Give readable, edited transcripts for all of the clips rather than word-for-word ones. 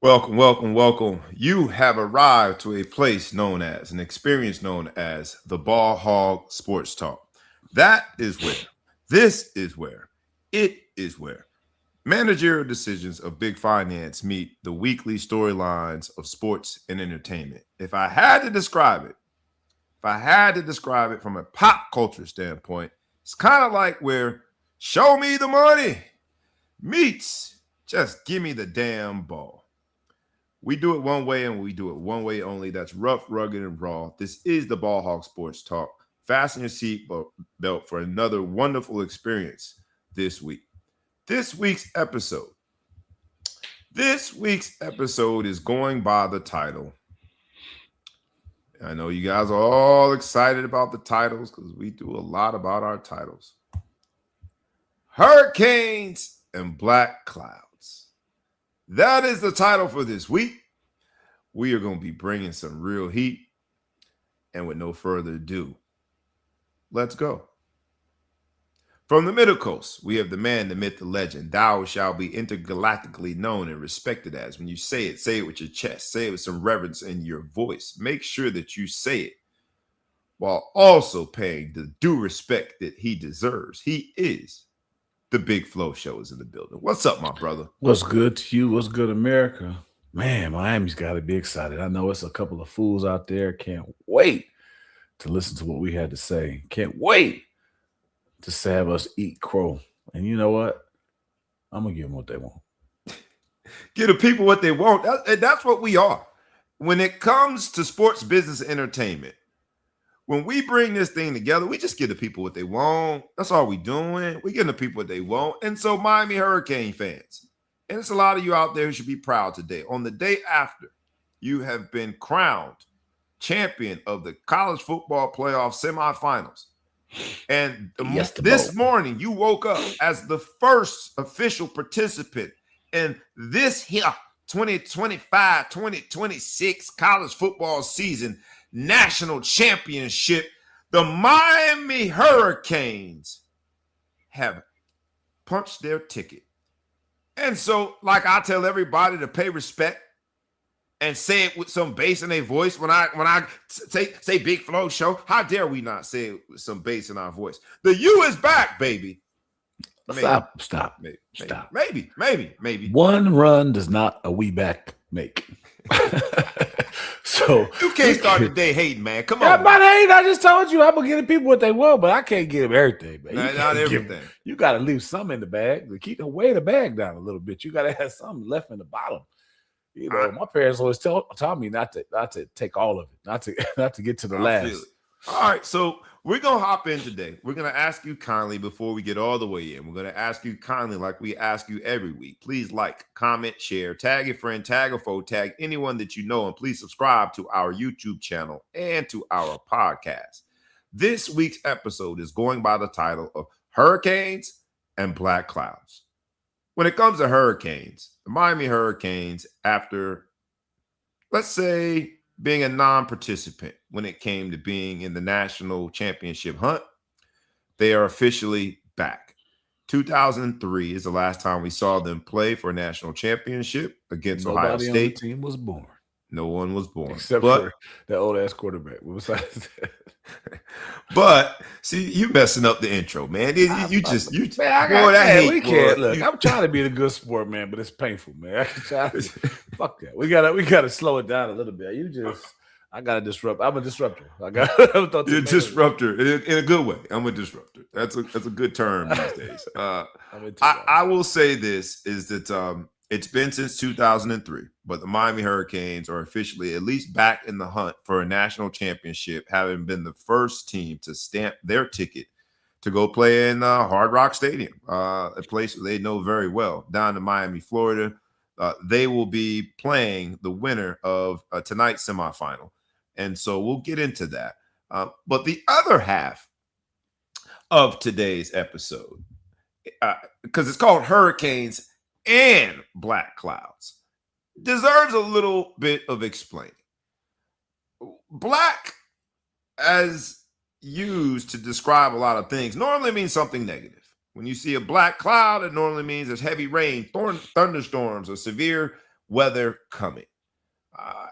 Welcome, welcome, welcome. You have arrived to a place known as, an experience known as the Ball Hog Sports Talk. That is where, this is where, it is where managerial decisions of big finance meet the weekly storylines of sports and entertainment. If I had to describe it from a pop culture standpoint, it's kind of like where show me the money meets just give me the damn ball. We do it one way and we do it one way only. That's rough, rugged, and raw. This is the Ball Hog Sports Talk. Fasten your seat belt for another wonderful experience this week. This week's episode. This week's episode is going by the title. I know you guys are all excited about the titles because we do a lot about our titles. Hurricanes and Black Clouds. That is the title for this week. We are going to be bringing some real heat. And with no further ado, let's go. From the Middle Coast, we have the man, the myth, the legend. Thou shall be intergalactically known and respected as. When you say it with your chest. Say it with some reverence in your voice. Make sure that you say it while also paying the due respect that he deserves. He is the Big Flow Show is in the building. What's up, my brother? What's good to you? What's good, America? Man, Miami's got to be excited. I know it's a couple of fools out there. Can't wait to listen to what we had to say. Can't wait to have us eat crow. And you know what? I'm going to give them what they want. Give the people what they want. That's what we are. When it comes to sports, business, and entertainment, when we bring this thing together, we just give the people what they want. That's all we doing. We give the people what they want. And so Miami Hurricane fans, and it's a lot of you out there who should be proud today. On the day after you have been crowned champion of the college football playoff semifinals. And this morning you woke up as the first official participant in this here 2025-2026 college football season national championship. The Miami Hurricanes have punched their ticket. And so, like I tell everybody to pay respect and say it with some bass in their voice when I say Big Flow Show. How dare we not say it with some bass in our voice? The U is back, baby. Maybe. Stop. Maybe. One run does not a we back make. So you can't start the day hating, man. Come on. But hate. I just told you I'm gonna give the people what they want, but I can't give them everything, man. Not everything. You got to leave some in the bag to keep the bag down a little bit. You got to have something left in the bottom. You know, my parents always taught me not to take all of it, not to get to the last. All right, so we're gonna hop in today. We're gonna ask you kindly before we get all the way in. We're gonna ask you kindly, like we ask you every week. Please like, comment, share, tag a friend, tag a foe, tag anyone that you know, and please subscribe to our YouTube channel and to our podcast. This week's episode is going by the title of Hurricanes and Black Clouds. When it comes to hurricanes, the Miami Hurricanes, after, let's say, being a non-participant when it came to being in the national championship hunt, they are officially back. 2003 is the last time we saw them play for a national championship against Ohio State. Nobody on the team was born. No one was born. Except for that old-ass quarterback. Besides that. But, see, you messing up the intro, man. We can't. Look, I'm trying to be the good sport, man, but it's painful, man. Fuck that. We gotta slow it down a little bit. I gotta disrupt. I'm a disruptor. You're a disruptor in a good way. I'm a disruptor. That's a good term these days. I will say this is that it's been since 2003, but the Miami Hurricanes are officially at least back in the hunt for a national championship, having been the first team to stamp their ticket to go play in Hard Rock Stadium, a place they know very well, down in Miami, Florida. They will be playing the winner of tonight's semifinal. And so we'll get into that. But the other half of today's episode, because it's called Hurricanes and Black Clouds, deserves a little bit of explaining. Black, as used to describe a lot of things, normally means something negative. When you see a black cloud, it normally means there's heavy rain, thunderstorms, or severe weather coming.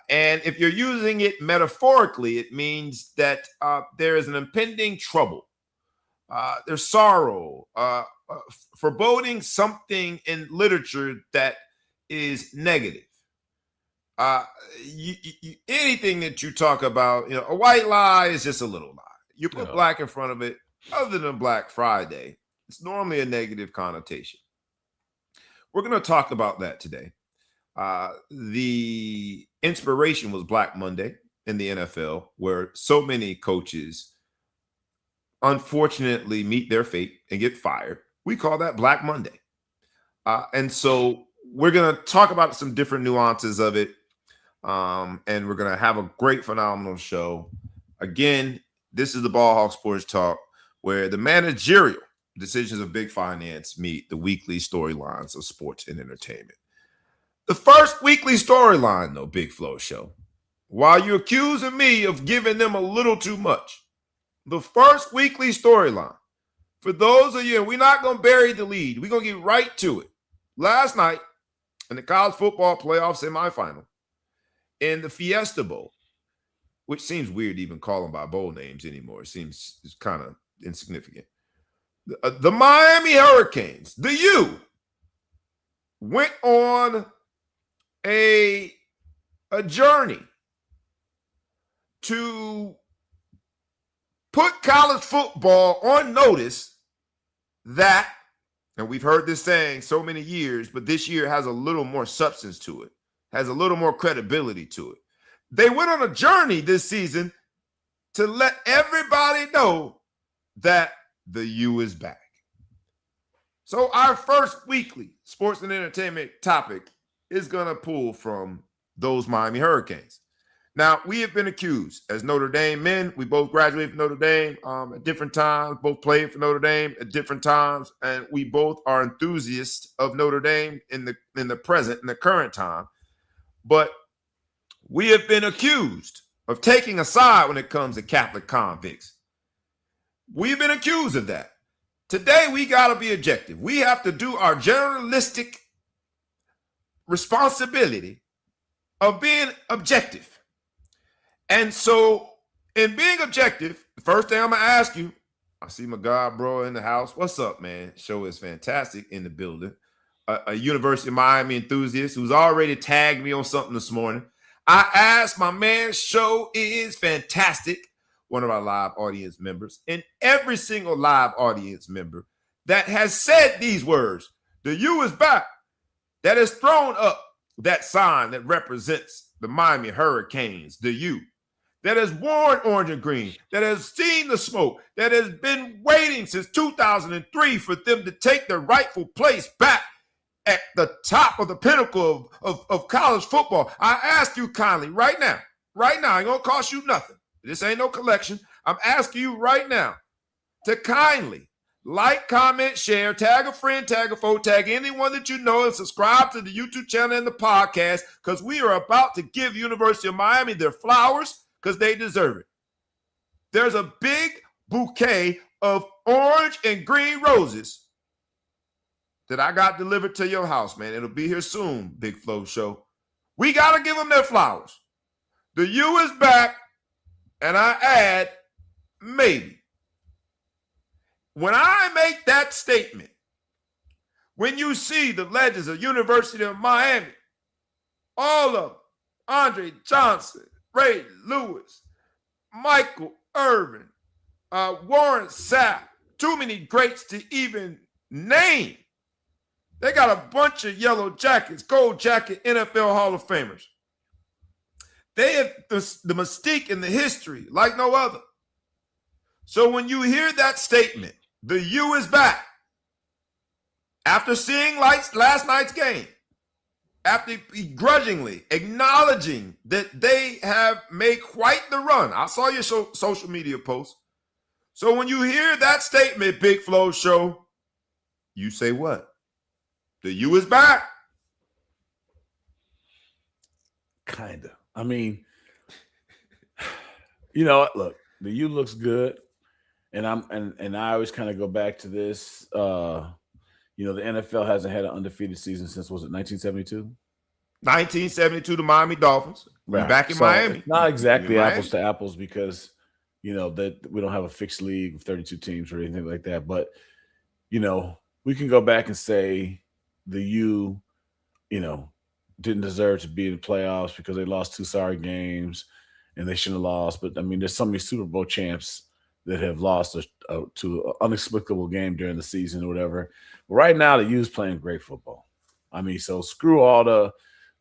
And if you're using it metaphorically, it means that there is an impending trouble. There's sorrow, foreboding something in literature that is negative. Anything that you talk about, a white lie is just a little lie. You put black in front of it, other than Black Friday, it's normally a negative connotation. We're going to talk about that today. The inspiration was Black Monday in the NFL, where so many coaches unfortunately meet their fate and get fired. We call that Black Monday. And so we're going to talk about some different nuances of it. And we're going to have a great, phenomenal show. Again, this is the Ball Hawk Sports Talk, where the managerial decisions of big finance meet the weekly storylines of sports and entertainment. The first weekly storyline, though, Big Flow Show, while you're accusing me of giving them a little too much, the first weekly storyline, for those of you, and we're not going to bury the lead, we're going to get right to it. Last night, in the college football playoff semifinal, in the Fiesta Bowl, which seems weird to even call them by bowl names anymore. It seems it's kind of insignificant. The Miami Hurricanes, the U, went on a journey to put college football on notice that, and we've heard this saying so many years, but this year has a little more substance to it, has a little more credibility to it. They went on a journey this season to let everybody know that the U is back. So our first weekly sports and entertainment topic is going to pull from those Miami Hurricanes. Now, we have been accused as Notre Dame men. We both graduated from Notre Dame at different times, both played for Notre Dame at different times, and we both are enthusiasts of Notre Dame in the present, in the current time. But we have been accused of taking a side when it comes to Catholic convicts. We've been accused of that. Today, we got to be objective. We have to do our journalistic responsibility of being objective. And so, in being objective, the first thing I'm going to ask you, I see my god bro in the house. What's up, man? Show is fantastic in the building. A University of Miami enthusiast who's already tagged me on something this morning. I asked my man, show is fantastic, one of our live audience members, and every single live audience member that has said these words, the U is back, that has thrown up that sign that represents the Miami Hurricanes, the U, that has worn orange and green, that has seen the smoke, that has been waiting since 2003 for them to take their rightful place back at the top of the pinnacle of college football. I ask you kindly right now, ain't gonna cost you nothing. This ain't no collection. I'm asking you right now to kindly like, comment, share, tag a friend, tag a foe, tag anyone that you know, and subscribe to the YouTube channel and the podcast, because we are about to give University of Miami their flowers because they deserve it. There's a big bouquet of orange and green roses that I got delivered to your house, man. It'll be here soon, Big Flow Show. We got to give them their flowers. The U is back, and I add, maybe. When I make that statement, when you see the legends of University of Miami, all of them, Andre Johnson, Ray Lewis, Michael Irvin, Warren Sapp, too many greats to even name. They got a bunch of yellow jackets, gold jacket NFL Hall of Famers. They have the mystique and the history like no other. So when you hear that statement, the U is back, after seeing last night's game, after begrudgingly acknowledging that they have made quite the run. I saw your social media post. So when you hear that statement, Big Flow Show, you say what? The U is back. Kinda. I mean, look, the U looks good, and I always kind of go back to this. The NFL hasn't had an undefeated season since, was it 1972? 1972, the Miami Dolphins. We Right. back in So Miami. it's not exactly Miami. apples to apples because, that we don't have a fixed league of 32 teams or anything like that. But, we can go back and say the U, didn't deserve to be in the playoffs because they lost 2 sorry games and they shouldn't have lost. But, there's so many Super Bowl champs that have lost to an inexplicable game during the season or whatever. But right now, the U's playing great football. So screw all the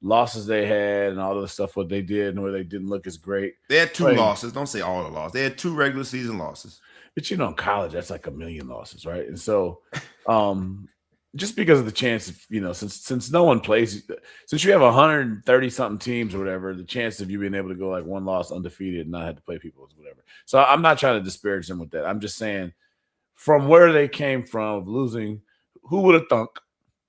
losses they had and all the stuff what they did and where they didn't look as great. They had 2 losses. Don't say all the losses. They had 2 regular season losses. But in college, that's like 1 million losses, right? And so just because of the chance of, since no one plays, since you have 130 something teams or whatever, the chance of you being able to go like 1 loss undefeated and not have to play people is whatever. So I'm not trying to disparage them with that. I'm just saying from where they came from, losing, who would have thunk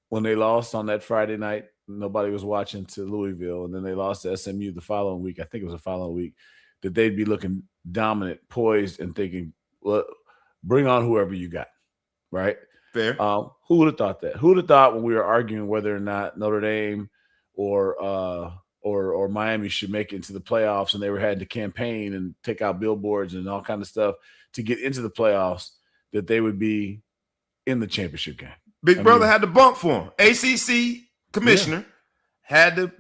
when they lost on that Friday night? Nobody was watching to Louisville, and then they lost to SMU the following week. I think it was the following week that they'd be looking dominant, poised, and thinking, well, bring on whoever you got, right? Fair. Who would have thought that? Who would have thought when we were arguing whether or not Notre Dame or Miami should make it into the playoffs, and they were had to campaign and take out billboards and all kind of stuff to get into the playoffs, that they would be in the championship game? Big Brother had to bump for him. ACC commissioner had to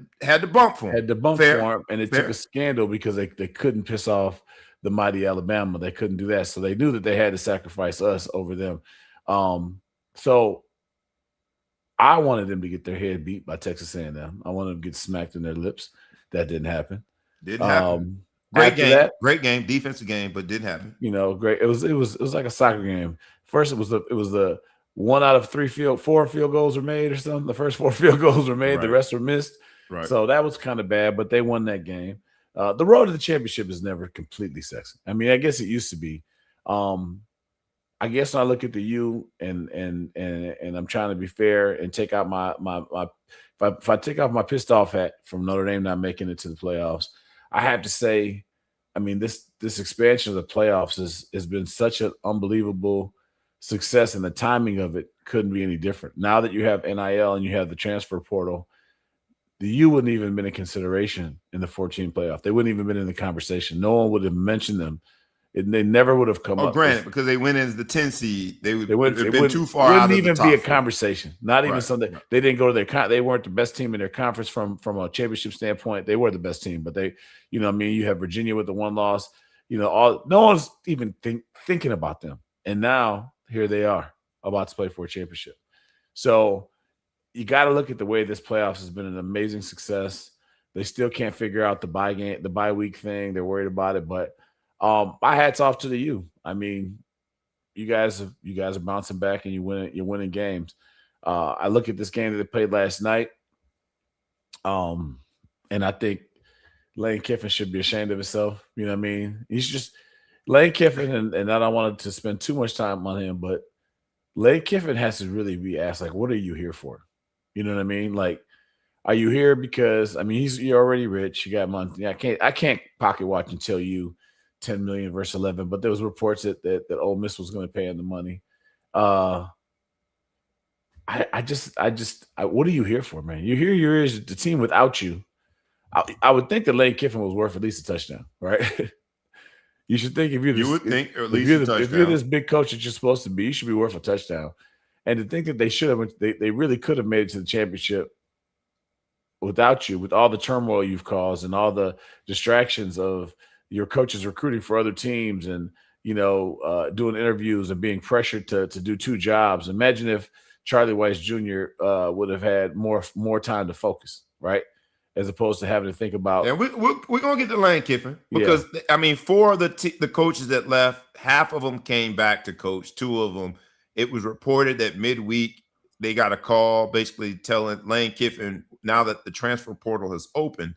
bump for him. Had to bump for him, and it took a scandal because they couldn't piss off the mighty Alabama. They couldn't do that, so they knew that they had to sacrifice us over them. So I wanted them to get their head beat by Texas A&M. I wanted them to get smacked in their lips. That didn't happen. Didn't happen. Great game, defensive game, but didn't happen. Great. It was like a soccer game. First, it was the 1 out of 4 field goals were made or something. The first 4 field goals were made. Right. The rest were missed. Right. So that was kind of bad, but they won that game. The road to the championship is never completely sexy. I guess it used to be. I guess when I look at the U and I'm trying to be fair and take out my if I take off my pissed off hat from Notre Dame not making it to the playoffs, I have to say, this expansion of the playoffs has been such an unbelievable success, and the timing of it couldn't be any different. Now that you have NIL and you have the transfer portal, the U wouldn't even been in consideration in the 14 playoff. They wouldn't even been in the conversation. No one would have mentioned them. They never would have come up. Granted, because they went as the 10 seed, they would have been too far out of the top. It wouldn't even be a conversation. Not even something. They didn't go to their. They weren't the best team in their conference from a championship standpoint. They were the best team, but they, you have Virginia with the 1 loss. No one's even thinking about them, and now here they are about to play for a championship. So you got to look at the way this playoffs has been an amazing success. They still can't figure out the bye week thing. They're worried about it, but my hat's off to the U. You guys are bouncing back and you're winning games. I look at this game that they played last night, and I think Lane Kiffin should be ashamed of himself. You know what I mean? He's just Lane Kiffin, and I don't want to spend too much time on him, but Lane Kiffin has to really be asked, like, what are you here for? You know what I mean? Like, are you here because you're already rich, you got money. I can't pocket watch and tell you 10 million versus 11, but there was reports that Ole Miss was going to pay him the money. What are you here for, man? You're here as the team without you. I would think that Lane Kiffin was worth at least a touchdown, right? You should think if you're this big coach that you're supposed to be, you should be worth a touchdown. And to think that they really could have made it to the championship without you, with all the turmoil you've caused and all the distractions of your coaches recruiting for other teams and, doing interviews and being pressured to do 2 jobs. Imagine if Charlie Weiss Jr. Would have had more time to focus, right? As opposed to having to think about. And we're going to get to Lane Kiffin because, 4 of the coaches that left, half of them came back to coach. 2 of them, it was reported that midweek they got a call basically telling Lane Kiffin, now that the transfer portal has opened,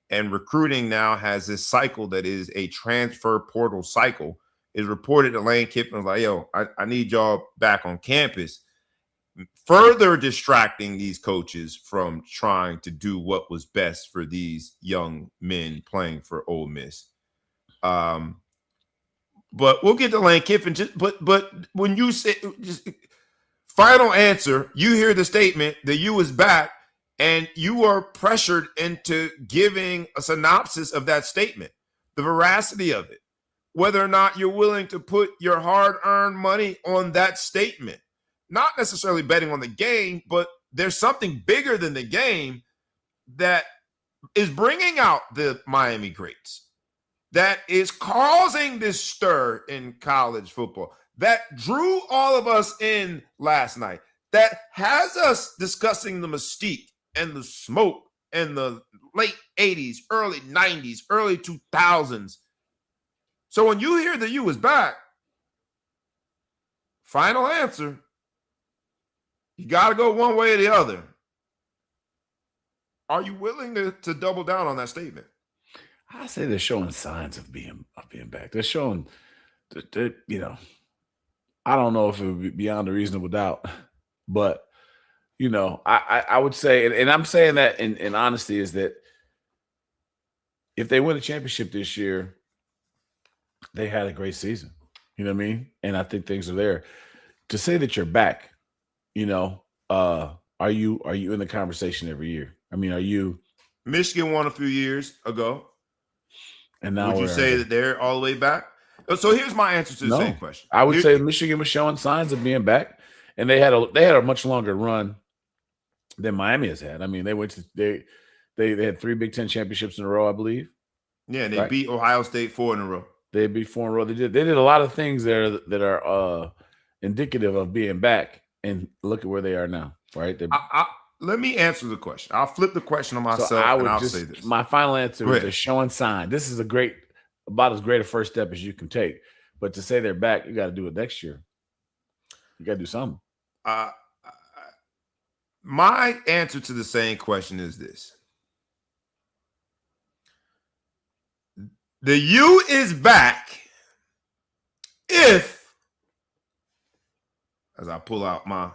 and recruiting now has this cycle that is a transfer portal cycle, is reported to Lane Kiffin was like, yo, I need y'all back on campus, further distracting these coaches from trying to do what was best for these young men playing for Ole Miss. But we'll get to Lane Kiffin. But when you say final answer, you hear the statement that you was back, And you are pressured into giving a synopsis of that statement, the veracity of it, whether or not you're willing to put your hard-earned money on that statement. Not necessarily betting on the game, but there's something bigger than the game that is bringing out the Miami greats, that is causing this stir in college football, that drew all of us in last night, that has us discussing the mystique and the smoke and the late 80s, early 90s, early 2000s. So when you hear the U is back, final answer, you got to go one way or the other. Are you willing to double down on that statement? I say they're showing signs of being back. They're showing that, I don't know if it would be beyond a reasonable doubt, but I would say, and I'm saying that in honesty, is that if they win a championship this year, they had a great season. You know what I mean? And I think things are there. To say that you're back, are you in the conversation every year? I mean, are you? Michigan won a few years ago. And now would you say that they're all the way back? So here's my answer to the same question. I would say Michigan was showing signs of being back, and they had a much longer run than Miami has had. I mean, they had 3 Big Ten championships in a row, I believe. Yeah, and they beat Ohio State 4 in a row. They beat 4 in a row. They did a lot of things there that are indicative of being back. And look at where they are now, right? Let me answer the question. I'll flip the question on myself, and I'll say this. My final answer is they're showing signs. This is about as great a first step as you can take. But to say they're back, you got to do it next year. You got to do something. My answer to the same question is this. The U is back if, as I pull out my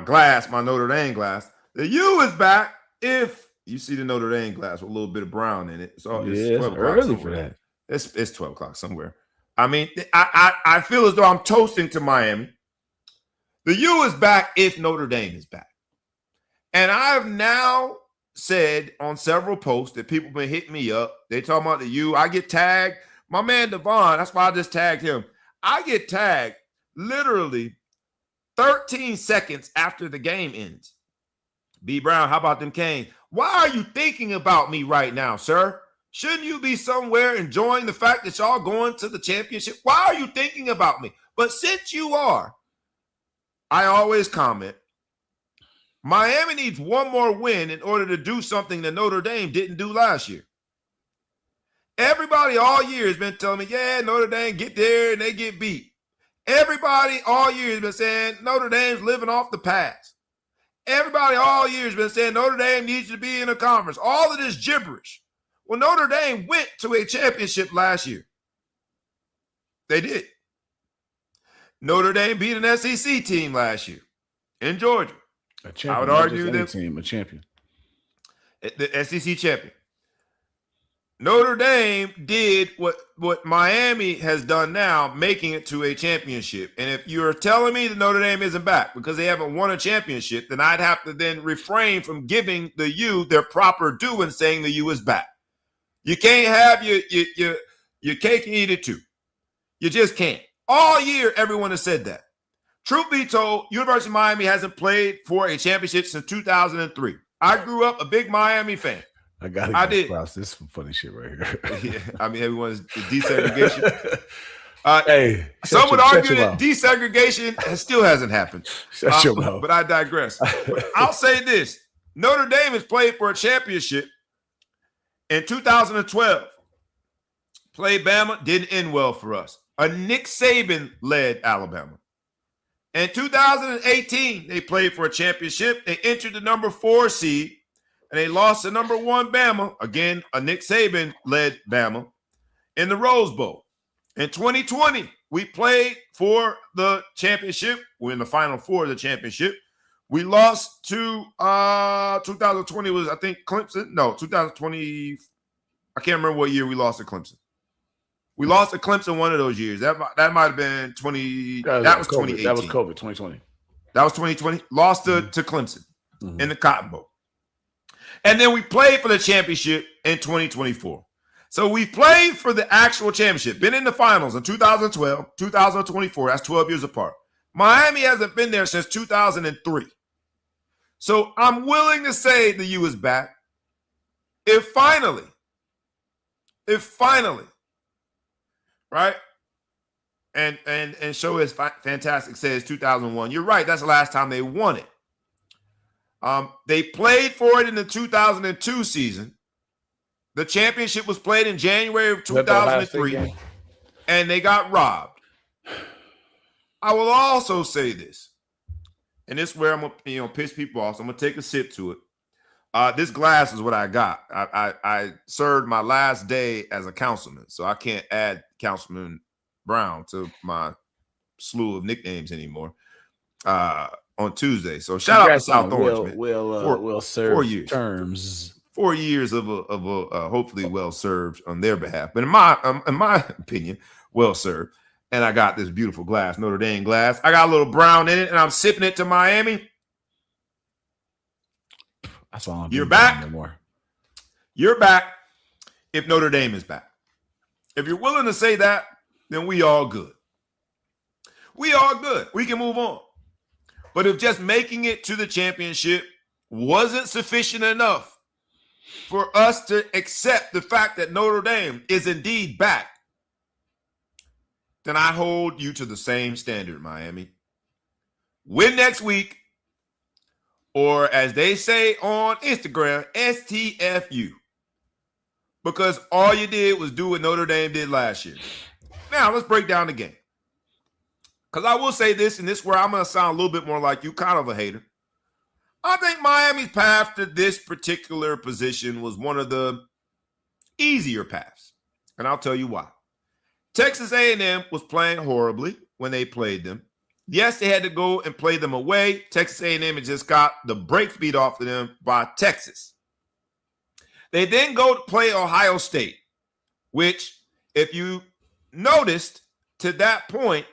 glass, my Notre Dame glass, the U is back if you see the Notre Dame glass with a little bit of brown in it. So it's 12 o'clock early somewhere. For that. It's 12 o'clock somewhere. I mean, I feel as though I'm toasting to Miami. The U is back if Notre Dame is back. And I've now said on several posts that people have been hitting me up. They talking about the U. I get tagged. My man Devon, that's why I just tagged him. I get tagged literally 13 seconds after the game ends. B. Brown, how about them Canes? Why are you thinking about me right now, sir? Shouldn't you be somewhere enjoying the fact that y'all going to the championship? Why are you thinking about me? But since you are, I always comment, Miami needs one more win in order to do something that Notre Dame didn't do last year. Everybody all year has been telling me, yeah, Notre Dame get there and they get beat. Everybody all year has been saying Notre Dame's living off the past. Everybody all year has been saying Notre Dame needs to be in a conference. All of this gibberish. Well, Notre Dame went to a championship last year. They did. Notre Dame beat an SEC team last year in Georgia. A champion. I would argue that team, a champion. The SEC champion. Notre Dame did what Miami has done now, making it to a championship. And if you're telling me that Notre Dame isn't back because they haven't won a championship, then I'd have to then refrain from giving the U their proper due and saying the U is back. You can't have your cake and eat it too. You just can't. All year, everyone has said that. Truth be told, University of Miami hasn't played for a championship since 2003. I grew up a big Miami fan. I did. This is some funny shit right here. Yeah, I mean, everyone's desegregation. Hey, some would argue that desegregation still hasn't happened. Shut your mouth. But I digress. But I'll say this. Notre Dame has played for a championship in 2012. Played Bama, didn't end well for us. A Nick Saban-led Alabama. In 2018, they played for a championship. They entered the number 4 seed, and they lost to number 1 Bama, again, a Nick Saban-led Bama, in the Rose Bowl. In 2020, we played for the championship. We're in the Final Four of the championship. We lost to 2020 was, I think, Clemson. No, 2020. I can't remember what year we lost to Clemson. We lost to Clemson one of those years. That might have been 20. That was 2018. That was COVID, 2020. That was 2020. Lost to Clemson in the Cotton Bowl. And then we played for the championship in 2024. So we played for the actual championship, been in the finals in 2012, 2024. That's 12 years apart. Miami hasn't been there since 2003. So I'm willing to say the U is back. If finally, right? And show is fantastic says 2001. You're right. That's the last time they won it. They played for it in the 2002 season. The championship was played in January of 2003, and they got robbed. I will also say this, and this is where I'm gonna piss people off. So I'm gonna take a sip to it. This glass is what I got. I served my last day as a councilman, so I can't add Councilman Brown to my slew of nicknames anymore on Tuesday. So shout out to South Orange. Will serve 4 years. Terms. 4 years of a hopefully well served on their behalf, but in my opinion, well served. And I got this beautiful glass, Notre Dame glass. I got a little brown in it, and I'm sipping it to Miami. That's why You're back. No You're back if Notre Dame is back. If you're willing to say that, then we all good. We all good. We can move on. But if just making it to the championship wasn't sufficient enough for us to accept the fact that Notre Dame is indeed back, then I hold you to the same standard, Miami. Win next week, or as they say on Instagram, STFU. Because all you did was do what Notre Dame did last year. Now, let's break down the game. Because I will say this, and this is where I'm going to sound a little bit more like you, kind of a hater. I think Miami's path to this particular position was one of the easier paths. And I'll tell you why. Texas A&M was playing horribly when they played them. Yes, they had to go and play them away. Texas A&M had just got the brake beat off of them by Texas. They then go to play Ohio State, which, if you noticed to that point,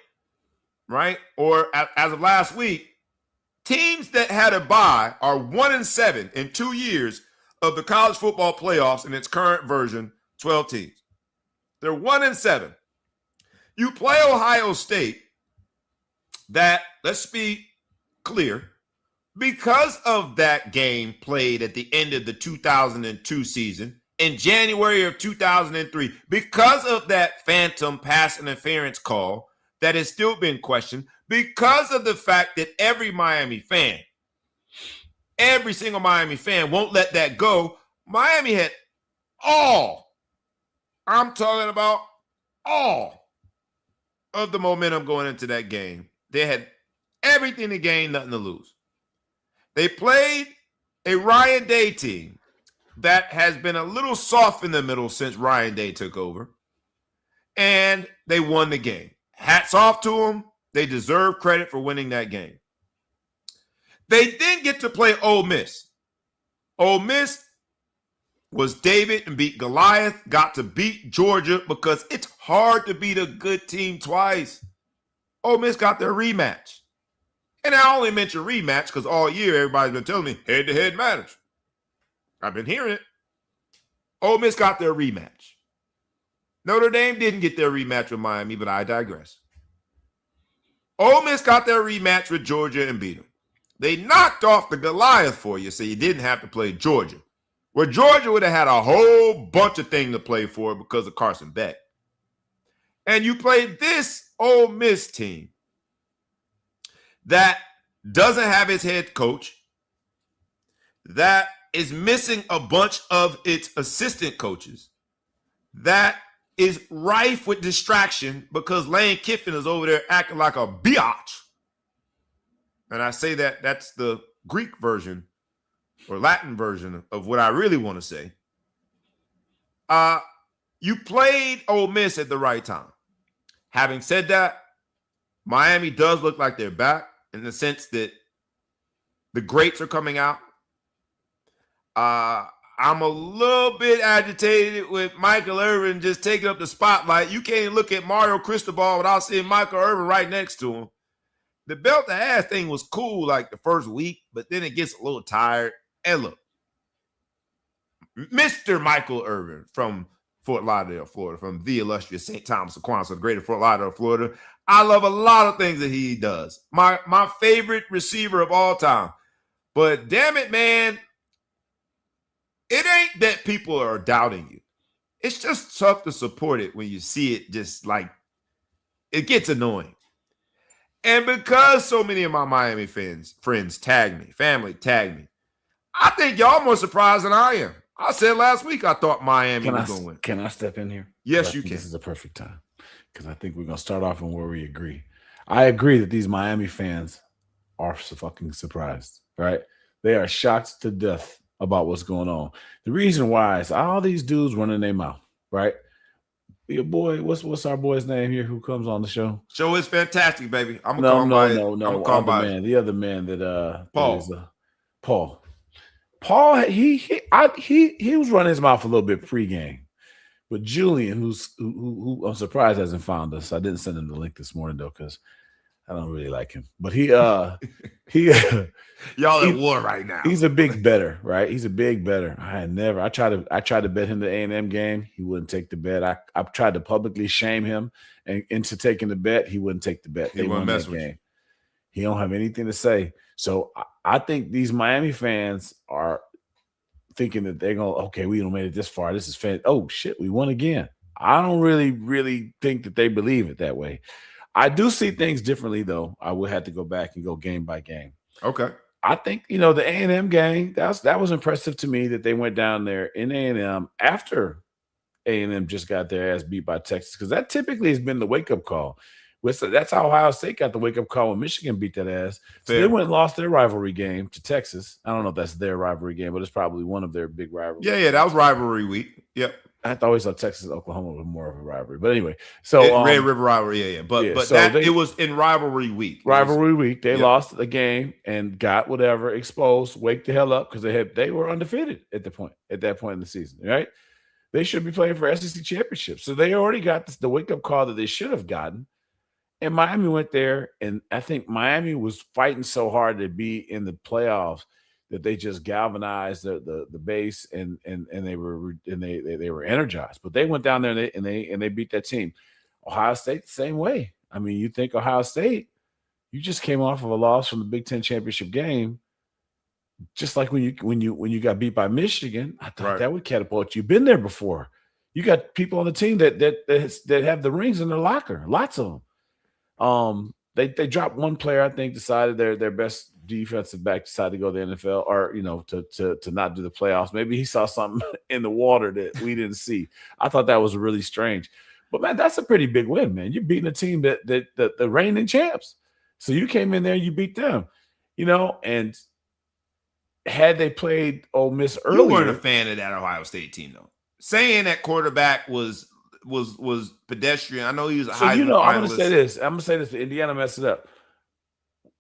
right, or as of last week, teams that had a bye are 1-7 in 2 years of the college football playoffs in its current version, 12 teams. They're 1-7. You play Ohio State that, let's be clear, because of that game played at the end of the 2002 season, in January of 2003, because of that phantom pass interference call that has still been questioned, because of the fact that every single Miami fan won't let that go, Miami had I'm talking about all of the momentum going into that game. They had everything to gain, nothing to lose. They played a Ryan Day team that has been a little soft in the middle since Ryan Day took over, and they won the game. Hats off to them. They deserve credit for winning that game. They then get to play Ole Miss. Ole Miss was David and beat Goliath, got to beat Georgia because it's hard to beat a good team twice. Ole Miss got their rematch. And I only mention rematch because all year everybody's been telling me head-to-head matters. I've been hearing it. Ole Miss got their rematch. Notre Dame didn't get their rematch with Miami, but I digress. Ole Miss got their rematch with Georgia and beat them. They knocked off the Goliath for you, so you didn't have to play Georgia, where Georgia would have had a whole bunch of things to play for because of Carson Beck. And you played this Ole Miss team that doesn't have its head coach, that is missing a bunch of its assistant coaches, that is rife with distraction because Lane Kiffin is over there acting like a biatch. And I say that that's the Greek version or Latin version of what I really want to say. You played Ole Miss at the right time. Having said that, Miami does look like they're back in the sense that the greats are coming out. I'm a little bit agitated with Michael Irvin just taking up the spotlight. You can't look at Mario Cristobal without seeing Michael Irvin right next to him. the belt to ass thing was cool like the first week, but then it gets a little tired. And look, Mr. Michael Irvin from Fort Lauderdale, Florida, from the illustrious St. Thomas Aquinas, the greater Fort Lauderdale, Florida. I love a lot of things that he does. My favorite receiver of all time. But damn it, man, it ain't that people are doubting you. It's just tough to support it when you see it just like it gets annoying. And because so many of my Miami friends tag me, family tag me, I think y'all more surprised than I am. I said last week I thought Miami was going to win. Can I step in here? Yes, you can. This is a perfect time because I think we're going to start off on where we agree. I agree that these Miami fans are so fucking surprised, right? They are shocked to death about what's going on. The reason why is all these dudes running their mouth, right? Your boy, what's our boy's name here who comes on the show? Show is fantastic, baby. I'm no. The other man that Paul. Paul, he was running his mouth a little bit pregame, but Julian, who I'm surprised hasn't found us. I didn't send him the link this morning though, because I don't really like him. But y'all at war right now. He's a big better, right? He's a big better. I tried to bet him the A&M game. He wouldn't take the bet. I tried to publicly shame him and into taking the bet. He wouldn't take the bet. They won that game. He don't have anything to say. So I think these Miami fans are thinking that they're going, okay, we don't made it this far. This is fan. Oh shit, we won again. I don't really think that they believe it that way. I do see things differently though. I would have to go back and go game by game. Okay. I think, the A&M game, that was impressive to me that they went down there in A&M after A&M just got their ass beat by Texas, because that typically has been the wake-up call. That's how Ohio State got the wake-up call when Michigan beat that ass. So they went and lost their rivalry game to Texas. I don't know if that's their rivalry game, but it's probably one of their big rivalries. Yeah, that was rivalry week. Yep. I always thought Texas and Oklahoma was more of a rivalry. But anyway, so Red River rivalry, yeah. But it was in rivalry week. They lost the game and got whatever exposed, wake the hell up, because they were undefeated at that point in the season, right? They should be playing for SEC championships. So they already got the wake-up call that they should have gotten. And Miami went there, and I think Miami was fighting so hard to be in the playoffs that they just galvanized the base and they were energized. But they went down there and they beat that team. Ohio State the same way. I mean, you think Ohio State, you just came off of a loss from the Big Ten championship game. Just like when you got beat by Michigan, I thought that would catapult you. Been there before. You got people on the team that have the rings in their locker, lots of them. They dropped one player, I think, decided their best defensive back decided to go to the NFL, or to not do the playoffs. Maybe he saw something in the water that we didn't see. I thought that was really strange. But man, that's a pretty big win, man. You're beating a team that the reigning champs. So you came in there and you beat them, and had they played Ole Miss earlier. You weren't a fan of that Ohio State team, though. Saying that quarterback was pedestrian. I know he was a Heisman finalist. I'm going to say this. Indiana messed it up.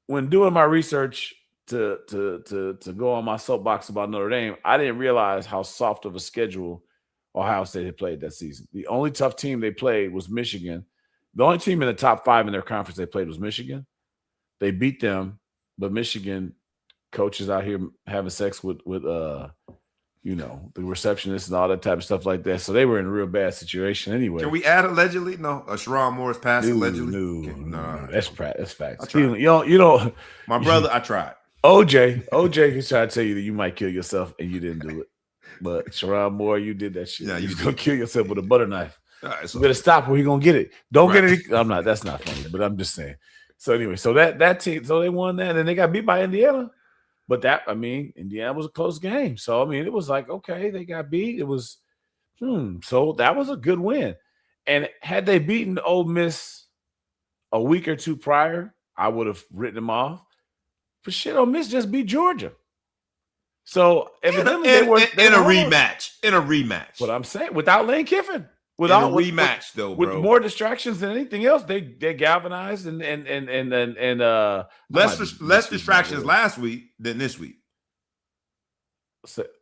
When doing my research to go on my soapbox about Notre Dame, I didn't realize how soft of a schedule Ohio State had played that season. The only tough team they played was Michigan. The only team in the top 5 in their conference they played was Michigan. They beat them, but Michigan coaches out here having sex with the receptionist and all that type of stuff like that. So they were in a real bad situation anyway. Can we add allegedly? No, Sharon Morris passed allegedly. No, that's facts. My brother, I tried. OJ can try to tell you that you might kill yourself and you didn't do it. But Sharon Moore, you did that shit. Yeah, you're gonna kill yourself with a butter knife. Right, so you better stop or you're gonna get it. Don't get it. I'm not. That's not funny, but I'm just saying. So anyway, so that team, so they won that, and then they got beat by Indiana. But Indiana was a close game. So, it was like, okay, they got beat. It was, so that was a good win. And had they beaten Ole Miss a week or two prior, I would have written them off. But shit, Ole Miss just beat Georgia. So, evidently in a rematch. What I'm saying, without Lane Kiffin. Without rematch, though, bro. With more distractions than anything else, they galvanized and less distractions last week than this week.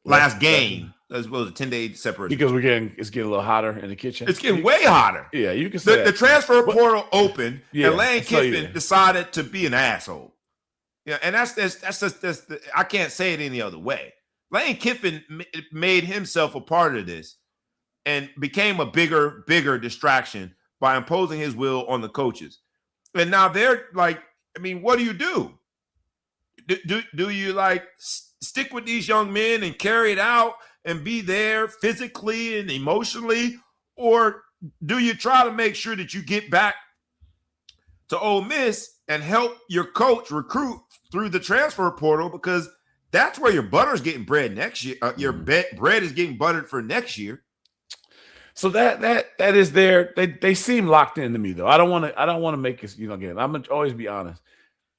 last game, as well as a 10-day separation. Because it's getting a little hotter in the kitchen. It's getting way hotter. Yeah, you can say the transfer portal opened, and Lane Kiffin decided to be an asshole. Yeah, and that's I can't say it any other way. Lane Kiffin made himself a part of this and became a bigger distraction by imposing his will on the coaches. And now they're like, I mean, what do? Do you like stick with these young men and carry it out and be there physically and emotionally? Or do you try to make sure that you get back to Ole Miss and help your coach recruit through the transfer portal? Because that's where your butter's getting bread next year. Your bread is getting buttered for next year. So that is there. They seem locked in to me though. I don't want to make it. Again, I'm gonna always be honest.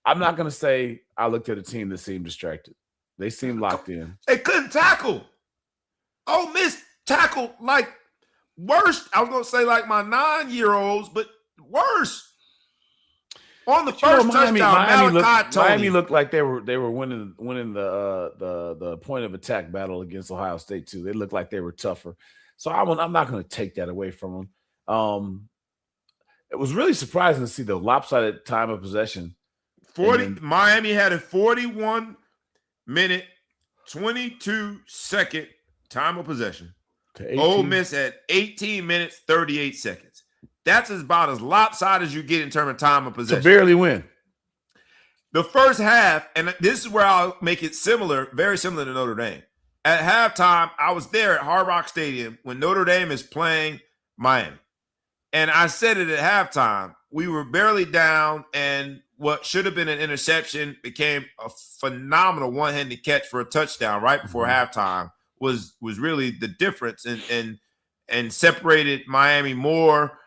I'm not gonna say I looked at a team that seemed distracted. They seem locked in. They couldn't tackle. Ole Miss tackled like worse. I was gonna say like my 9-year-olds, but worse. On the first touchdown, Miami looked like they were winning the point of attack battle against Ohio State too. They looked like they were tougher. So I'm not going to take that away from them. It was really surprising to see the lopsided time of possession. Miami had a 41-minute, 22-second time of possession. Ole Miss at 18 minutes, 38 seconds. That's about as lopsided as you get in terms of time of possession. To barely win. The first half, and this is where I'll make it very similar to Notre Dame. At halftime, I was there at Hard Rock Stadium when Notre Dame is playing Miami. And I said it at halftime. We were barely down, and what should have been an interception became a phenomenal one-handed catch for a touchdown right before halftime was really the difference and separated Miami more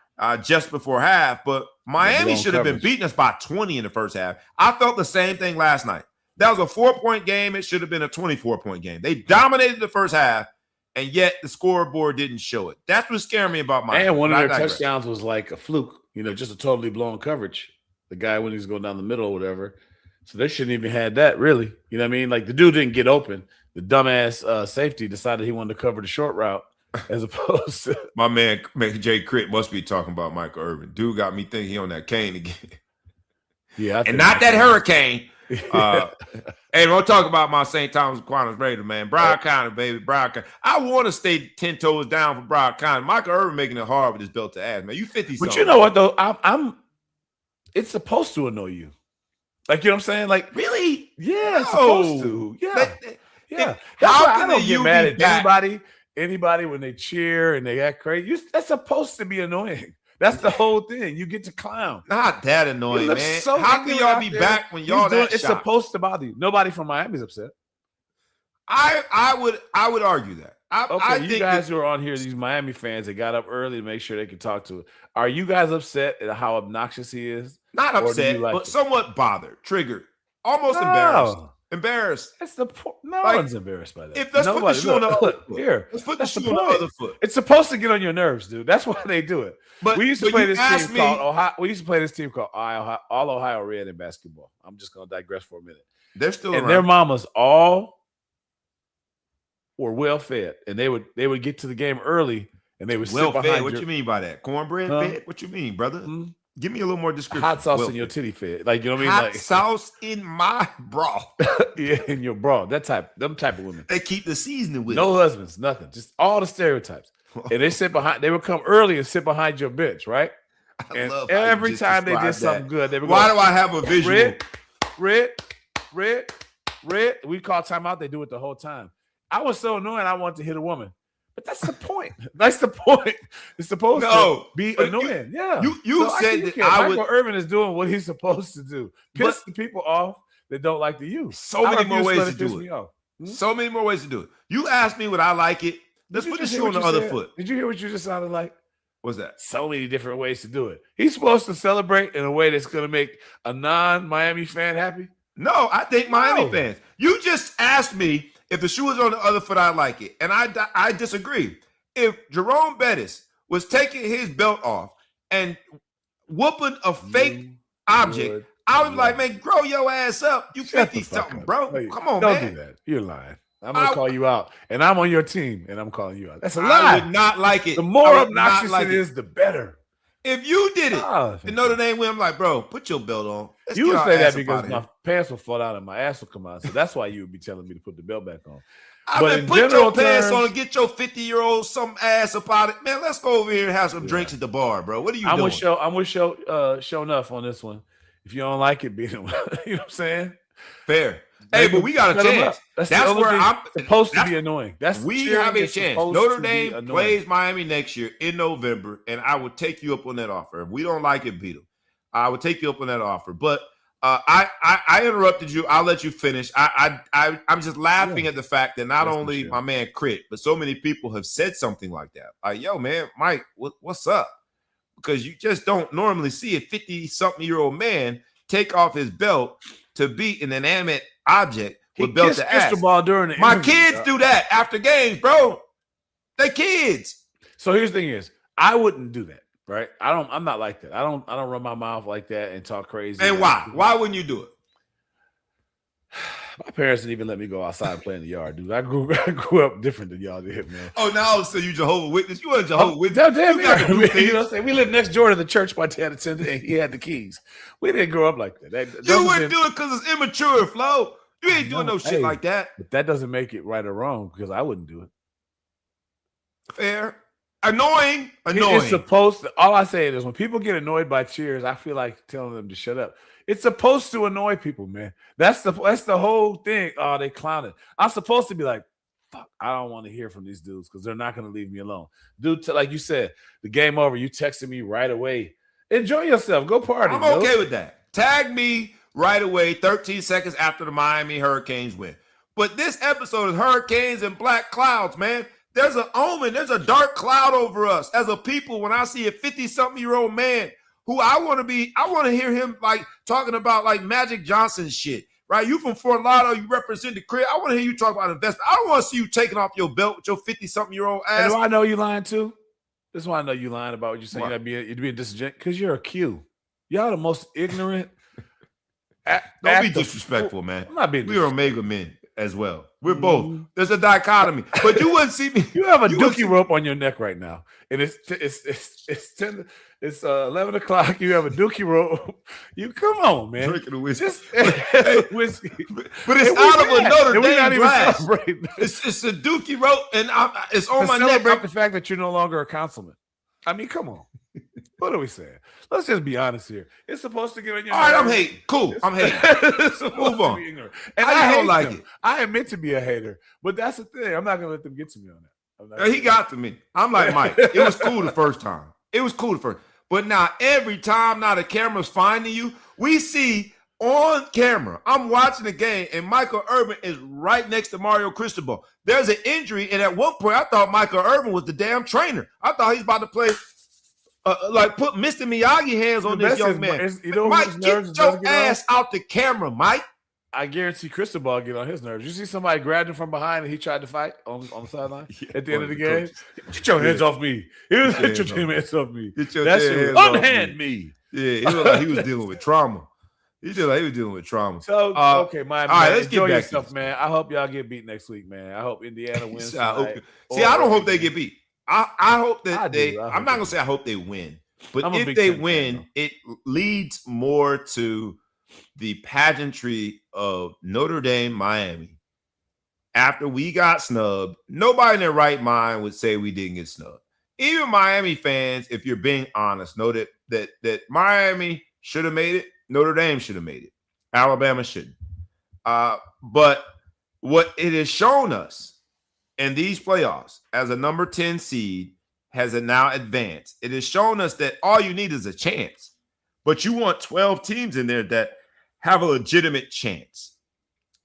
just before half. But Miami should have been beating us by 20 in the first half. I felt the same thing last night. That was a 4-point game. It should have been a 24-point game. They dominated the first half, and yet the scoreboard didn't show it. That's what scared me about Miami. And one of their touchdowns was like a fluke, just a totally blown coverage. The guy when he was going down the middle or whatever. So they shouldn't even had that, really. You know what I mean? Like the dude didn't get open. The dumbass safety decided he wanted to cover the short route as opposed to my man Jay Crit must be talking about Michael Irvin. Dude got me thinking he on that cane again. Yeah, and not that hurricane. Hey, we'll talk about my St. Thomas Aquinas Raider, man. Broward County, baby. Broward County. I want to stay 10 toes down for Broward County. Michael Irvin making it hard with his belt to ass, man. You 50 something. But you know what though? It's supposed to annoy you. Like, you know what I'm saying? Like, really? Yeah, it's supposed to. Yeah. Yeah. How I don't get mad at anybody when they cheer and they act crazy. That's supposed to be annoying. That's the whole thing. You get to clown. Not that annoying, man. So how can y'all be back when y'all that it's supposed to bother you? Nobody from Miami's upset. I would argue that. I think you guys who are on here, these Miami fans that got up early to make sure they could talk to it. Are you guys upset at how obnoxious he is? Not upset, but somewhat bothered, triggered, almost embarrassed. Embarrassed. That's the point. No one's embarrassed by that. If let's put the shoe on the other foot. Here, let's put the shoe on the other foot. It's supposed to get on your nerves, dude. That's why they do it. But we used to play this team called Ohio. We used to play this team called All Ohio Red in basketball. I'm just gonna digress for a minute. They're still and around. Their mamas all were well fed, and they would get to the game early, and they would sit behind. What you mean by that? Cornbread fed? What you mean, brother? Give me a little more description. Hot sauce in your titty fed, like you know what I mean? Hot sauce in my bra. Yeah, in your bra. Them type of women. They keep the seasoning with no husbands, nothing, just all the stereotypes. And they sit behind. They would come early and sit behind your bench, right? And every time they did something good, they would go. Why do I have a visual? Red. We call timeout. They do it the whole time. I was so annoying. I wanted to hit a woman. But that's the point. That's the point. It's supposed to be annoying. You said that Michael Irvin is doing what he's supposed to do. Piss the people off that don't like the youth. So many more ways to do it. So many more ways to do it. You asked me would I like it. Let's put the shoe on the other foot. Did you hear what you just sounded like? What's that? So many different ways to do it. He's supposed to celebrate in a way that's going to make a non-Miami fan happy. No, I think Miami fans. You just asked me if the shoe is on the other foot, I like it. And I disagree. If Jerome Bettis was taking his belt off and whooping a fake object, I was like, man, grow your ass up. You 50-something, bro. Come on, man. Don't do that. You're lying. I'm going to call you out. And I'm on your team, and I'm calling you out. That's a lie. I would not like it. The more obnoxious it is, the better. If you did it and Notre Dame win, I'm like, bro, put your belt on. You would say that because my pants will fall out and my ass will come out. So that's why you would be telling me to put the belt back on. But put your pants on and get your 50-year-old some ass about it. Man, let's go over here and have some drinks at the bar, bro. What are you doing? I'm with show enough on this one. If you don't like it, beat him. You know what I'm saying? Fair. Hey, but we got a chance. That's where I'm supposed to be annoying. We have a chance. Notre Dame plays Miami next year in November, and I would take you up on that offer. If we don't like it, beat them. I would take you up on that offer. But I interrupted you. I'll let you finish. I'm just laughing at the fact that not only my man Crit, but so many people have said something like that. Like, yo, man, Mike, what's up? Because you just don't normally see a 50-something-year-old man take off his belt to beat an inanimate object with belt to ass. My kids do that after games, bro. They kids. So here's the thing: is I wouldn't do that, right? I'm not like that. I don't run my mouth like that and talk crazy. And why? Why wouldn't you do it? My parents didn't even let me go outside and play in the yard, dude. I grew up different than y'all did, man. Oh, now so you Jehovah's Witness? You weren't Jehovah's Witness. Damn, you know what I'm saying? We lived next door to the church my dad attended, and he had the keys. We didn't grow up like that. You wouldn't do it because it's immature, Flo. You ain't doing no shit like that. But that doesn't make it right or wrong because I wouldn't do it. Fair. Annoying. It's supposed to. All I say is when people get annoyed by cheers, I feel like telling them to shut up. It's supposed to annoy people, man. That's the whole thing. Oh, they clowning. I'm supposed to be like, fuck, I don't want to hear from these dudes because they're not going to leave me alone. Dude, like you said, the game over. You texted me right away. Enjoy yourself. Go party. I'm okay with that. Tag me right away 13 seconds after the Miami Hurricanes win. But this episode is Hurricanes and Black Clouds, man. There's an omen. There's a dark cloud over us as a people. When I see a 50-something-year-old man who I want to hear him like talking about like Magic Johnson shit, right? You from Fort Lauderdale, you represent the crib. I want to hear you talk about investment. I don't want to see you taking off your belt with your 50-something-year-old ass. And do I know you lying too? This is why I know you lying about what you're saying. You're being disingenuous because you're a Q. Y'all the most ignorant. Don't be disrespectful, man. I'm not being We are Omega men as well. We're both. There's a dichotomy. But you wouldn't see me. You have a dookie rope on your neck right now. And it's 11 o'clock. You have a dookie rope. You come on, man. Drinking a whiskey. Whiskey. But it's out of a Notre Dame glass. It's a dookie rope, and it's on my neck. Celebrate the fact that you're no longer a councilman. I mean, come on. What are we saying? Let's just be honest here. It's supposed to get on your All right, I'm hating. Cool. I'm hating. Move on. And I don't like it. I am meant to be a hater, but that's the thing. I'm not going to let them get to me on that. He got to me. I'm like Mike. It was cool the first time. But now every time now the camera's finding you, we see on camera. I'm watching the game, and Michael Irvin is right next to Mario Cristobal. There's an injury, and at one point, I thought Michael Irvin was the damn trainer. I thought he's about to play, put Mr. Miyagi hands on this young man. Mike, get your ass out the camera, Mike. I guarantee Cristobal get on his nerves. You see somebody grabbed him from behind, and he tried to fight on the sideline at the end of the game. Get your hands off me. Get your hands off me. Unhand me. Yeah, he looked like he was dealing with trauma. He was dealing with trauma. So, okay, Miami. All right, let's enjoy yourself, man. I hope y'all get beat next week, man. I hope Indiana wins. I don't hope they get beat. I hope that I'm not going to say I hope they win. But if they win, it leads more to the pageantry of Notre Dame, Miami. After we got snubbed, nobody in their right mind would say we didn't get snubbed. Even Miami fans, if you're being honest, know that Miami should have made it. Notre Dame should have made it. Alabama shouldn't. But what it has shown us in these playoffs as a number 10 seed has now advanced. It has shown us that all you need is a chance. But you want 12 teams in there that have a legitimate chance.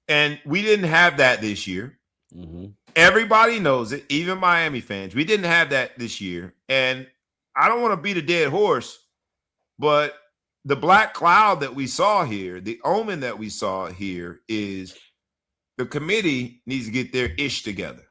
And we didn't have that this year. Mm-hmm. Everybody knows it, even Miami fans. We didn't have that this year. And I don't want to beat a dead horse, but the black cloud that we saw here, the omen that we saw here is the committee needs to get their ish together.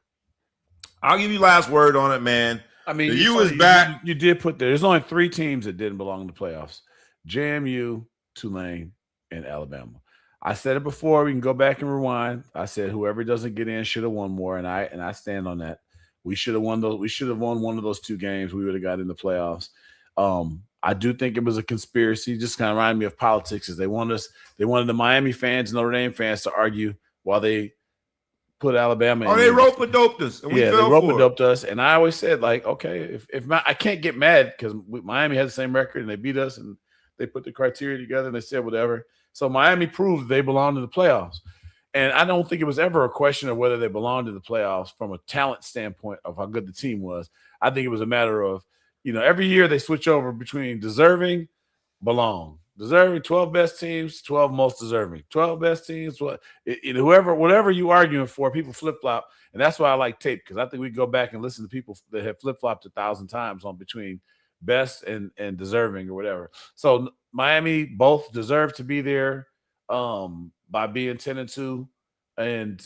I'll give you last word on it, man. I mean, you did put there's only 3 teams that didn't belong in the playoffs. JMU, Tulane, and Alabama. I said it before. We can go back and rewind. I said whoever doesn't get in should have won more, and I stand on that. We should have won those. We should have won one of those 2 games. We would have got in the playoffs. I do think it was a conspiracy. Just kind of reminded me of politics. Is they wanted the Miami fans, Notre Dame fans, to argue while they put Alabama. Oh, they rope-a-doped us, and we fell for it. They rope-a-doped us, and I always said, like, okay, if I can't get mad because Miami has the same record and they beat us, and they put the criteria together and they said whatever. So Miami proved they belonged in the playoffs, and I don't think it was ever a question of whether they belonged in the playoffs from a talent standpoint of how good the team was. I think it was a matter of, every year they switch over between deserving, belong. Deserving, 12 best teams, 12 most deserving. 12 best teams, whatever you arguing for, people flip-flop. And that's why I like tape, because I think we go back and listen to people that have flip-flopped 1,000 times on between best and deserving or whatever. So Miami both deserve to be there by being 10-2 and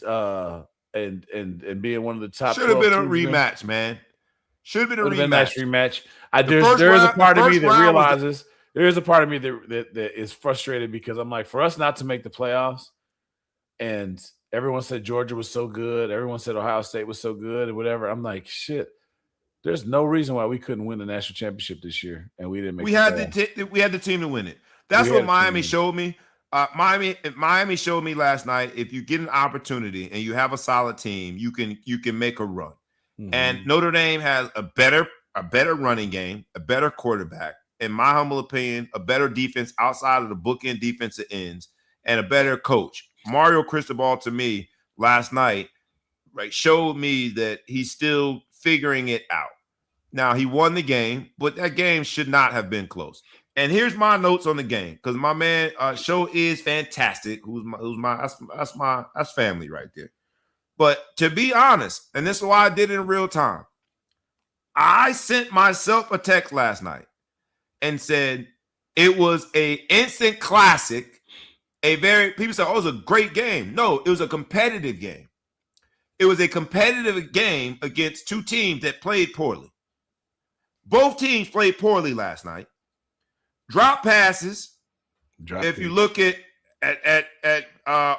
being one of the top. Should have been a rematch, man. Should have been a rematch. Nice rematch. There is a part of me that realizes. There is a part of me that is frustrated because I'm like, for us not to make the playoffs, and everyone said Georgia was so good, everyone said Ohio State was so good, and whatever. I'm like, shit. There's no reason why we couldn't win the national championship this year, and we didn't make. We had the team to win it. That's what Miami showed me. Miami showed me last night. If you get an opportunity and you have a solid team, you can make a run. Mm-hmm. And Notre Dame has a better running game, a better quarterback. In my humble opinion, a better defense outside of the bookend defensive ends, and a better coach. Mario Cristobal, to me, last night, showed me that he's still figuring it out. Now, he won the game, but that game should not have been close. And here's my notes on the game, because my man, Show is fantastic. That's family right there. But to be honest, and this is why I did it in real time, I sent myself a text last night and said it was a instant classic. People say, oh, it was a great game. No, it was a competitive game. It was a competitive game against 2 teams that played poorly. Both teams played poorly last night. Drop passes. If you look at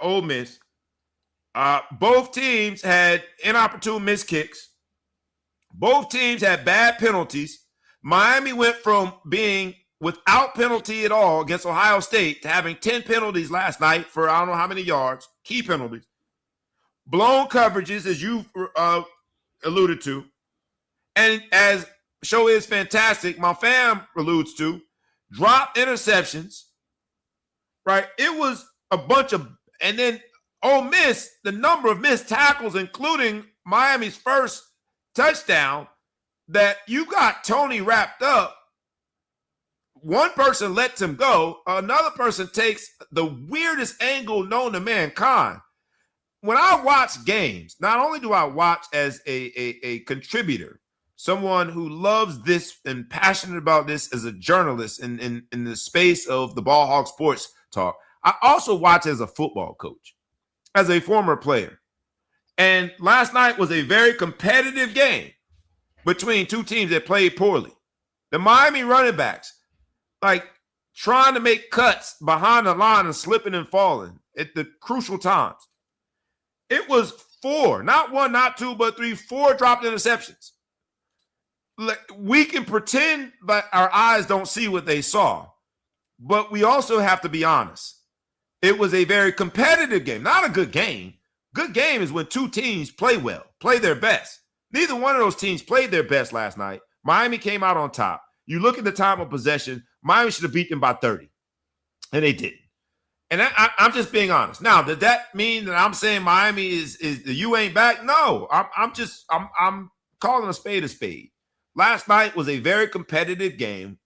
Ole Miss, both teams had inopportune missed kicks. Both teams had bad penalties. Miami went from being without penalty at all against Ohio State to having 10 penalties last night for I don't know how many yards, key penalties. Blown coverages, as you alluded to. And as Show is fantastic, my fam alludes to, dropped interceptions, right? It was a bunch of, and then Ole Miss, the number of missed tackles, including Miami's first touchdown, that you got Tony wrapped up. One person lets him go. Another person takes the weirdest angle known to mankind. When I watch games, not only do I watch as a contributor, someone who loves this and passionate about this as a journalist in the space of the Ball Hog Sports Talk, I also watch as a football coach, as a former player. And last night was a very competitive game between 2 teams that played poorly. The Miami running backs, trying to make cuts behind the line and slipping and falling at the crucial times. It was 4, not 1, not 2, but 3, 4 dropped interceptions. We can pretend that our eyes don't see what they saw, but we also have to be honest. It was a very competitive game, not a good game. Good game is when 2 teams play well, play their best. Neither one of those teams played their best last night. Miami came out on top. You look at the time of possession, Miami should have beat them by 30, and they didn't. And I'm just being honest. Now, does that mean that I'm saying Miami is you ain't back? No, I'm calling a spade a spade. Last night was a very competitive game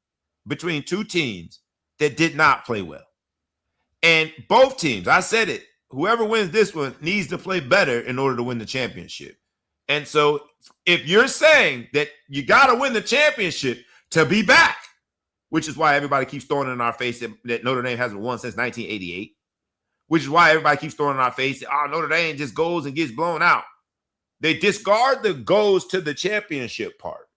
between 2 teams that did not play well. And both teams, I said it, whoever wins this one needs to play better in order to win the championship. And so if you're saying that you got to win the championship to be back, which is why everybody keeps throwing in our face that Notre Dame hasn't won since 1988, which is why everybody keeps throwing in our face that, Notre Dame just goes and gets blown out. They discard the goes to the championship part.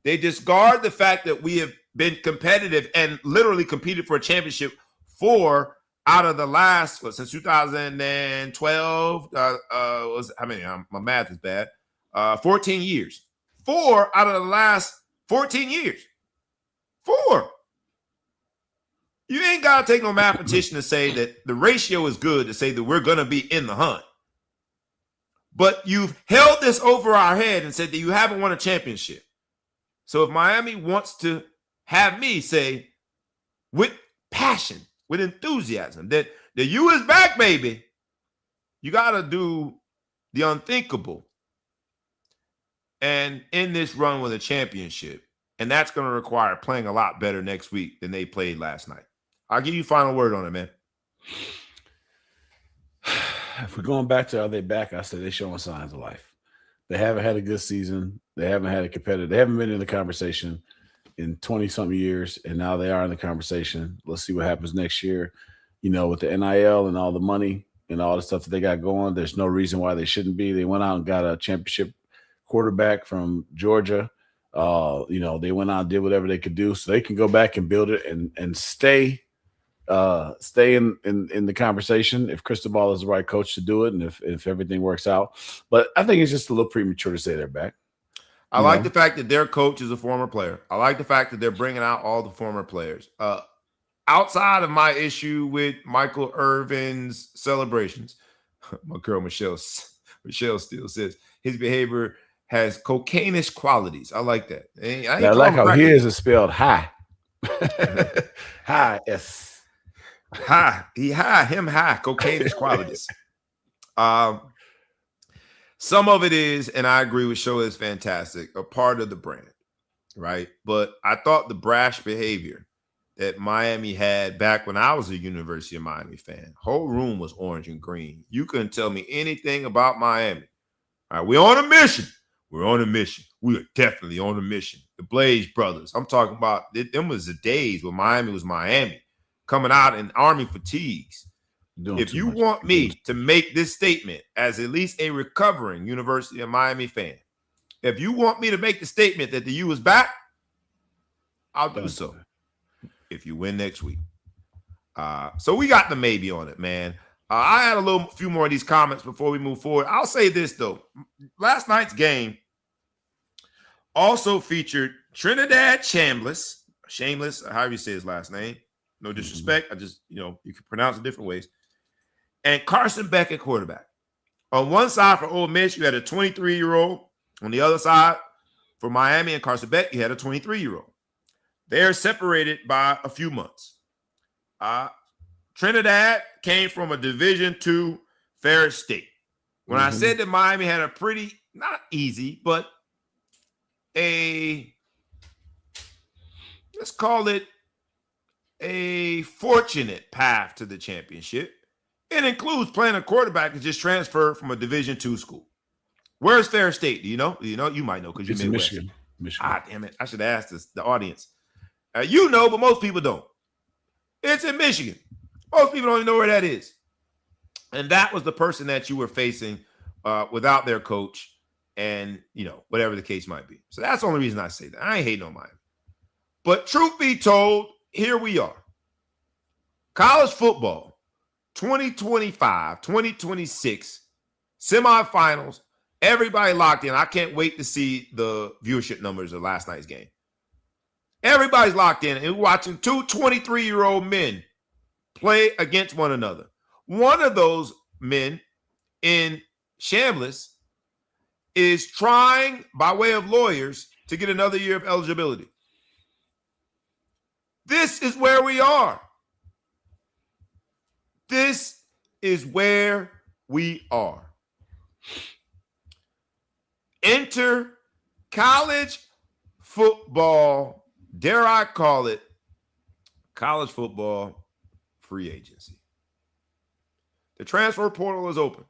They discard the fact that we have been competitive and literally competed for a championship for out of the last, since 2012, was how many? My math is bad. 14 years. 4 out of the last 14 years. 4. You ain't got to take no mathematician to say that the ratio is good to say that we're going to be in the hunt. But you've held this over our head and said that you haven't won a championship. So if Miami wants to have me say with passion, with enthusiasm, that the U is back, baby, you got to do the unthinkable and in this run with a championship. And that's going to require playing a lot better next week than they played last night. I'll give you final word on it, man. If we're going back to are they back, I said they're showing signs of life. They haven't had a good season. They haven't had a competitor. They haven't been in the conversation in 20-something years, and now they are in the conversation. Let's see what happens next year. You know, with the NIL and all the money and all the stuff that they got going, there's no reason why they shouldn't be. They went out and got a championship quarterback from Georgia. You know, they went out and did whatever they could do so they can go back and build it and stay in the conversation if Cristobal is the right coach to do it and if everything works out. But I think it's just a little premature to say they're back. I like the fact that their coach is a former player. I like the fact that they're bringing out all the former players. Outside of my issue with Michael Irvin's celebrations, my girl Michelle still says his behavior has cocaine-ish qualities. I like that. I like how his is spelled high. High S. High, cocaine-ish qualities. Some of it is, and I agree with Show is fantastic, a part of the brand, right? But I thought the brash behavior that Miami had back when I was a University of Miami fan, whole room was orange and green. You couldn't tell me anything about Miami. All right, we're on a mission. We're on a mission. We are definitely on a mission. The Blaze brothers. I'm talking about them was the days when Miami was Miami, coming out in Army fatigues. If you want me to make this statement as at least a recovering University of Miami fan, if you want me to make the statement that the U is back, I'll do so if you win next week. So we got the maybe on it, man. I had a few more of these comments before we move forward. I'll say this, though. Last night's game also featured Trinidad Shameless, however you say his last name. No disrespect. I just, you can pronounce it different ways. And Carson Beck at quarterback. On one side for Ole Miss, you had a 23-year-old. On the other side for Miami and Carson Beck, you had a 23-year-old. They're separated by a few months. Trinidad came from a Division II Ferris State. When I said that Miami had a pretty, not easy, but let's call it a fortunate path to the championship. It includes playing a quarterback that just transferred from a Division II school. Where's Ferris State? Do you know? You might know because you're in Michigan. Damn it. I should ask the audience. You know, but most people don't. It's in Michigan. Most people don't even know where that is. And that was the person that you were facing without their coach and, whatever the case might be. So that's the only reason I say that. I ain't hating on Miami. But truth be told, here we are. College football, 2025, 2026, semifinals, everybody locked in. I can't wait to see the viewership numbers of last night's game. Everybody's locked in and watching two 23-year-old men play against one another. One of those men in Shameless is trying, by way of lawyers, to get another year of eligibility. This is where we are. This is where we are. Enter college football, dare I call it, college football free agency. The transfer portal is open.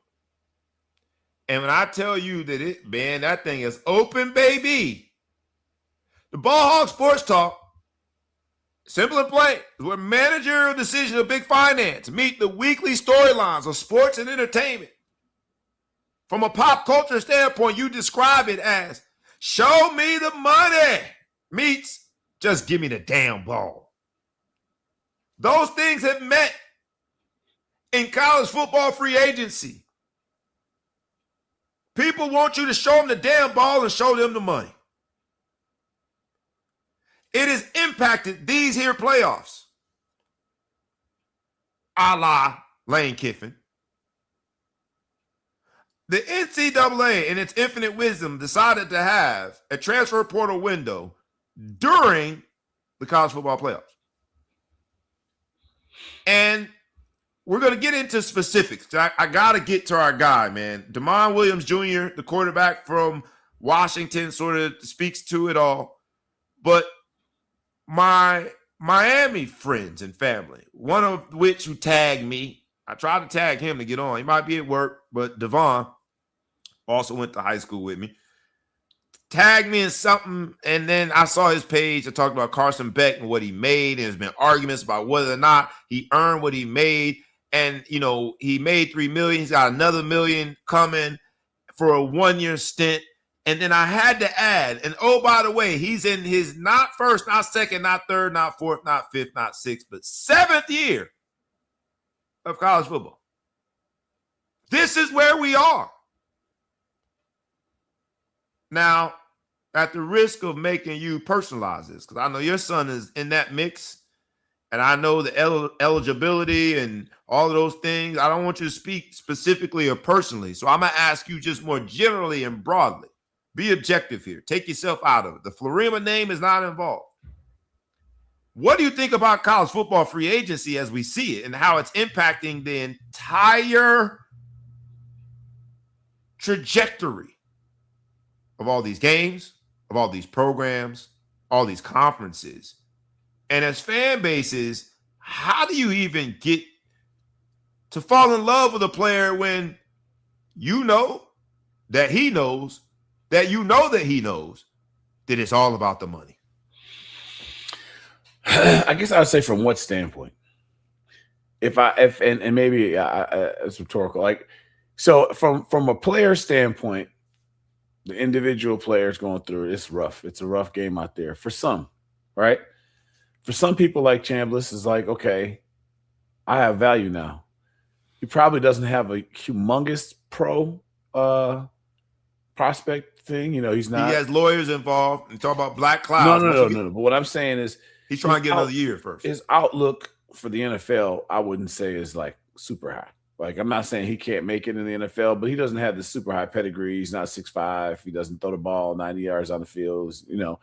And when I tell you that that thing is open, baby, the Ball Hog Sports Talk, simple and plain, is where managerial decisions of big finance meet the weekly storylines of sports and entertainment. From a pop culture standpoint, you describe it as show me the money meets just give me the damn ball. Those things have met in college football free agency. People want you to show them the damn ball and show them the money. It has impacted these here playoffs. A la Lane Kiffin. The NCAA, in its infinite wisdom, decided to have a transfer portal window during the college football playoffs. And we're going to get into specifics. I got to get to our guy, man. Damon Williams Jr., the quarterback from Washington, sort of speaks to it all. But my Miami friends and family, one of which who tagged me, I tried to tag him to get on. He might be at work, but Devon also went to high school with me. Tagged me in something, and then I saw his page. I talked about Carson Beck and what he made, and there's been arguments about whether or not he earned what he made. And, you know, he made $3 million. He's got another $1 million coming for a 1-year stint. And then I had to add, and oh, by the way, he's in his not first, not second, not third, not fourth, not fifth, not sixth, but 7th year of college football. This is where we are. Now, at the risk of making you personalize this, because I know your son is in that mix, and I know the eligibility and all of those things. I don't want you to speak specifically or personally. So I'm going to ask you just more generally and broadly. Be objective here. Take yourself out of it. The Florima name is not involved. What do you think about college football free agency as we see it and how it's impacting the entire trajectory of all these games, of all these programs, all these conferences? And as fan bases, how do you even get to fall in love with a player when you know that he knows that you know that he knows that it's all about the money? I guess I would say from what standpoint? If maybe it's rhetorical. Like, so from a player standpoint, the individual players going through it, it's rough. It's a rough game out there for some, right? For some people like Chambliss is like, okay, I have value now. He probably doesn't have a humongous pro prospect thing. You know, he's not. He has lawyers involved and talk about black clouds. No. But what I'm saying is he's trying to get another year first. His outlook for the NFL, I wouldn't say is like super high. Like, I'm not saying he can't make it in the NFL, but he doesn't have the super high pedigree. He's not 6'5". He doesn't throw the ball 90 yards on the field, you know.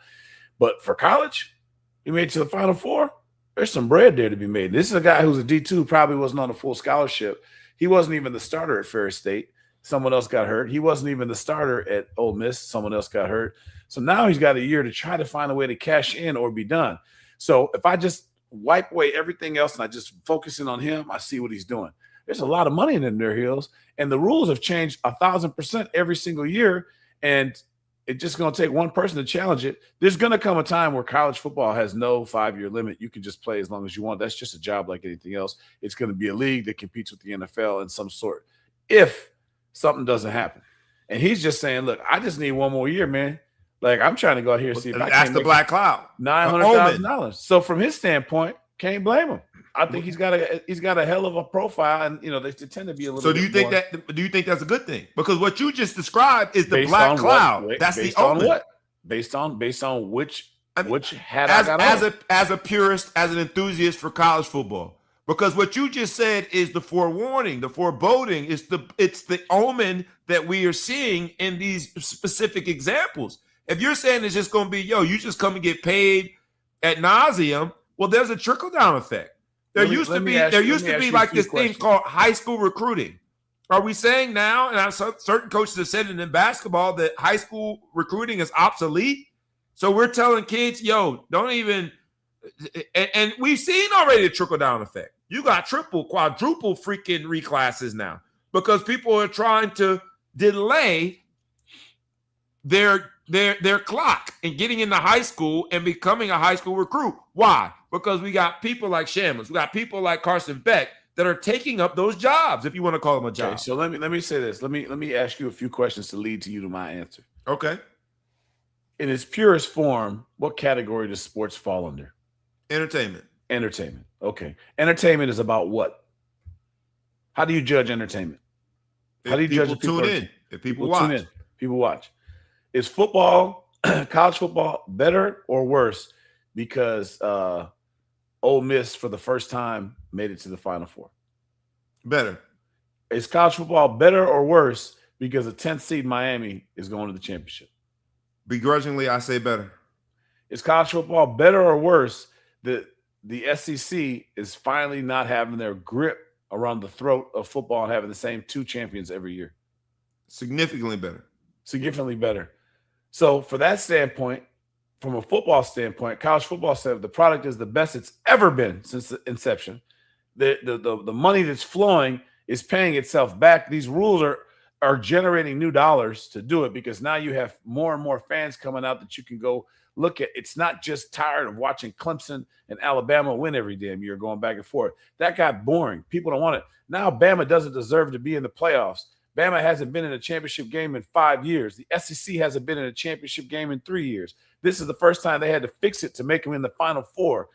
But for college, he made it to the Final Four. There's some bread there to be made. This is a guy who's a D2, probably wasn't on a full scholarship. He wasn't even the starter at Ferris State. Someone else got hurt. He wasn't even the starter at Ole Miss. Someone else got hurt. So now he's got a year to try to find a way to cash in or be done. So if I just wipe away everything else and I just focus in on him, I see what he's doing. There's a lot of money in their heels, and the rules have changed 1,000% every single year, and it's just going to take one person to challenge it. There's going to come a time where college football has no 5-year limit. You can just play as long as you want. That's just a job like anything else. It's going to be a league that competes with the NFL in some sort if something doesn't happen. And he's just saying, look, I just need one more year, man. Like, I'm trying to go out here and see if I can. That's the black cloud. $900,000. So from his standpoint, can't blame him. I think he's got a hell of a profile, and you know they tend to be a little. So do you think that's a good thing? Because what you just described is the black cloud. That's the omen. What? Based on which hat I got on. As a purist, as an enthusiast for college football. Because what you just said is the forewarning, the foreboding, it's the omen that we are seeing in these specific examples. If you're saying it's just going to be, you just come and get paid ad nauseum, well, there's a trickle-down effect. There used to be like this thing called high school recruiting. Are we saying now, and certain coaches have said it in basketball, that high school recruiting is obsolete? So we're telling kids, don't even – and we've seen already the trickle-down effect. You got triple, quadruple freaking reclasses now because people are trying to delay their clock and getting into high school and becoming a high school recruit. Why? Because we got people like Shamans, we got people like Carson Beck that are taking up those jobs, if you want to call them a job. Okay, so let me say this. Let me ask you a few questions to lead to my answer. Okay. In its purest form, what category does sports fall under? Entertainment. Okay. Entertainment is about what? How do you judge entertainment? How do you judge if people tune in? If people watch. tune in, people watch. Is football, college football, better or worse because Ole Miss for the first time made it to the Final Four? Better. Is college football better or worse because the 10th seed Miami is going to the championship? Begrudgingly, I say better. Is college football better or worse that the SEC is finally not having their grip around the throat of football and having the same two champions every year? Significantly better. Significantly better. So from that standpoint, from a football standpoint, college football said the product is the best it's ever been since the inception. The money that's flowing is paying itself back. These rules are generating new dollars to do it because now you have more and more fans coming out that you can go look at. It's not just tired of watching Clemson and Alabama win every damn year going back and forth. That got boring. People don't want it. Now Bama doesn't deserve to be in the playoffs. Bama hasn't been in a championship game in 5 years. The SEC hasn't been in a championship game in 3 years. This is the first time they had to fix it to make them in the Final Four.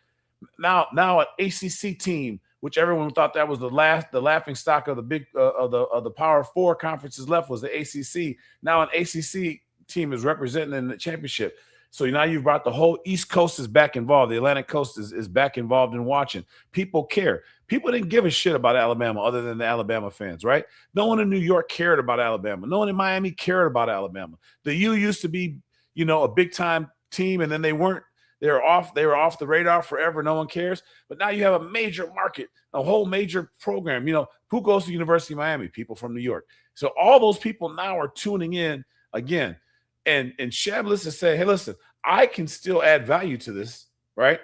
Now an ACC team, which everyone thought that was the laughing stock of the big of the Power Four conferences left was the ACC. Now an ACC team is representing in the championship. So now you've brought the whole East Coast is back involved. The Atlantic Coast is back involved in watching. People care. People didn't give a shit about Alabama other than the Alabama fans, right? No one in New York cared about Alabama. No one in Miami cared about Alabama. The U used to be, a big-time team, and then they weren't. They were off the radar forever. No one cares. But now you have a major market, a whole major program. Who goes to University of Miami? People from New York. So all those people now are tuning in again. And Shabless is saying, hey, listen, I can still add value to this, right?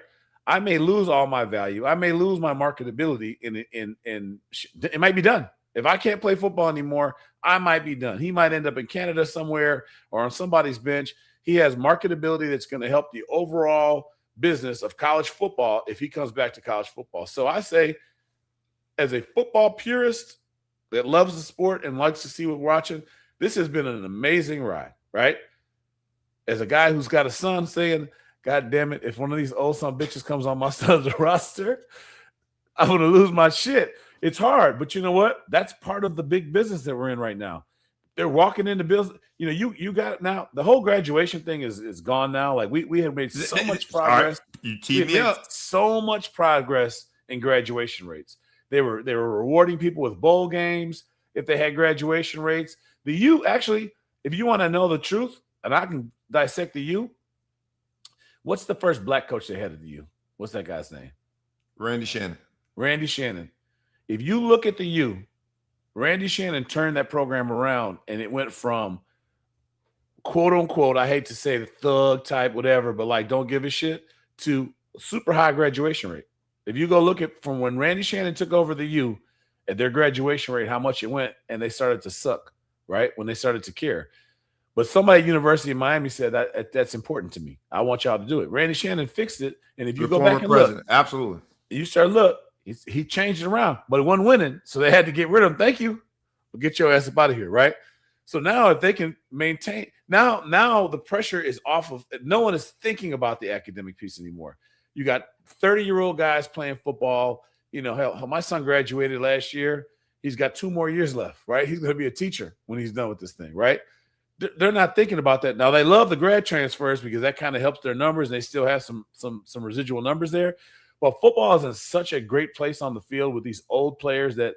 I may lose all my value. I may lose my marketability, and it might be done. If I can't play football anymore, I might be done. He might end up in Canada somewhere or on somebody's bench. He has marketability that's going to help the overall business of college football if he comes back to college football. So I say, as a football purist that loves the sport and likes to see what we're watching, this has been an amazing ride, right? As a guy who's got a son saying, God damn it, if one of these old son bitches comes on my son's roster, I'm going to lose my shit. It's hard, but you know what? That's part of the big business that we're in right now. They're walking into bills. You got it now. The whole graduation thing is gone now. Like we have made so much progress. Right. You teed me up. So much progress in graduation rates. They were rewarding people with bowl games if they had graduation rates. The U actually, if you want to know the truth, and I can dissect the U. What's the first black coach they had at the U? What's that guy's name? Randy Shannon. Randy Shannon. If you look at the U, Randy Shannon turned that program around, and it went from quote unquote, I hate to say the thug type, whatever, but like don't give a shit, to super high graduation rate. If you go look at from when Randy Shannon took over the U at their graduation rate, how much it went, and they started to suck, right? When they started to care. But somebody at University of Miami said that's important to me. I want y'all to do it. Randy Shannon fixed it. And if you go back and look, absolutely, you start look, he changed it around, but it wasn't winning. So they had to get rid of him. Thank you. We'll get your ass up out of here, right? So now if they can maintain, now the pressure is off of, no one is thinking about the academic piece anymore. You got 30-year-old guys playing football. Hell, my son graduated last year. He's got 2 more years left, right? He's going to be a teacher when he's done with this thing, right? They're not thinking about that. Now, they love the grad transfers because that kind of helps their numbers. And they still have some residual numbers there. But football is in such a great place on the field with these old players that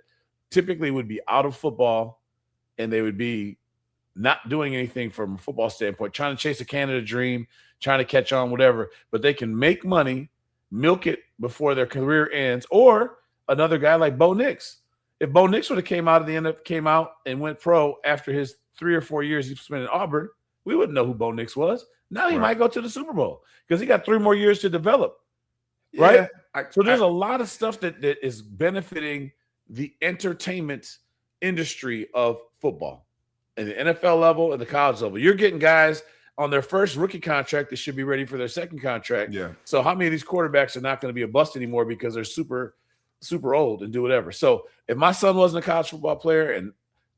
typically would be out of football and they would be not doing anything from a football standpoint, trying to chase a Canada dream, trying to catch on, whatever. But they can make money, milk it before their career ends. Or another guy like Bo Nix. If Bo Nix would have came out and went pro after his 3 or 4 years he spent in Auburn, we wouldn't know who Bo Nix was. Now he might go to the Super Bowl because he got 3 more years to develop, right? So there's a lot of stuff that is benefiting the entertainment industry of football at the NFL level and the college level. You're getting guys on their first rookie contract that should be ready for their second contract. Yeah. So how many of these quarterbacks are not going to be a bust anymore because they're super, super old and do whatever? So if my son wasn't a college football player and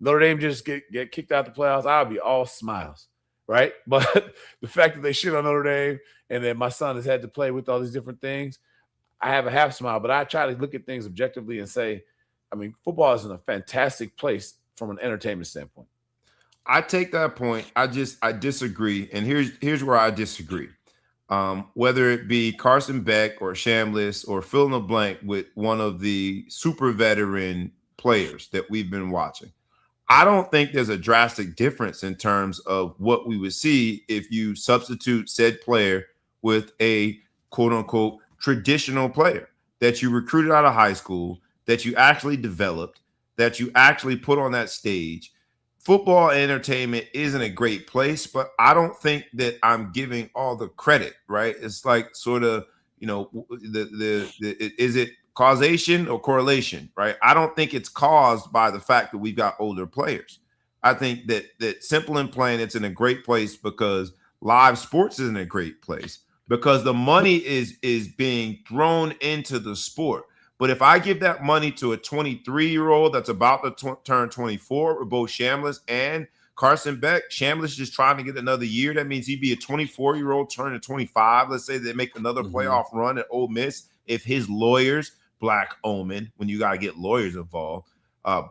Notre Dame just get kicked out the playoffs, I would be all smiles, right? But the fact that they shit on Notre Dame and then my son has had to play with all these different things, I have a half smile. But I try to look at things objectively and say, I mean, football is in a fantastic place from an entertainment standpoint. I take that point. I disagree, and here's where I disagree. Whether it be Carson Beck or Chambliss or fill in the blank with one of the super veteran players that we've been watching, I don't think there's a drastic difference in terms of what we would see if you substitute said player with a quote unquote traditional player that you recruited out of high school, that you actually developed, that you actually put on that stage. Football entertainment isn't a great place, but I don't think that I'm giving all the credit, right? It's like sort of, is it causation or correlation, right? I don't think it's caused by the fact that we've got older players. I think that simple and plain, it's in a great place because live sports is in a great place because the money is being thrown into the sport. But if I give that money to a 23-year-old that's about to turn 24, with both Chambliss and Carson Beck, Chambliss just trying to get another year. That means he'd be a 24-year-old turning 25. Let's say they make another playoff run at Ole Miss. If his lawyers, Black Omen, when you got to get lawyers involved,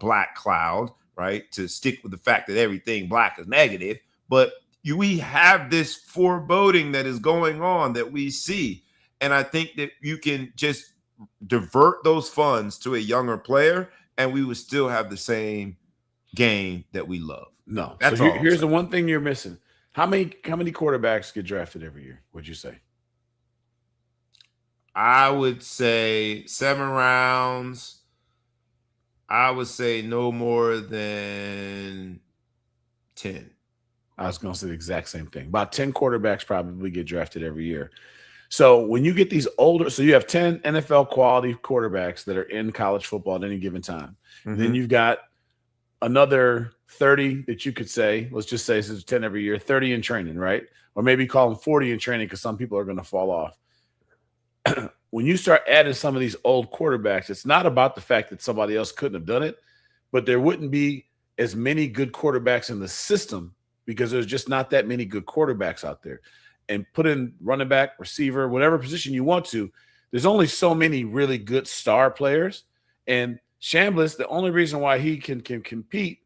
Black Cloud, right, to stick with the fact that everything black is negative. But we have this foreboding that is going on that we see. And I think that you can just divert those funds to a younger player and we would still have the same game that we love. No, that's so here's the one thing you're missing. How many quarterbacks get drafted every year, would you say? I would say 7 rounds. I would say no more than 10. I was going to say the exact same thing. About 10 quarterbacks probably get drafted every year. So when you get these older, so you have 10 NFL quality quarterbacks that are in college football at any given time. Then you've got another 30 that you could say, let's just say this is 10 every year, 30 in training, right? Or maybe call them 40 in training because some people are going to fall off. When you start adding some of these old quarterbacks, it's not about the fact that somebody else couldn't have done it, but there wouldn't be as many good quarterbacks in the system because there's just not that many good quarterbacks out there. And put in running back, receiver, whatever position you want to, there's only so many really good star players. And Chambliss, the only reason why he can compete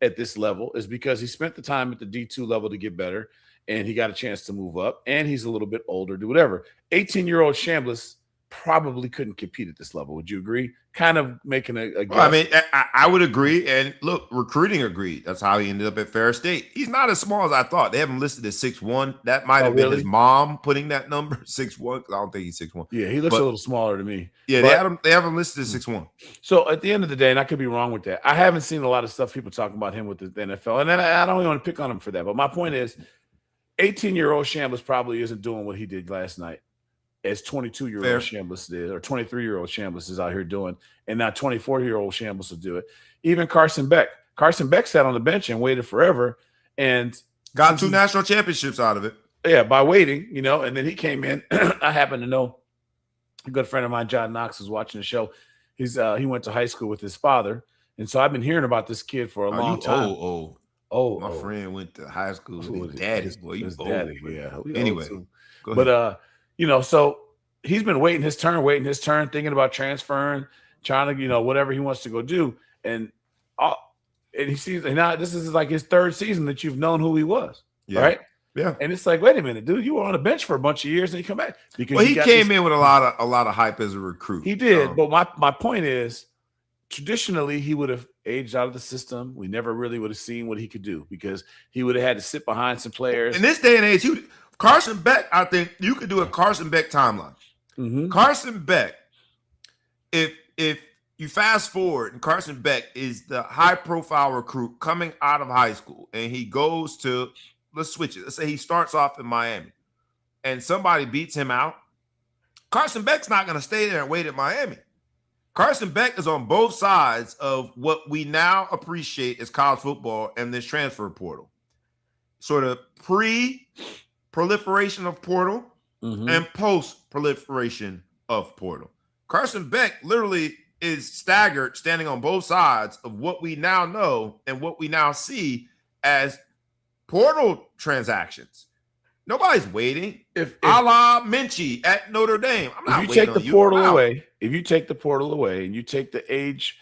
at this level is because he spent the time at the D2 level to get better, and he got a chance to move up, and he's a little bit older, do whatever. 18-year-old Chambliss probably couldn't compete at this level. Would you agree? Kind of making a guess. Well, I mean, I would agree. And look, recruiting agreed. That's how he ended up at Ferris State. He's not as small as I thought. They have him listed as 6'1". That might have been his mom putting that number 6'1", because I don't think he's 6'1". Yeah, he looks a little smaller to me. Yeah, they have him listed as 6'1". So at the end of the day, and I could be wrong with that, I haven't seen a lot of stuff people talking about him with the NFL, and then I don't even want to pick on him for that. But my point is, 18-year-old Chambliss probably isn't doing what he did last night as 22-year-old Chambliss did, or 23-year-old Chambliss is out here doing, and now 24-year-old Chambliss will do it. Even Carson Beck. Carson Beck sat on the bench and waited forever and got 2 national championships out of it. Yeah, by waiting, and then he came in. I happen to know a good friend of mine, John Knox, was watching the show. He went to high school with his father, and so I've been hearing about this kid for a long time. My friend went to high school with his daddy's boy. His daddy, yeah. Anyway, but so he's been waiting his turn, thinking about transferring, trying to, whatever he wants to go do. And he sees, and now this is like his 3rd season that you've known who he was, right? Yeah. And it's like, wait a minute, dude, you were on the bench for a bunch of years and you come back. Because he came in with a lot of hype as a recruit. He did. But my point is, traditionally, he would have aged out of the system. We never really would have seen what he could do because he would have had to sit behind some players. In this day and age, Carson Beck, I think you could do a Carson Beck timeline. Carson Beck, if you fast forward and Carson Beck is the high-profile recruit coming out of high school and he goes to, let's switch it. Let's say he starts off in Miami and somebody beats him out. Carson Beck's not going to stay there and wait at Miami. Carson Beck is on both sides of what we now appreciate as college football and this transfer portal. Sort of pre-proliferation of portal and post-proliferation of portal. Carson Beck literally is staggered, standing on both sides of what we now know and what we now see as portal transactions. Nobody's waiting. If a la Minchie at Notre Dame, I'm not waiting. If you take the portal away and you take the age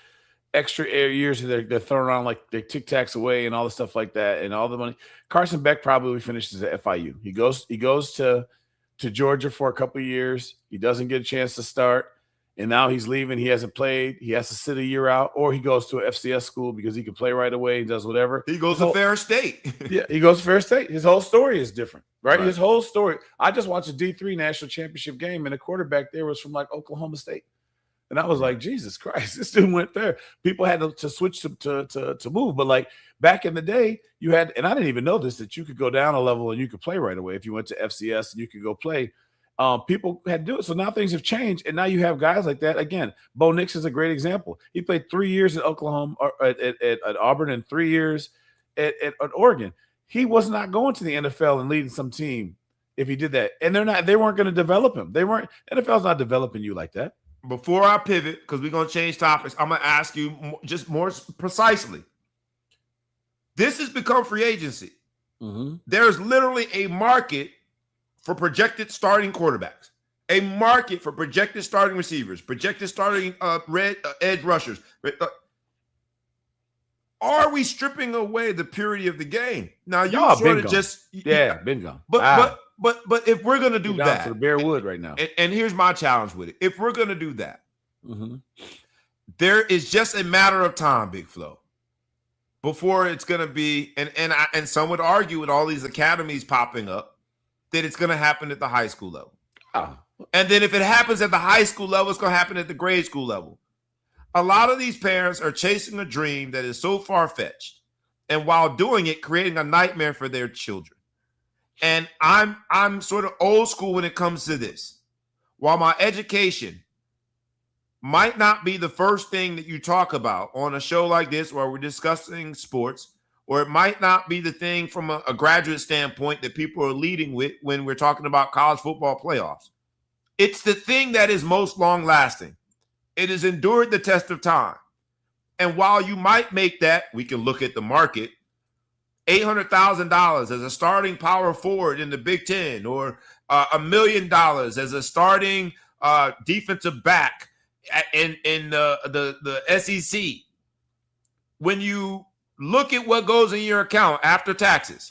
extra years they're throwing around like they Tic Tacs away and all the stuff like that and all the money. Carson Beck probably finishes at FIU. He goes to Georgia for a couple of years. He doesn't get a chance to start. And now he's leaving. He hasn't played. He has to sit a year out, or he goes to an FCS school because he can play right away. He does whatever. He goes to Ferris State. Yeah, he goes to Ferris State. His whole story is different, right? His whole story. I just watched a D3 national championship game, and the quarterback there was from like Oklahoma State. And I was like, Jesus Christ, this dude went there. People had to switch to move. But like back in the day, you had, and I didn't even know this, that you could go down a level and you could play right away. If you went to FCS and you could go play, people had to do it. So now things have changed. And now you have guys like that. Again, Bo Nix is a great example. He played 3 years at Oklahoma, or at Auburn, and 3 years at Oregon. He was not going to the NFL and leading some team if he did that. And they weren't going to develop him. NFL's not developing you like that. Before I pivot, because we're going to change topics, I'm going to ask you just more precisely. This has become free agency. Mm-hmm. There's literally a market for projected starting quarterbacks, a market for projected starting receivers, projected starting edge rushers. Are we stripping away the purity of the game? Now, you sort of just... been gone. But if we're going to do that, to the bare wood right now. And here's my challenge with it. If we're going to do that, mm-hmm. there is just a matter of time, Big Flo, before it's going to be, and some would argue with all these academies popping up, that it's going to happen at the high school level. Oh. And then if it happens at the high school level, it's going to happen at the grade school level. A lot of these parents are chasing a dream that is so far-fetched, and while doing it, creating a nightmare for their children. And I'm sort of old school when it comes to this. While my education might not be the first thing that you talk about on a show like this where we're discussing sports, or it might not be the thing from a graduate standpoint that people are leading with when we're talking about college football playoffs, it's the thing that is most long-lasting. It has endured the test of time. And while you might make that, we can look at the market, $800,000 as a starting power forward in the Big Ten, or $1 million as a starting defensive back in the SEC. When you look at what goes in your account after taxes,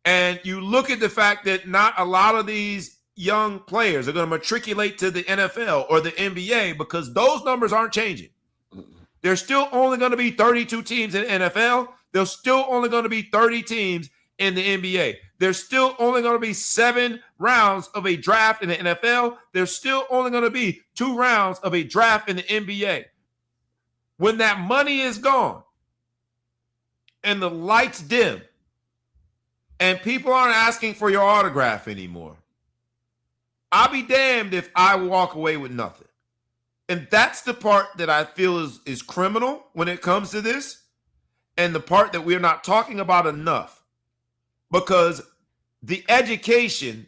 and you look at the fact that not a lot of these young players are going to matriculate to the NFL or the NBA, because those numbers aren't changing. There's still only going to be 32 teams in the NFL. There's still only going to be 30 teams in the NBA. There's still only going to be 7 rounds of a draft in the NFL. There's still only going to be 2 rounds of a draft in the NBA. When that money is gone and the lights dim and people aren't asking for your autograph anymore, I'll be damned if I walk away with nothing. And that's the part that I feel is criminal when it comes to this, and the part that we're not talking about enough, because the education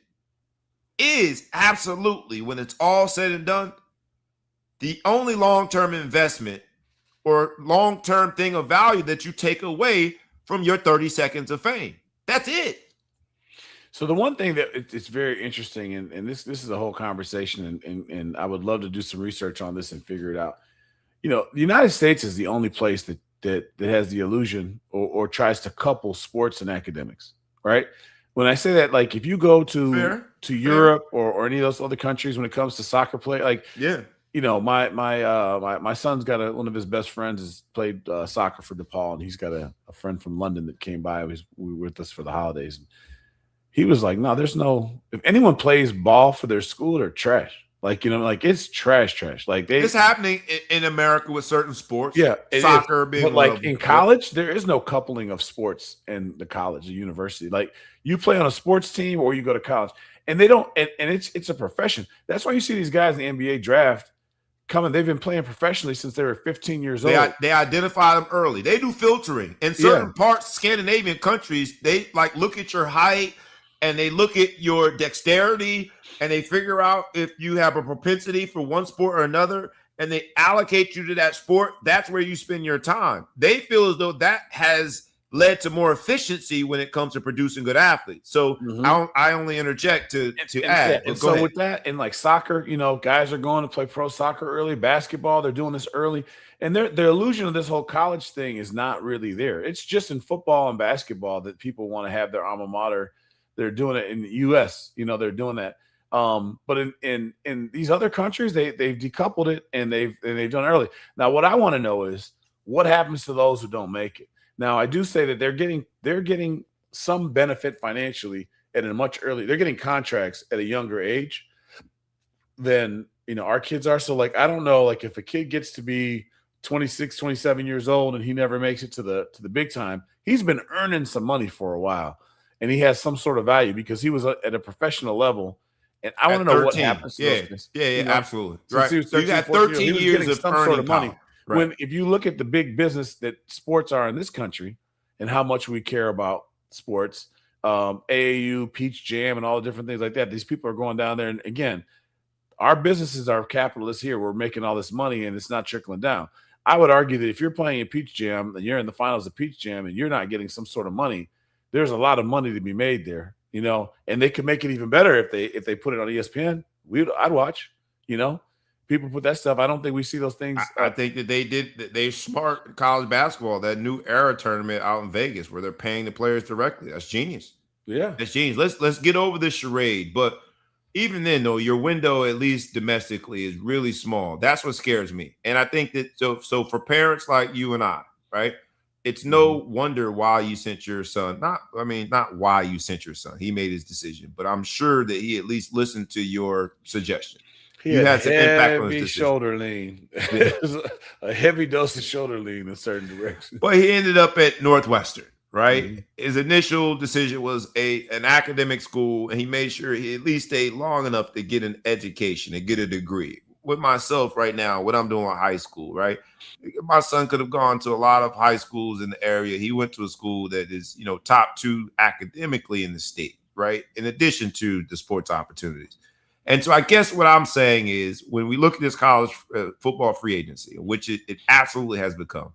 is absolutely, when it's all said and done, the only long-term investment or long-term thing of value that you take away from your 30 seconds of fame. That's it. So the one thing that it's very interesting, and this is a whole conversation, and I would love to do some research on this and figure it out. You know, the United States is the only place that has the illusion or tries to couple sports and academics, right? When I say that, like if you go to Europe or any of those other countries, when it comes to soccer play, like you know, my son's got one of his best friends has played soccer for DePaul, and he's got a friend from London that came by. We were with us for the holidays. And he was like, no, if anyone plays ball for their school, they're trash. Like, you know, like it's trash. Like it's happening in America with certain sports. Yeah. Soccer being, but like in college, there is no coupling of sports and the college, the university. Like you play on a sports team or you go to college, and they don't, and it's a profession. That's why you see these guys in the NBA draft coming. They've been playing professionally since they were 15 years old. They identify them early. They do filtering in certain parts, Scandinavian countries. They like look at your height, and they look at your dexterity, and they figure out if you have a propensity for one sport or another, and they allocate you to that sport. That's where you spend your time. They feel as though that has led to more efficiency when it comes to producing good athletes. So I only interject to add. And so with that, and like soccer, guys are going to play pro soccer early, basketball, they're doing this early. And the illusion of this whole college thing is not really there. It's just in football and basketball that people want to have their alma mater. They're doing it in the US, they're doing that. But in these other countries, they've decoupled it and they've done early. Now, what I want to know is what happens to those who don't make it. Now, I do say that they're getting some benefit financially at a much earlier. They're getting contracts at a younger age than our kids are. So, like, I don't know, like if a kid gets to be 26, 27 years old and he never makes it to the big time, he's been earning some money for a while, and he has some sort of value because he was at a professional level. And I want to know what happens to those guys. Yeah, absolutely. Right. So you got 13 years of some sort of money. Right. When if you look at the big business that sports are in this country and how much we care about sports, AAU, Peach Jam, and all the different things like that, these people are going down there. And again, our businesses are capitalists here. We're making all this money and it's not trickling down. I would argue that if you're playing a Peach Jam and you're in the finals of Peach Jam and you're not getting some sort of money, there's a lot of money to be made there, and they could make it even better if they put it on ESPN. I'd watch, People put that stuff. I don't think we see those things. I think that they're smart in college basketball, that new era tournament out in Vegas where they're paying the players directly. That's genius. Yeah. That's genius. Let's get over this charade. But even then, though, your window, at least domestically, is really small. That's what scares me. And I think that so for parents like you and I, right? It's no wonder why you sent your son. Not why you sent your son. He made his decision, but I'm sure that he at least listened to your suggestion. He had some impact on his shoulder lean. A heavy dose of shoulder lean in certain directions. But he ended up at Northwestern, right? Mm-hmm. His initial decision was an academic school, and he made sure he at least stayed long enough to get an education and get a degree. With myself right now, what I'm doing in high school, right? My son could have gone to a lot of high schools in the area. He went to a school that is, top 2 academically in the state, right? In addition to the sports opportunities. And so I guess what I'm saying is when we look at this college football free agency, which it absolutely has become,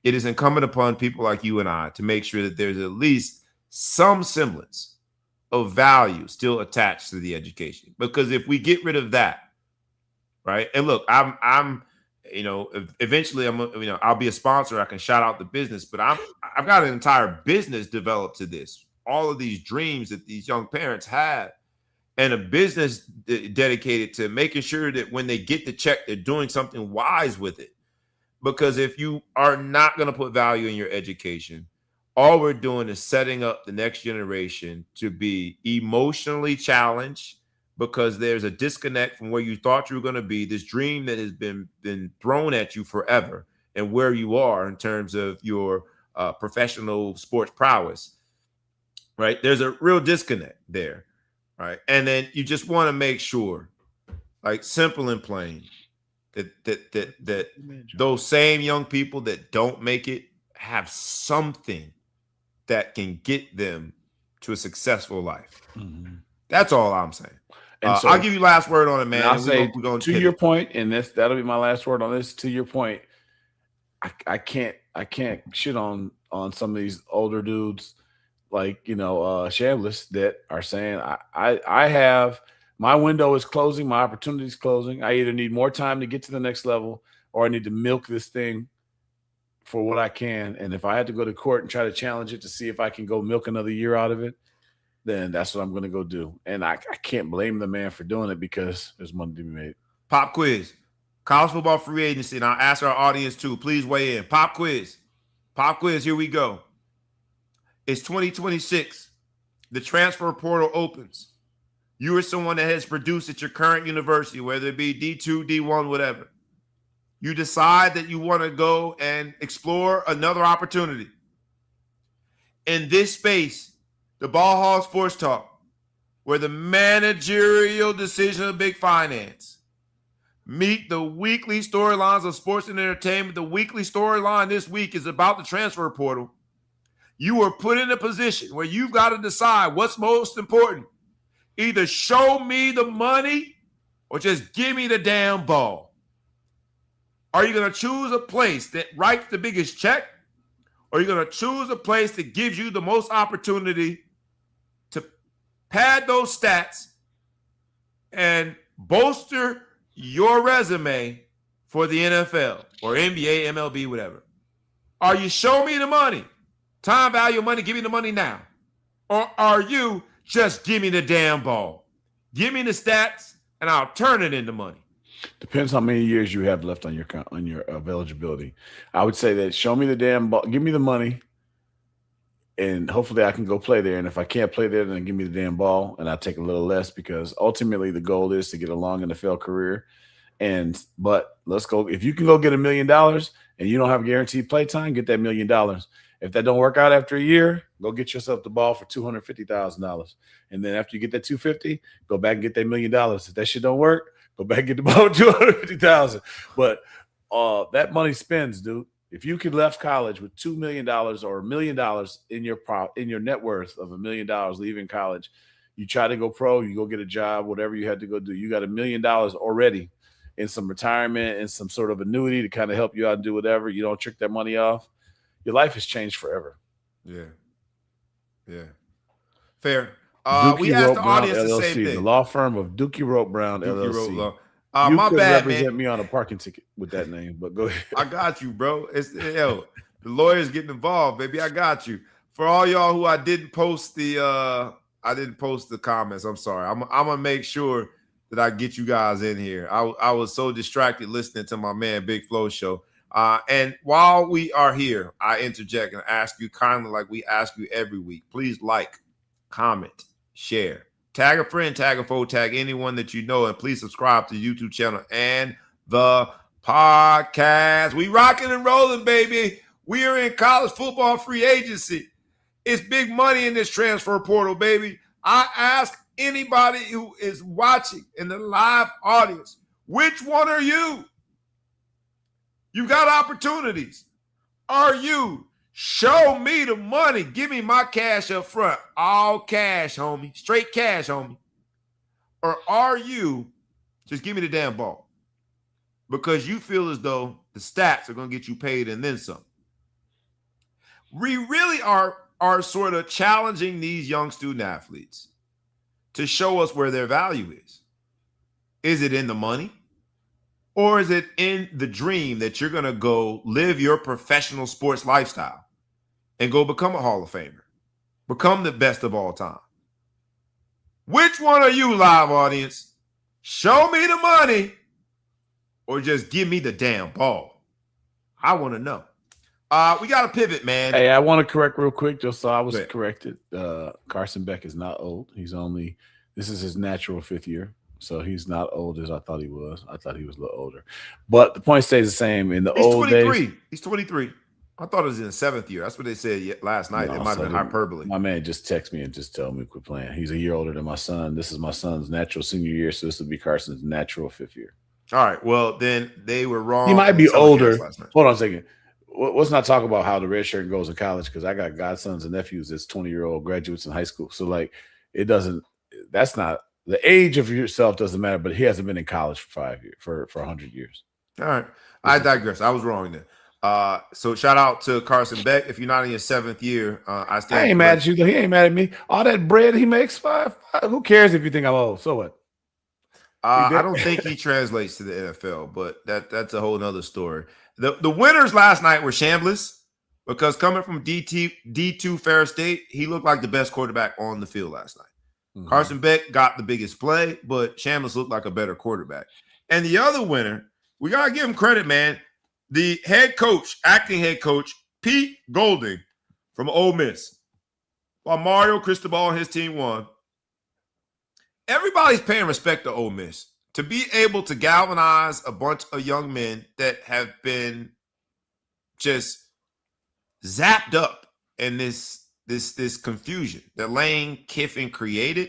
it is incumbent upon people like you and I to make sure that there's at least some semblance of value still attached to the education. Because if we get rid of that, right? And look, I'm eventually I'll be a sponsor. I can shout out the business, but I've got an entire business developed to this. All of these dreams that these young parents have. And a business dedicated to making sure that when they get the check, they're doing something wise with it. Because if you are not going to put value in your education, all we're doing is setting up the next generation to be emotionally challenged because there's a disconnect from where you thought you were going to be, this dream that has been thrown at you forever, and where you are in terms of your professional sports prowess, right? There's a real disconnect there. Right. And then you just want to make sure, like simple and plain, that those same young people that don't make it have something that can get them to a successful life. Mm-hmm. That's all I'm saying. And so, I'll give you last word on it, man. I'll say to your point, and that'll be my last word on this. To your point, I can't shit on some of these older dudes. Like, Shambliss that are saying, I have my window is closing, my opportunity is closing. I either need more time to get to the next level or I need to milk this thing for what I can. And if I had to go to court and try to challenge it to see if I can go milk another year out of it, then that's what I'm going to go do. And I can't blame the man for doing it because there's money to be made. Pop quiz. College football free agency. And I'll ask our audience too. Please weigh in. Pop quiz. Pop quiz. Here we go. It's 2026. The transfer portal opens. You are someone that has produced at your current university, whether it be D2, D1, whatever. You decide that you want to go and explore another opportunity. In this space, the Ball Hall Sports Talk, where the managerial decision of big finance meet the weekly storylines of sports and entertainment. The weekly storyline this week is about the transfer portal. You are put in a position where you've got to decide what's most important. Either show me the money or just give me the damn ball. Are you going to choose a place that writes the biggest check? or you're going to choose a place that gives you the most opportunity to pad those stats and bolster your resume for the NFL or NBA, MLB, whatever? Are you show me the money? Time value of money, give me the money now. Or are you just give me the damn ball? Give me the stats and I'll turn it into money. Depends how many years you have left on your eligibility. I would say that show me the damn ball, give me the money, and hopefully I can go play there. And if I can't play there, then give me the damn ball, and I'll take a little less, because ultimately the goal is to get a long NFL career. But let's go. If you can go get $1 million and you don't have guaranteed play time, get that $1 million. If that don't work out after a year, go get yourself the ball for $250,000. And then after you get that $250,000, go back and get that $1 million. If that shit don't work, go back and get the ball for $250,000. But that money spends, dude. If you could left college with $2 million or $1 million in your net worth of $1 million leaving college, you try to go pro, you go get a job, whatever you had to go do, you got $1 million already in some retirement and some sort of annuity to kind of help you out and do whatever. You don't trick that money off. Your life has changed forever. Yeah. Fair. We asked the audience LLC, the same thing. The law firm of Dookie Rope Brown LLC. You my could bad, represent man. me on a parking ticket with that name, but go ahead. I got you, bro. The lawyers getting involved, baby. I got you. For all y'all who I didn't post the comments. I'm sorry. I'm gonna make sure that I get you guys in here. I was so distracted listening to my man Big Flo show. And while we are here, I interject and ask you kindly, like we ask you every week, please like, comment, share, tag a friend, tag a foe, tag anyone that you know, and please subscribe to the YouTube channel and the podcast. We rocking and rolling, baby. We are in college football free agency. It's big money in this transfer portal, baby. I ask anybody who is watching in the live audience, which one are you? You got opportunities. Are you? Show me the money. Give me my cash up front. All cash, homie. Straight cash, homie. Or are you just give me the damn ball? Because you feel as though the stats are going to get you paid and then some. We really are sort of challenging these young student athletes to show us where their value is. Is it in the money? Or is it in the dream that you're going to go live your professional sports lifestyle and go become a Hall of Famer, become the best of all time? Which one are you, live audience? Show me the money or just give me the damn ball? I want to know. We got to pivot, man. Hey, I want to correct real quick, just so I was corrected. Carson Beck is not old. This is his natural 5th year. So he's not old as I thought he was. I thought he was a little older. But the point stays the same. In the old days. He's 23. I thought it was in the 7th year. That's what they said last night. It might have been hyperbole. My man just texted me and just told me to quit playing. He's a year older than my son. This is my son's natural senior year, so this will be Carson's natural 5th year. All right. Well, then they were wrong. He might be older. Hold on a second. Let's not talk about how the red shirt goes in college, because I got godsons and nephews that's 20-year-old graduates in high school. So, that's not – the age of yourself doesn't matter, but he hasn't been in college for 5 years, for 100 years. All right. I digress. I was wrong then. So shout out to Carson Beck. If you're not in your 7th year, I ain't mad at you. He ain't mad at me. All that bread he makes, who cares if you think I'm old? So what? I don't think he translates to the NFL, but that's a whole nother story. The winners last night were Chambliss, because coming from D2 Ferris State, he looked like the best quarterback on the field last night. Mm-hmm. Carson Beck got the biggest play, but Chambliss looked like a better quarterback. And the other winner, we got to give him credit, man. The acting head coach, Pete Golding from Ole Miss. While Mario Cristobal and his team won, everybody's paying respect to Ole Miss. To be able to galvanize a bunch of young men that have been just zapped up in this confusion that Lane Kiffin created.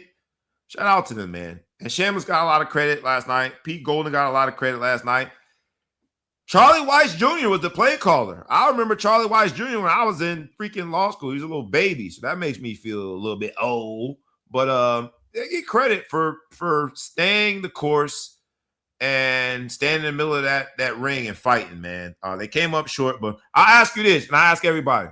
Shout out to them, man. And Chambliss got a lot of credit last night. Pete Golding got a lot of credit last night. Charlie Weiss Jr. was the play caller. I remember Charlie Weiss Jr. when I was in freaking law school. He was a little baby, so that makes me feel a little bit old. But they get credit for staying the course and standing in the middle of that ring and fighting, man. They came up short, but I ask you this, and I ask everybody.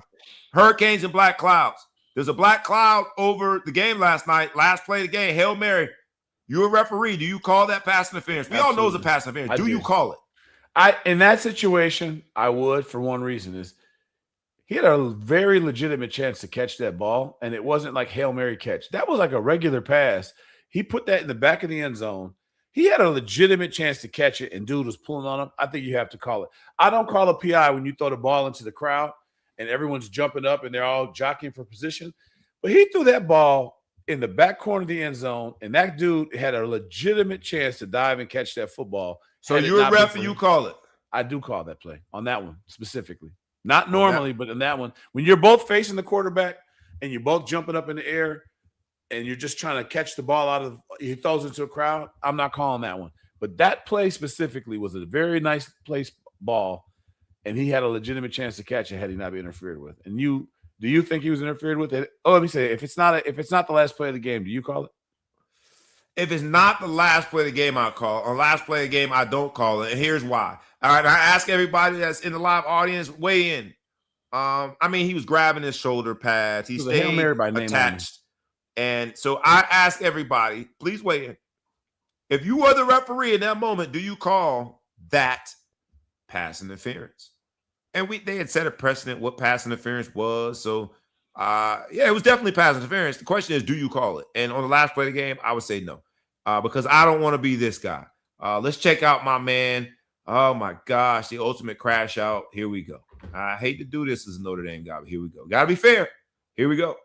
hurricanes and black clouds. There's a black cloud over the game last night. Last play of the game, Hail Mary. You're a referee. Do you call that pass interference? We all know it's a pass interference. Do you call it? In that situation, I would, for one reason, is he had a very legitimate chance to catch that ball, and it wasn't like Hail Mary catch. That was like a regular pass. He put that in the back of the end zone. He had a legitimate chance to catch it, and dude was pulling on him. I think you have to call it. I don't call a PI when you throw the ball into the crowd and everyone's jumping up and they're all jockeying for position. But he threw that ball in the back corner of the end zone, and that dude had a legitimate chance to dive and catch that football. So you're a ref and you call it? I do call that play on that one specifically. Not normally, but in that one. When you're both facing the quarterback and you're both jumping up in the air and you're just trying to catch the ball out of – he throws into a crowd, I'm not calling that one. But that play specifically was a very nice placed ball, and he had a legitimate chance to catch it had he not been interfered with. And do you think he was interfered with it? Oh, let me say, if it's not the last play of the game, do you call it? If it's not the last play of the game, I'll call. On last play of the game, I don't call it. And here's why. All right, I ask everybody that's in the live audience, weigh in. I mean, he was grabbing his shoulder pads. He stayed Hail Mary by name attached. And so I ask everybody, please weigh in. If you were the referee in that moment, do you call that pass interference? And they had set a precedent what pass interference was. So, it was definitely pass interference. The question is, do you call it? And on the last play of the game, I would say no, because I don't want to be this guy. Let's check out my man. Oh, my gosh, the ultimate crash out. Here we go. I hate to do this as a Notre Dame guy, but here we go. Got to be fair. Here we go.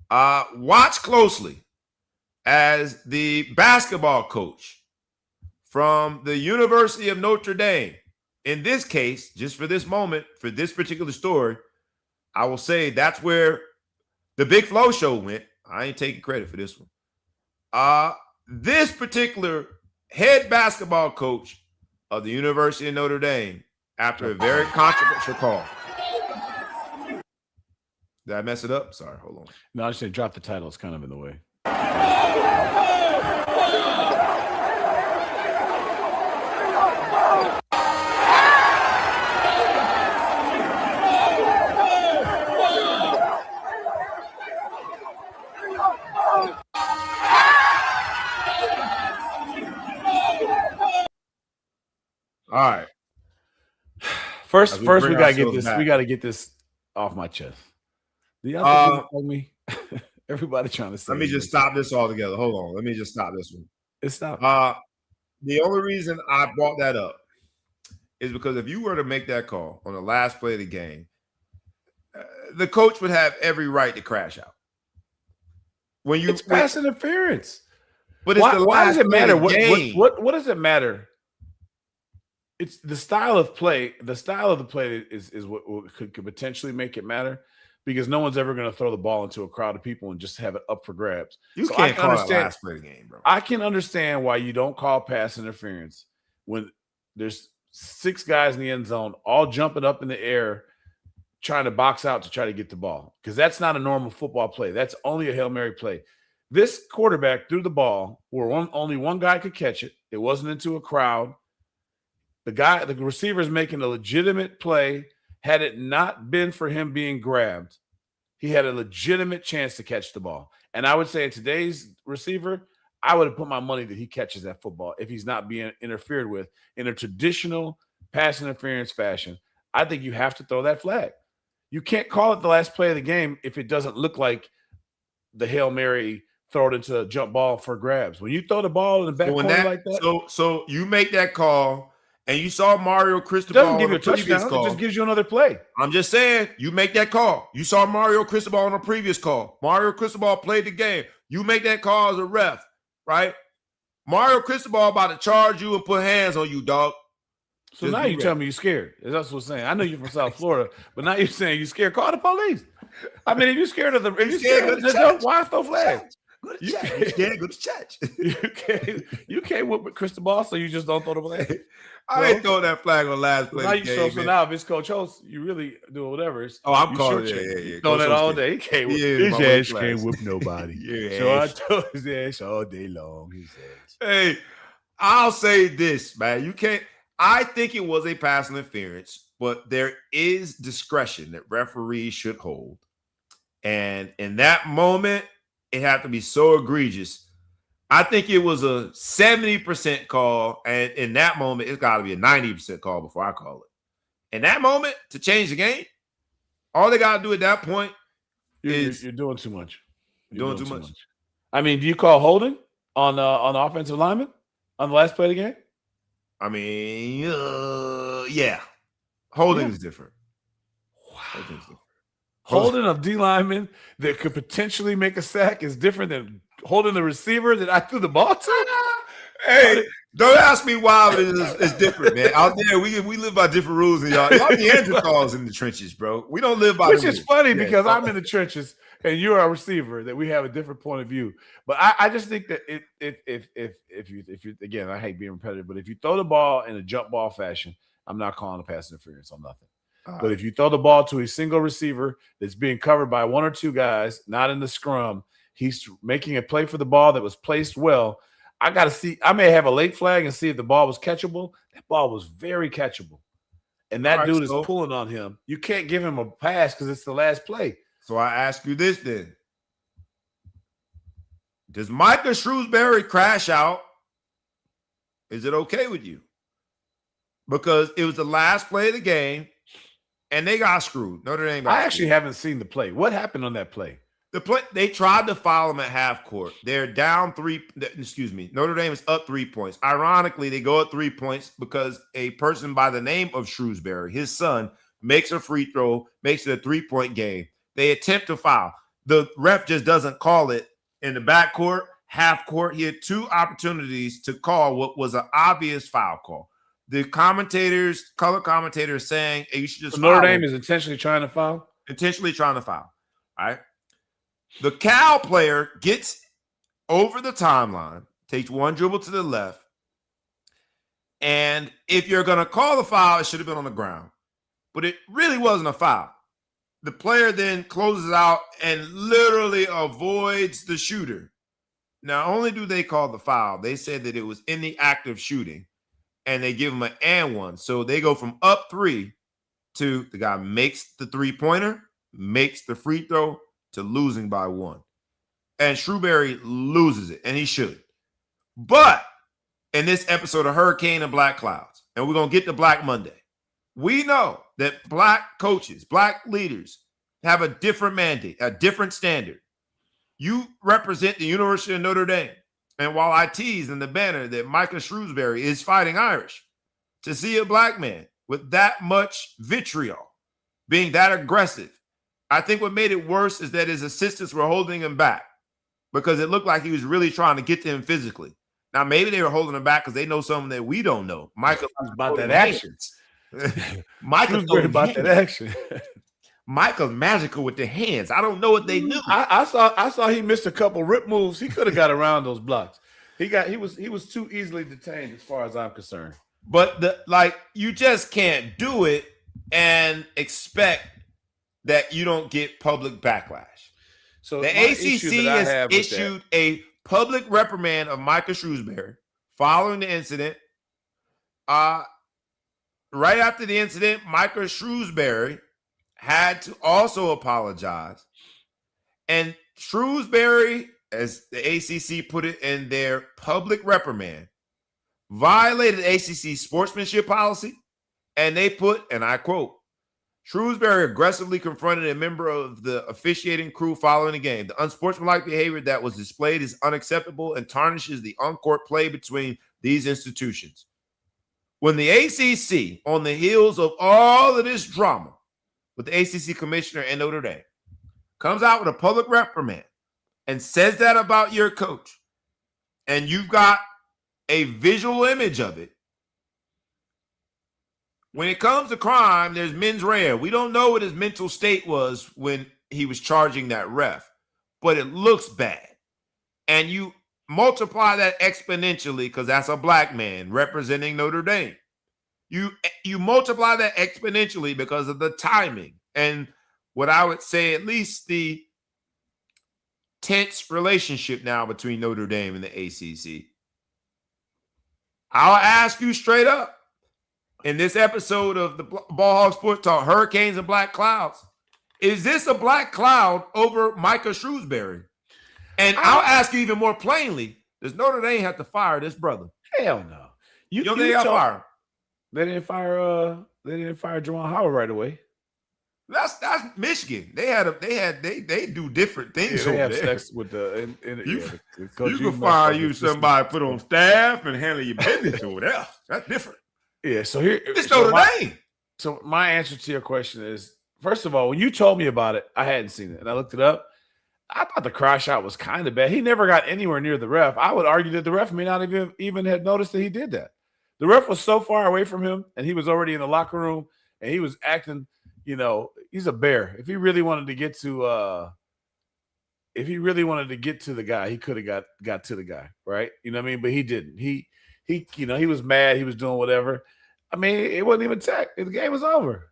Watch closely as the basketball coach from the University of Notre Dame, in this case, just for this moment, for this particular story, I will say that's where the Big Flow show went. I ain't taking credit for this one. This particular head basketball coach of the University of Notre Dame, after a very controversial call. Did I mess it up? Sorry, hold on. No, I just said drop the title. It's kind of in the way. All right. First, we gotta get this. We gotta get this off my chest. Do y'all think me? Everybody trying to say. Let me just stop this all together. Hold on. Let me just stop this one. It's stop. The only reason I brought that up is because if you were to make that call on the last play of the game, the coach would have every right to crash out. It's pass interference. But it's why does it matter? What does it matter? It's the style of play. The style of the play is what could potentially make it matter, because no one's ever going to throw the ball into a crowd of people and just have it up for grabs. You can't call it last play of the game, bro. I can understand why you don't call pass interference when there's 6 guys in the end zone all jumping up in the air trying to box out to try to get the ball, because that's not a normal football play. That's only a Hail Mary play. This quarterback threw the ball where only one guy could catch it. It wasn't into a crowd. The receiver is making a legitimate play. Had it not been for him being grabbed, he had a legitimate chance to catch the ball. And I would say in today's receiver, I would have put my money that he catches that football if he's not being interfered with in a traditional pass interference fashion. I think you have to throw that flag. You can't call it the last play of the game if it doesn't look like the Hail Mary throw it into a jump ball for grabs. When you throw the ball in the back corner like that. So you make that call. And you saw Mario Cristobal. Doesn't give you a touchdown. It just gives you another play. I'm just saying, you make that call. You saw Mario Cristobal on a previous call. Mario Cristobal played the game. You make that call as a ref, right? Mario Cristobal about to charge you and put hands on you, dog. So just now you tell me you're scared. That's what I'm saying. I know you're from South Florida, but now you're saying you're scared. Call the police. I mean, if you're scared of why throw flags? Go to church. Go to church. You can't whip with Cristobal, so you just don't throw the flag. I ain't throwing that flag on last play. So now if it's Coach Host, you really do whatever. I'm calling it. Yeah. Throwing that all day. He can't whip. His ass can't whip nobody. So I told his ass all day long. Hey, I'll say this, man. You can't. I think it was a pass interference, but there is discretion that referees should hold. And in that moment, it had to be so egregious. I think it was a 70% call. And in that moment, it's got to be a 90% call before I call it. In that moment, to change the game, all they got to do at that point is you're doing too much. You're doing too much. I mean, do you call holding on the offensive lineman on the last play of the game? I mean, yeah. Holding is different. Wow. Holding a D lineman that could potentially make a sack is different than holding the receiver that I threw the ball to. Hey, don't ask me why, but it's different, man. Out there, we live by different rules than y'all. Y'all Neanderthals in the trenches, bro. We don't live by which is funny because I'm in the trenches and you're a receiver that we have a different point of view. But I just think that if you again, I hate being repetitive, but if you throw the ball in a jump ball fashion, I'm not calling a pass interference on nothing. But if you throw the ball to a single receiver that's being covered by one or two guys, not in the scrum, he's making a play for the ball that was placed well. I got to see. I may have a late flag and see if the ball was catchable. That ball was very catchable. And that dude is pulling on him. You can't give him a pass because it's the last play. So I ask you this then. Does Micah Shrewsberry crash out? Is it okay with you? Because it was the last play of the game, and they got screwed. Notre Dame got I actually haven't seen the play. What happened on that play? The play, they tried to foul him at half court. They're down 3. Excuse me. Notre Dame is up 3 points. Ironically, they go up 3 points because a person by the name of Shrewsberry, his son, makes a free throw, makes it a 3-point game. They attempt to foul. The ref just doesn't call it in the backcourt, half court. He had 2 opportunities to call what was an obvious foul call. The commentators, color commentators saying, hey, you should just Notre Dame is intentionally trying to foul? Intentionally trying to foul. All right. The Cal player gets over the timeline, takes one dribble to the left, and if you're going to call the foul, it should have been on the ground. But it really wasn't a foul. The player then closes out and literally avoids the shooter. Not only do they call the foul, they said that it was in the act of shooting, and they give him an and one. So they go from up 3 to the guy makes the 3-pointer, makes the free throw, to losing by 1. And Shrewsberry loses it, and he should. But in this episode of Hurricane and Black Clouds, and we're going to get to Black Monday, we know that black coaches, black leaders have a different mandate, a different standard. You represent the University of Notre Dame. And while I tease in the banner that Micah Shrewsberry is fighting Irish, to see a black man with that much vitriol, being that aggressive, I think what made it worse is that his assistants were holding him back because it looked like he was really trying to get to him physically. Now, maybe they were holding him back because they know something that we don't know. Michael about that action. Michael's about that action. Michael's magical with the hands. I don't know what they knew. I saw he missed a couple rip moves. He could have got around those blocks. He was too easily detained as far as I'm concerned. But you just can't do it and expect that you don't get public backlash. So the ACC has issued a public reprimand of Micah Shrewsberry following the incident. Right after the incident, Micah Shrewsberry had to also apologize. And Shrewsberry, as the ACC put it in their public reprimand, violated ACC sportsmanship policy. And they put, and I quote, Shrewsberry aggressively confronted a member of the officiating crew following the game. The unsportsmanlike behavior that was displayed is unacceptable and tarnishes the on-court play between these institutions. When the ACC, on the heels of all of this drama with the ACC commissioner and Notre Dame, comes out with a public reprimand and says that about your coach, and you've got a visual image of it, when it comes to crime, there's mens rea. We don't know what his mental state was when he was charging that ref, but it looks bad. And you multiply that exponentially because that's a black man representing Notre Dame. You multiply that exponentially because of the timing and what I would say at least the tense relationship now between Notre Dame and the ACC. I'll ask you straight up. in this episode of the Ball Hog Sports Talk, Hurricanes and Black Clouds. Is this a black cloud over Micah Shrewsberry? And I'll ask you even more plainly, does Notre Dame have to fire this brother? Hell no. You don't think they got fired? They didn't fire Juwan Howard right away. That's Michigan. They do different things They over have there. Sex with You can fire you somebody put on staff and handle your business over there. That's different. Yeah, so here it's Notre Dame. So my answer to your question is, first of all, when you told me about it, I hadn't seen it, and I looked it up. I thought the cry shot was kind of bad. He never got anywhere near the ref. I would argue that the ref may not even have noticed that he did that. The ref was so far away from him, and he was already in the locker room, and he was acting, he's a bear. If he really wanted to get to the guy, he could have got to the guy, right? You know what I mean? But he didn't. He was mad. He was doing whatever. I mean, it wasn't even tech. The game was over.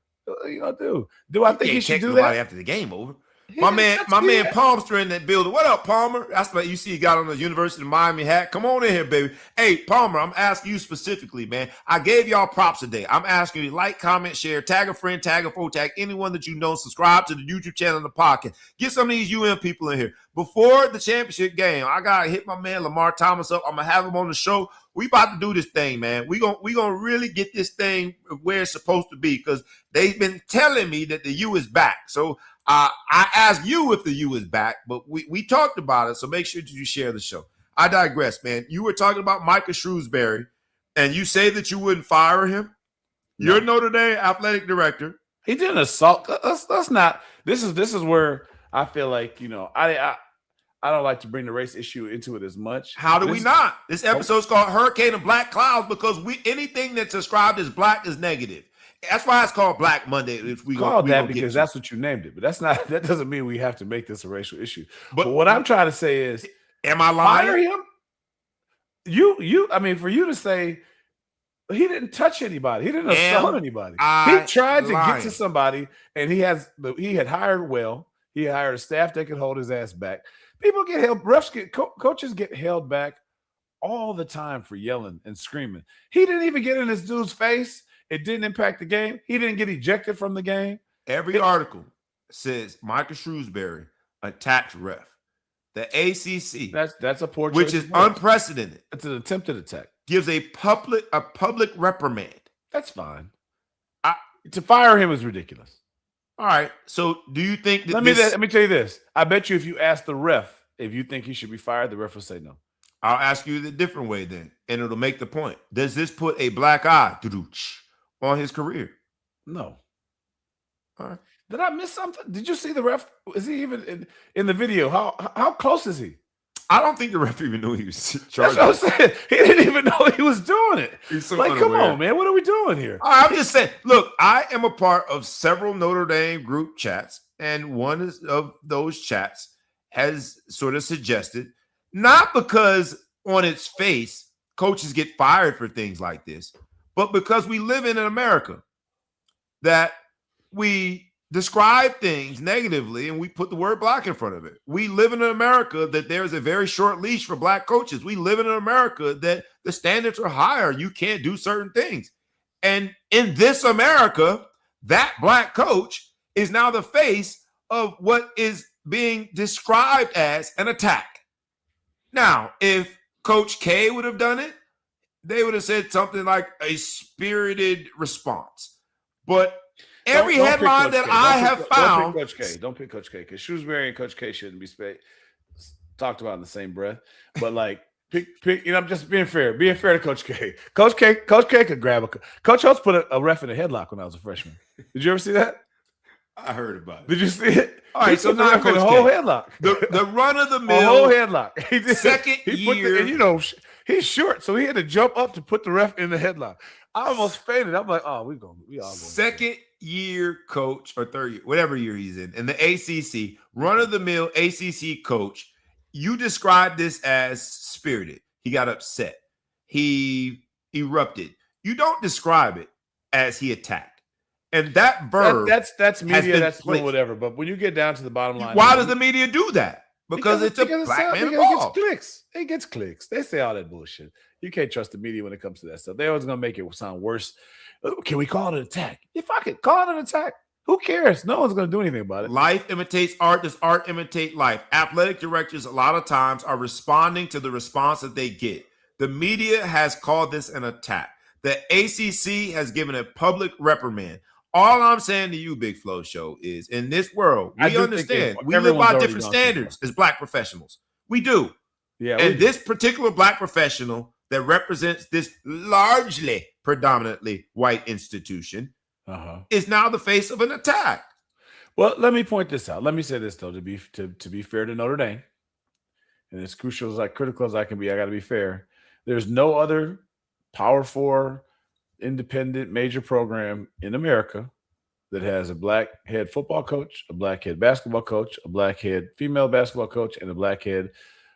Do I think he should do that after the game over? My man Palmster in that building. What up, Palmer? That's what you see. He got on the University of Miami hat. Come on in here, baby. Hey, Palmer, I'm asking you specifically, man. I gave y'all props today. I'm asking you to like, comment, share, tag a friend, tag a foe, tag anyone that you know. Subscribe to the YouTube channel and the podcast. Get some of these UM people in here. Before the championship game, I gotta hit my man Lamar Thomas up. I'm gonna have him on the show. We about to do this thing, man. We gonna really get this thing where it's supposed to be, because they've been telling me that the U is back. So I asked you if the U is back, but we talked about it, so make sure that you share the show. I digress, man. You were talking about Micah Shrewsberry, and you say that you wouldn't fire him. No. You're Notre Dame athletic director. He didn't assault. That's not. This is where I feel like I don't like to bring the race issue into it as much. How do we not? This episode is called Hurricane and Black Clouds because anything that's described as black is negative. That's why it's called Black Monday. If we call that because that's what you named it, but that doesn't mean we have to make this a racial issue. But what I'm trying to say is, am I lying? Fire him? I mean, for you to say he didn't touch anybody, he didn't assault anybody. He tried to get to somebody, and he had hired well. He hired a staff that could hold his ass back. People get held. Coaches get held back all the time for yelling and screaming. He didn't even get in this dude's face. It didn't impact the game. He didn't get ejected from the game. Every article says Micah Shrewsberry attacked ref. The ACC, that's a poor choice, which is unprecedented. It's an attempted attack. Gives a public reprimand. That's fine. To fire him is ridiculous. All right. So do you think that let me tell you this. I bet you if you ask the ref if you think he should be fired, the ref will say no. I'll ask you the different way then, and it'll make the point. Does this put a black eye on his career? No. All right. Did I miss something? Did you see the ref? Is he even in the video? How close is he? I don't think the ref even knew he was charged. That's what I'm saying. He didn't even know he was doing it. He's so like, unaware. Come on, man. What are we doing here? I'm just saying, look, I am a part of several Notre Dame group chats, and one of those chats has sort of suggested, not because on its face coaches get fired for things like this, but because we live in America, that we describe things negatively and we put the word black in front of it. We live in America that there's a very short leash for black coaches. We live in America that the standards are higher. You can't do certain things. And in this America, that black coach is now the face of what is being described as an attack. Now, if Coach K would have done it, they would have said something like a spirited response. But every headline that I have found. Don't pick Coach K, because Shrewsberry and Coach K shouldn't be talked about in the same breath. But like, pick. I'm just being fair. Being fair to Coach K. Coach K could grab a. Coach Holtz put a ref in a headlock when I was a freshman. Did you ever see that? I heard about it. Did you see it? All right, so now the whole headlock. The run of the mill. The whole headlock. Second year. And he's short, so he had to jump up to put the ref in the headlock. I almost fainted. I'm like, oh, we all going. Second year coach or third year, whatever year he's in the ACC, run of the mill ACC coach. You described this as spirited. He got upset. He erupted. You don't describe it as he attacked. And that verb that's media, that's whatever. But when you get down to the bottom line, why does the media do that? Because it's a black man involved. It gets clicks. They say all that bullshit. You can't trust the media when it comes to that stuff. They're always going to make it sound worse. Can we call it an attack? If I could call it an attack, who cares? No one's going to do anything about it. Life imitates art. Does art imitate life? Athletic directors a lot of times are responding to the response that they get. The media has called this an attack. The ACC has given a public reprimand. All I'm saying to you, Big Flow Show, is in this world, we understand we live by different standards as Black professionals. We do. Yeah. And this particular Black professional that represents this largely, predominantly white institution is now the face of an attack. Well, let me point this out. Let me say this, though, to be fair to Notre Dame, and as critical as I can be, I got to be fair. There's no other Power 4 independent major program in America that has a Black head football coach, a Black head basketball coach, a Black head female basketball coach, and a Black head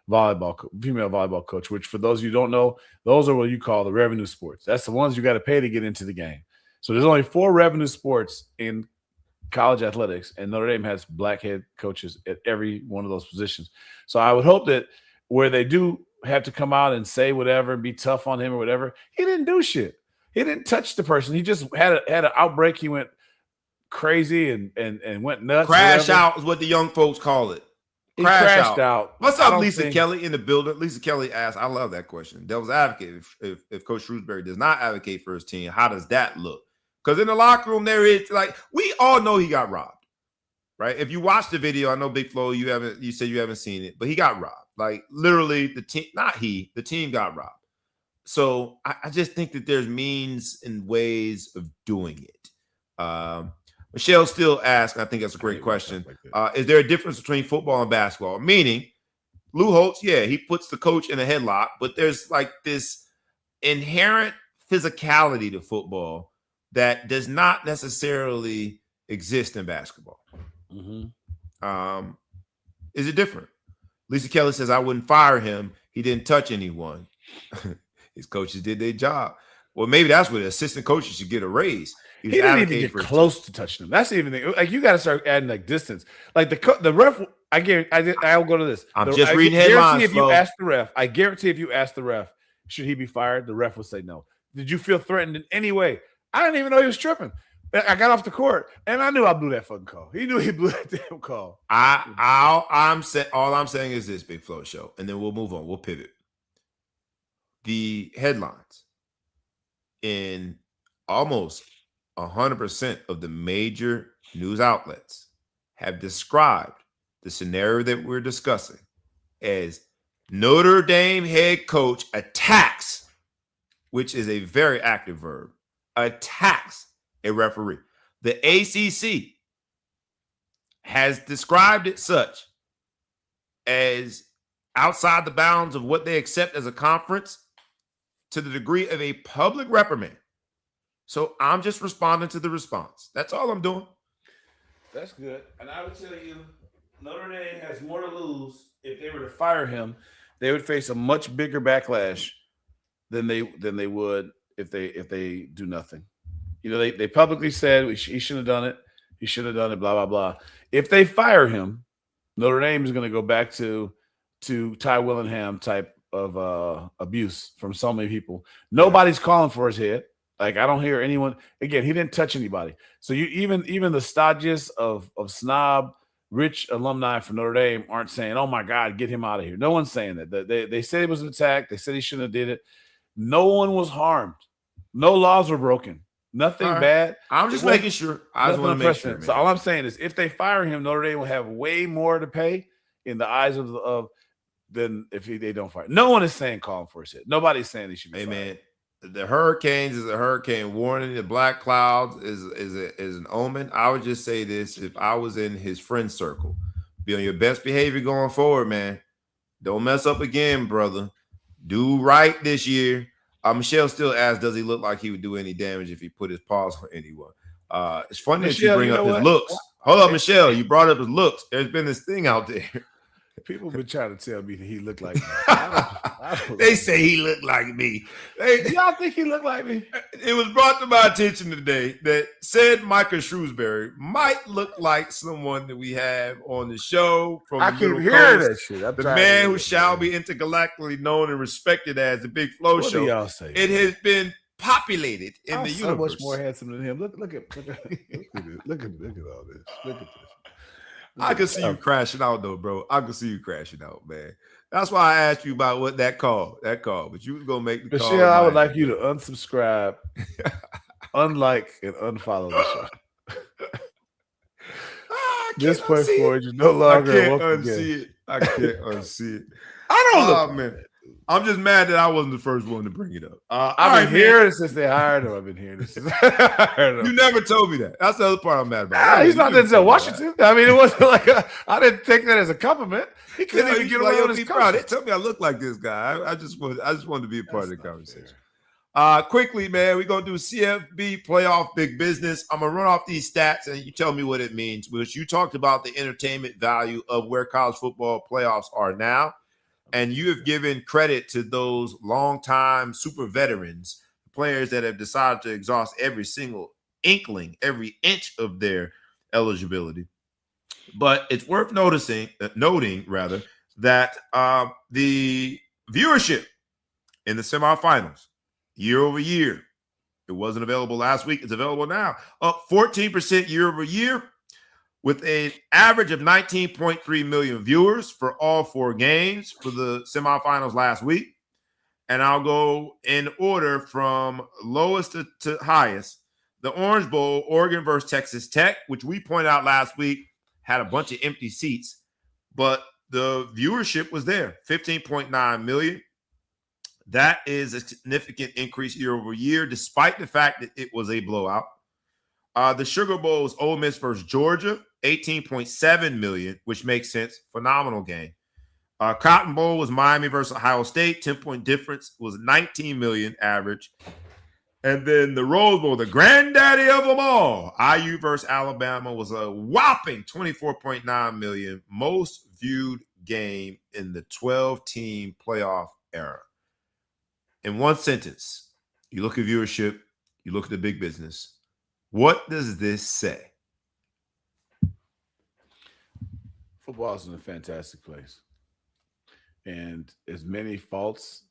female volleyball coach, which for those of you who don't know, those are what you call the revenue sports. That's the ones you got to pay to get into the game. So there's only 4 revenue sports in college athletics, and Notre Dame has Black head coaches at every one of those positions. So I would hope that where they do have to come out and say whatever and be tough on him or whatever, he didn't do shit. He didn't touch the person. He just had an outbreak. He went crazy and went nuts. Crash out is what the young folks call it. He crashed out. What's up, Lisa Kelly in the building? Lisa Kelly asked, I love that question. Devil's advocate. If Coach Shrewsberry does not advocate for his team, how does that look? Because in the locker room, there is we all know he got robbed, right? If you watch the video, I know Big Flo, you said you haven't seen it, but he got robbed. Like literally, the team got robbed. So I just think that there's means and ways of doing it. Michelle still asks, I think that's a great question. Is there a difference between football and basketball? Meaning, Lou Holtz, yeah, he puts the coach in a headlock, but there's like this inherent physicality to football that does not necessarily exist in basketball. Is it different? Lisa Kelly says, I wouldn't fire him. He didn't touch anyone. His coaches did their job. Well, maybe that's where the assistant coaches should get a raise. He didn't even get close to touching them. That's even the, like you got to start adding like distance. Like the ref. I'll go to this. I'm just reading headlines. If you ask the ref, I guarantee if you ask the ref, should he be fired? The ref will say no. Did you feel threatened in any way? I didn't even know he was tripping. I got off the court and I knew I blew that fucking call. He knew he blew that damn call. All I'm saying is this, Big Flow Show, and then we'll move on. We'll pivot. The headlines in almost 100% of the major news outlets have described the scenario that we're discussing as Notre Dame head coach attacks, which is a very active verb, attacks a referee. The ACC has described it such as outside the bounds of what they accept as a conference to the degree of a public reprimand. So I'm just responding to the response. That's all I'm doing. That's good. And I would tell you, Notre Dame has more to lose. If they were to fire him, they would face a much bigger backlash than they would if they do nothing. You know, they publicly said he shouldn't have done it. He should have done it, blah, blah, blah. If they fire him, Notre Dame is going to go back to Ty Willingham type of abuse from so many people. Nobody's calling for his head. Like, I don't hear anyone. Again, he didn't touch anybody. So you even the stodgiest of snob rich alumni from Notre Dame aren't saying, "Oh my God, get him out of here." No one's saying that. They said it was an attack. They said he shouldn't have did it. No one was harmed. No laws were broken. Nothing bad. I'm just making sure. I just want to make sure. Man. So all I'm saying is, if they fire him, Notre Dame will have way more to pay in the eyes of than if they don't fire. No one is saying calling for his head. Nobody's saying he should be fired. Man. The hurricanes is a hurricane warning. The black clouds is an omen. I would just say this: if I was in his friend circle, be on your best behavior going forward, man. Don't mess up again, brother. Do right this year. Michelle still asks, does he look like he would do any damage if he put his paws on anyone? It's funny Michelle, that you bring up his looks. Hold up, Michelle. You brought up his looks. There's been this thing out there People been trying to tell me that he looked like me. They say he looked like me. Y'all think he looked like me? It was brought to my attention today that said Micah Shrewsberry might look like someone that we have on the show from I the keep Middle hearing Coast. that shit. The man who shall be intergalactically known and respected as the Big Flow What Show. do y'all say? It has been populated in I'm the so universe. much more handsome than him. Look at all this. Look at this. Look at this. I can see you crashing out though, bro. I can see you crashing out, man. That's why I asked you about what that call, but you was gonna make the call. Michelle, I would like you to unsubscribe, unlike, and unfollow the show. This point forward, you're no longer. I can't unsee it. I can't unsee it. I don't look, man. I'm just mad that I wasn't the first one to bring it up. I've been hearing it since they hired him. I've been hearing this. You never told me that. That's the other part I'm mad about. He's not Denzel Washington. I mean, it wasn't like I didn't take that as a compliment. He couldn't even get away with his proud. They tell me I look like this guy. I just wanted to be a part of the conversation. Quickly, man, we're gonna do CFB playoff big business. I'm gonna run off these stats and you tell me what it means. Which you talked about the entertainment value of where college football playoffs are now. And you have given credit to those longtime super veterans, players that have decided to exhaust every single inkling, every inch of their eligibility. But it's worth noting that the viewership in the semifinals, year over year, it wasn't available last week. It's available now, up 14% year over year, with an average of 19.3 million viewers for all 4 games for the semifinals last week. And I'll go in order from lowest to highest. The Orange Bowl, Oregon versus Texas Tech, which we pointed out last week, had a bunch of empty seats, but the viewership was there, 15.9 million. That is a significant increase year over year, despite the fact that it was a blowout. The Sugar Bowl was Ole Miss versus Georgia, 18.7 million, which makes sense. Phenomenal game. Cotton Bowl was Miami versus Ohio State. 10-point difference was 19 million average. And then the Rose Bowl, the granddaddy of them all, IU versus Alabama, was a whopping 24.9 million, most viewed game in the 12-team playoff era. In one sentence, you look at viewership, you look at the big business. What does this say? Football is in a fantastic place. And as many faults,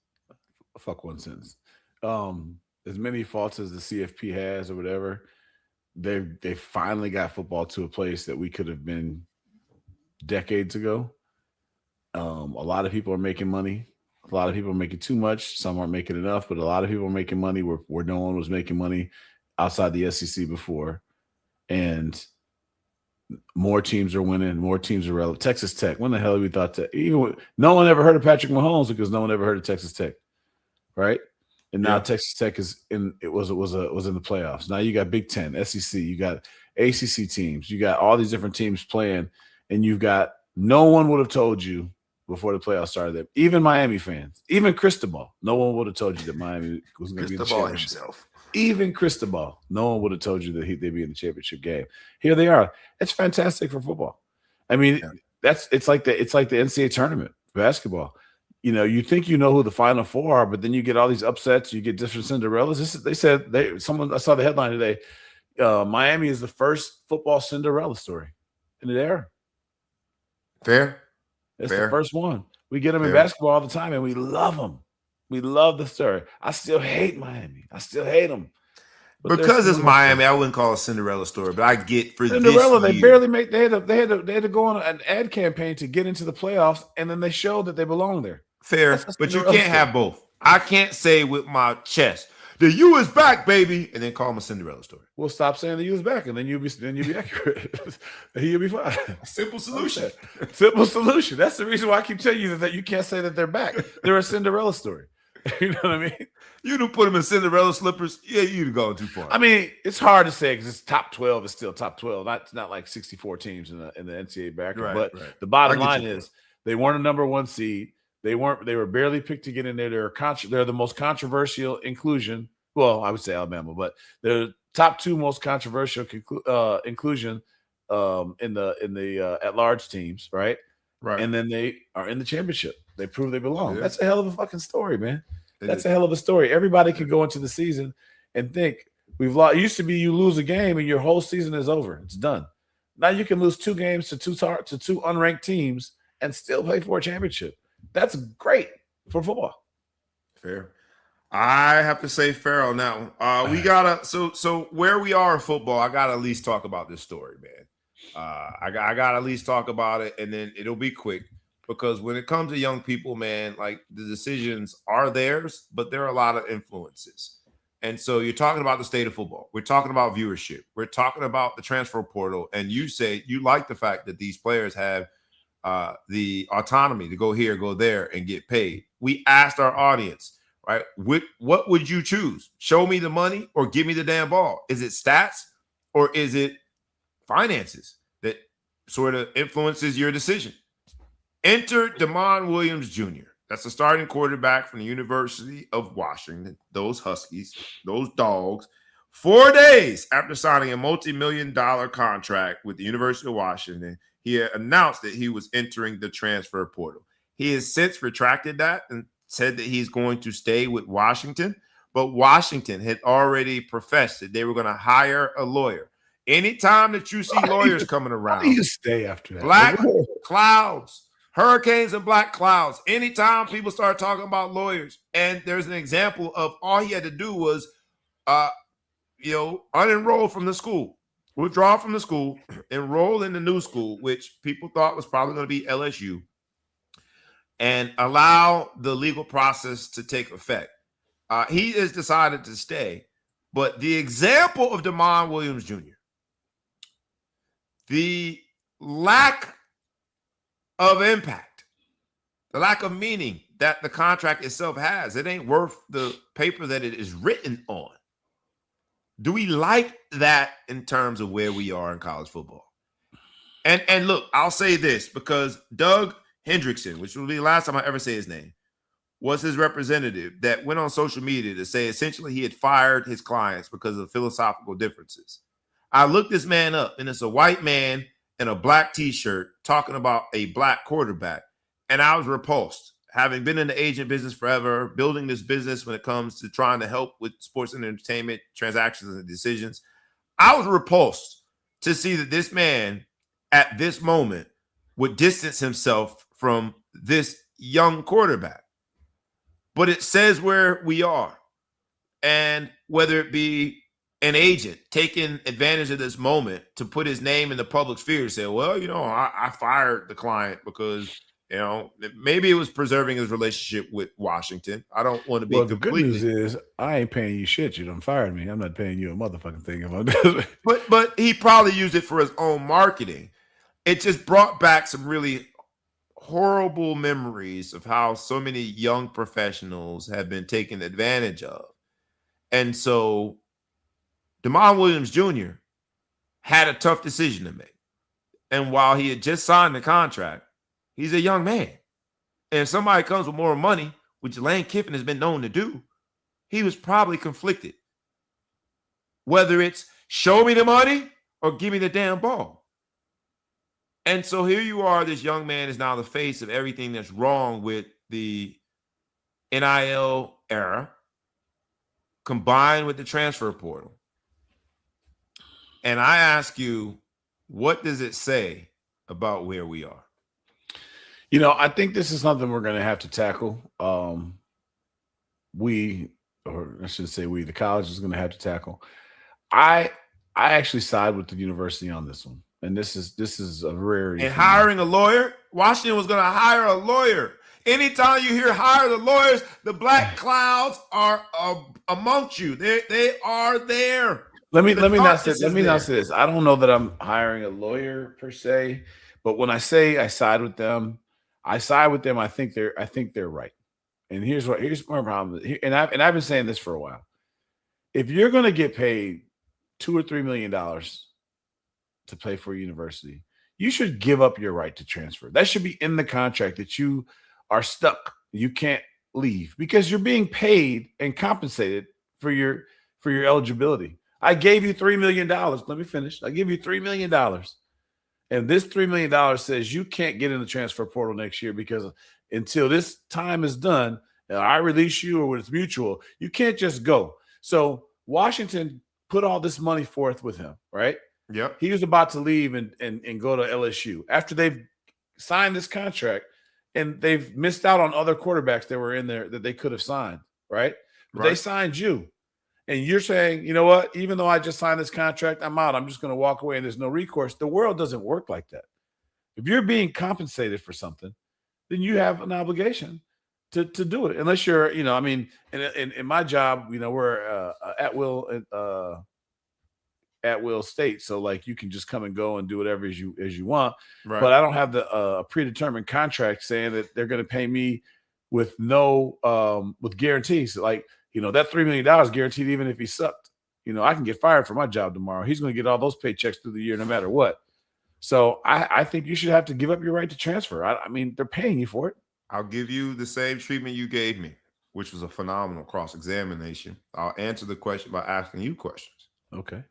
fuck one sentence. As many faults as the CFP has or whatever, they finally got football to a place that we could have been decades ago. A lot of people are making money. A lot of people are making too much. Some aren't making enough, but a lot of people are making money where no one was making money outside the SEC before. And more teams are winning. More teams are relevant. Texas Tech. When the hell we thought that? No one ever heard of Patrick Mahomes because no one ever heard of Texas Tech, right? And now Texas Tech is in. It was in the playoffs. Now you got Big Ten, SEC. You got ACC teams. You got all these different teams playing, and you've got no one would have told you before the playoffs started that. Even Miami fans, even Cristobal, no one would have told you that Miami was going to be in the championship. Himself. Even Cristobal, no one would have told you that they'd be in the championship game. Here they are. It's fantastic for football. I mean, it's like the NCAA tournament basketball. You know, you think you know who the Final Four are, but then you get all these upsets. You get different Cinderellas. I saw the headline today. Miami is the first football Cinderella story in the era. Fair. It's the first one. We get them in basketball all the time, and we love them. We love the story. I still hate Miami. I still hate them. Because it's Miami, I wouldn't call it a Cinderella story, but I get for Cinderella. This they barely make. They had to go on an ad campaign to get into the playoffs, and then they showed that they belong there. Fair, but you can't have both. I can't say with my chest, the U is back, baby, and then call them a Cinderella story. We'll stop saying the U is back, and then you'll be accurate. You'll be fine. Simple solution. Simple solution. That's the reason why I keep telling you that you can't say that they're back. They're a Cinderella story. You know what I mean? You don't put them in Cinderella slippers. Yeah, you'd have gone too far. I mean, it's hard to say because it's top 12 is still top 12. Not like 64 teams in the NCAA bracket. Right, but right. The bottom line is they weren't a number one seed. They were barely picked to get in there. They're the most controversial inclusion. Well, I would say Alabama, but they're the top 2 most controversial inclusion in the at large teams, right? Right. And then they are in the championship. They prove they belong. Yeah. That's a hell of a fucking story, man. That's a hell of a story. Everybody could go into the season and think we've lost. It used to be you lose a game and your whole season is over. It's done. Now you can lose 2 games to two unranked teams and still play for a championship. That's great for football. Fair. I have to say fair on that one. We gotta so where we are in football, I gotta at least talk about this story, man. I gotta at least talk about it, and then it'll be quick, because when it comes to young people, man, like, the decisions are theirs, but there are a lot of influences. And so you're talking about the state of football. We're talking about viewership. We're talking about the transfer portal. And you say you like the fact that these players have the autonomy to go here, go there, and get paid. We asked our audience, right? What would you choose? Show me the money or give me the damn ball? Is it stats or is it finances that sort of influences your decision? Enter Damon Williams Jr. That's the starting quarterback from the University of Washington. Those Huskies, those dogs. 4 days after signing a multi-million-dollar contract with the University of Washington, he had announced that he was entering the transfer portal. He has since retracted that and said that he's going to stay with Washington, but Washington had already professed that they were going to hire a lawyer. Anytime that you see lawyers coming around, how do you stay after that? Black clouds, hurricanes and black clouds. Anytime people start talking about lawyers, and there's an example of all he had to do was, unenroll from the school, withdraw from the school, enroll in the new school, which people thought was probably going to be LSU, and allow the legal process to take effect. He has decided to stay. But the example of Damon Williams Jr., the lack of impact, the lack of meaning that the contract itself has, it ain't worth the paper that it is written on. Do we like that in terms of where we are in college football? And look, I'll say this, because Doug Hendrickson, which will be the last time I ever say his name, was his representative that went on social media to say essentially he had fired his clients because of philosophical differences. I looked this man up, and it's a white man in a black t-shirt talking about a black quarterback, and I was repulsed. Having been in the agent business forever, building this business when it comes to trying to help with sports and entertainment transactions and decisions, I was repulsed to see that this man at this moment would distance himself from this young quarterback. But it says where we are. And whether it be an agent taking advantage of this moment to put his name in the public sphere and say, well, I fired the client because, maybe it was preserving his relationship with Washington. I don't want to be the good news is I ain't paying you shit. You done fired me. I'm not paying you a motherfucking thing. If I do. But he probably used it for his own marketing. It just brought back some really horrible memories of how so many young professionals have been taken advantage of. And so Damon Williams Jr. had a tough decision to make. And while he had just signed the contract, he's a young man. And if somebody comes with more money, which Lane Kiffin has been known to do, he was probably conflicted. Whether it's show me the money or give me the damn ball. And so here you are, this young man is now the face of everything that's wrong with the NIL era, combined with the transfer portal. And I ask you, what does it say about where we are? I think this is something we're going to have to tackle. The college is going to have to tackle. I actually side with the university on this one. And this is a rarity. And hiring a lawyer? Washington was going to hire a lawyer. Anytime you hear hire the lawyers, the black clouds are amongst you. They are there. Let me not say this. I don't know that I'm hiring a lawyer per se, but when I say I side with them, I think they're right. And here's my problem. And I've been saying this for a while. If you're going to get paid $2 or $3 million to play for a university, you should give up your right to transfer. That should be in the contract that you are stuck. You can't leave because you're being paid and compensated for your eligibility. I gave you $3 million. Let me finish. I give you $3 million. And this $3 million says you can't get in the transfer portal next year because until this time is done, I release you or when it's mutual, you can't just go. So Washington put all this money forth with him, right? Yep. He was about to leave and go to LSU after they've signed this contract, and they've missed out on other quarterbacks that were in there that they could have signed, right? But they signed you. And you're saying, you know what? Even though I just signed this contract, I'm out. I'm just going to walk away and there's no recourse. The world doesn't work like that. If you're being compensated for something, then you have an obligation to do it. Unless you're, you know, I mean, in my job, you know, we're at will state. So like you can just come and go and do whatever as you want. Right. But I don't have the predetermined contract saying that they're going to pay me with no with guarantees. Like, you know, that $3 million guaranteed even if he sucked. You know, I can get fired from my job tomorrow. He's going to get all those paychecks through the year no matter what. So I think you should have to give up your right to transfer. I mean, they're paying you for it. I'll give you the same treatment you gave me, which was a phenomenal cross-examination. I'll answer the question by asking you questions. Okay.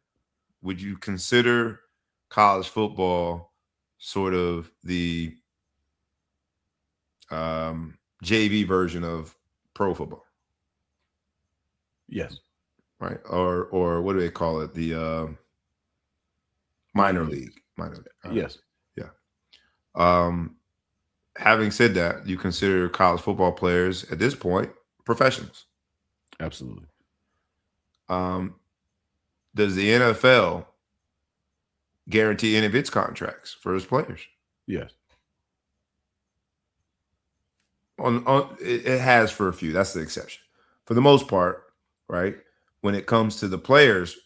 Would you consider college football sort of the JV version of pro football? Yes. Right. Or what do they call it? The minor league. Yes. Yeah. Having said that, you consider college football players at this point professionals. Absolutely. Does the NFL guarantee any of its contracts for its players? Yes. It has for a few. That's the exception. For the most part, right? When it comes to the players'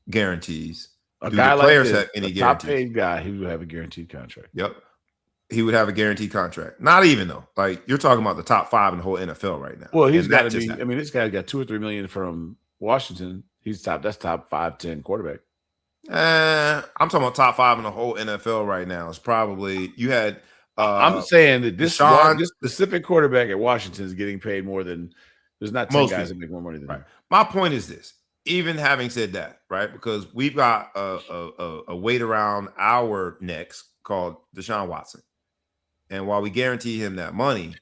guarantees, do the players have any guarantees? Top paid guy, he would have a guaranteed contract. Yep. He would have a guaranteed contract. Not even though. Like you're talking about the top 5 in the whole NFL right now. Well, he's got to be. I mean, this guy got $2 or $3 million from Washington. He's that's top 5-10 quarterback. I'm talking about top 5 in the whole NFL right now. It's probably you had. I'm saying that this specific quarterback at Washington is getting paid more than. There's not 10 guys that make more money than him. My point is this. Even having said that, right? Because we've got a weight around our necks called Deshaun Watson. And while we guarantee him that money,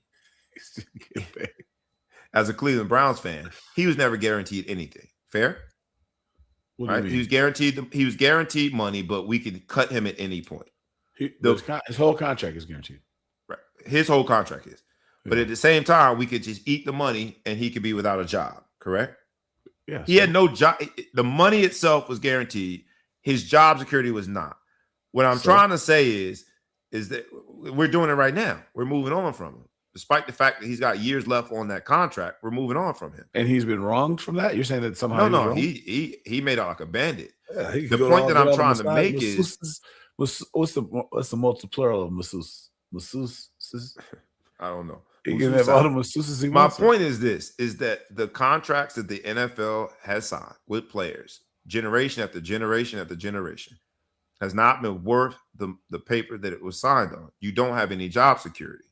as a Cleveland Browns fan, he was never guaranteed anything. Fair? Right? He was guaranteed money, but we could cut him at any point. His whole contract is guaranteed. Right. His whole contract is. But at the same time, we could just eat the money and he could be without a job. Correct? Yeah. He had no job. The money itself was guaranteed. His job security was not. What I'm trying to say is that we're doing it right now. We're moving on from him. Despite the fact that he's got years left on that contract, we're moving on from him. And he's been wronged from that? You're saying that somehow he made out like a bandit. Yeah, the point that I'm trying to make is what's the multi-plural of masseuse? Masseuse? I don't know. He can have all the masseuses he wants. My point is this, is that the contracts that the NFL has signed with players, generation after generation after generation, has not been worth the paper that it was signed on. You don't have any job security.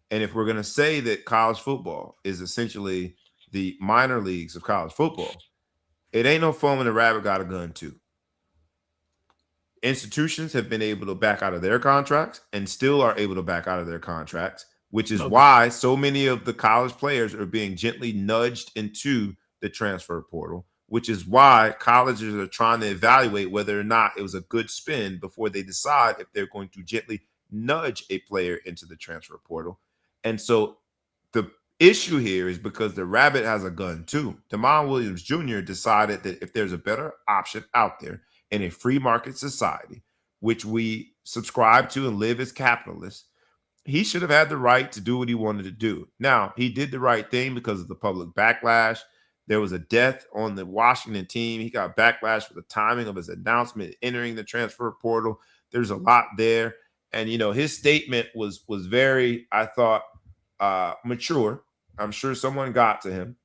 And if we're going to say that college football is essentially the minor leagues of college football, it ain't no fun when the rabbit got a gun too. Institutions have been able to back out of their contracts and still are able to back out of their contracts, which is why so many of the college players are being gently nudged into the transfer portal, which is why colleges are trying to evaluate whether or not it was a good spin before they decide if they're going to gently nudge a player into the transfer portal. And so the issue here is because the rabbit has a gun too. Damon Williams Jr. decided that if there's a better option out there in a free market society, which we subscribe to and live as capitalists, he should have had the right to do what he wanted to do. Now, he did the right thing because of the public backlash. There was a death on the Washington team. He got backlash for the timing of his announcement entering the transfer portal. There's a lot there. And, you know, his statement was very, I thought, mature. I'm sure someone got to him.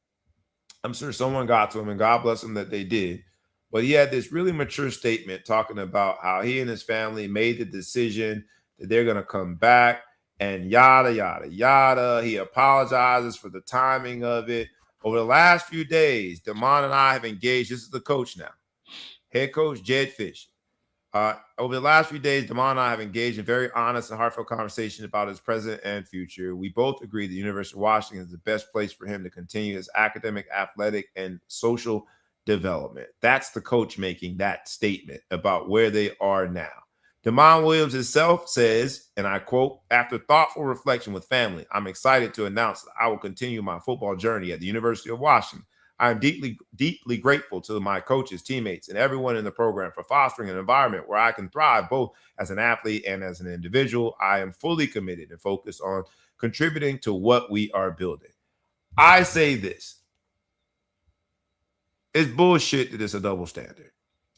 And God bless him that they did. But he had this really mature statement talking about how he and his family made the decision that they're going to come back and yada, yada, yada. He apologizes for the timing of it. Over the last few days, Damon and I have engaged. This is the coach now, head coach Jed Fish. Over the last few days, Damon and I have engaged in very honest and heartfelt conversations about his present and future. We both agree the University of Washington is the best place for him to continue his academic, athletic, and social development. That's the coach making that statement about where they are now. Damon Williams himself says, and I quote, "After thoughtful reflection with family, I'm excited to announce that I will continue my football journey at the University of Washington. I am deeply, deeply grateful to my coaches, teammates, and everyone in the program for fostering an environment where I can thrive both as an athlete and as an individual. I am fully committed and focused on contributing to what we are building." I say this. It's bullshit that it's a double standard.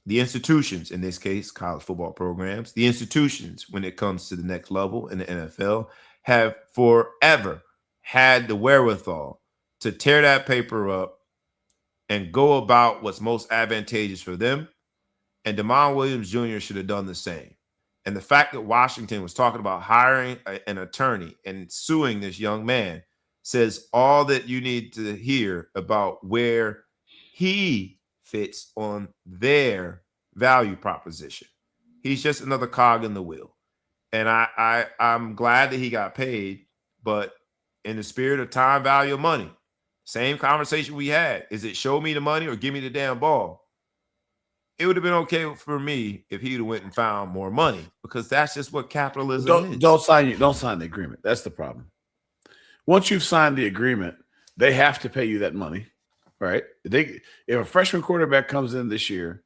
The institutions, in this case, college football programs, the institutions, when it comes to the next level in the NFL, have forever had the wherewithal to tear that paper up and go about what's most advantageous for them. And Damon Williams Jr. should have done the same. And the fact that Washington was talking about hiring an attorney and suing this young man says all that you need to hear about where he fits on their value proposition. He's just another cog in the wheel. And I'm glad that he got paid, but in the spirit of time, value of money, same conversation we had. Is it show me the money or give me the damn ball? It would have been okay for me if he'd have went and found more money, because that's just what capitalism is. Don't sign the agreement. That's the problem. Once you've signed the agreement, they have to pay you that money, right? If a freshman quarterback comes in this year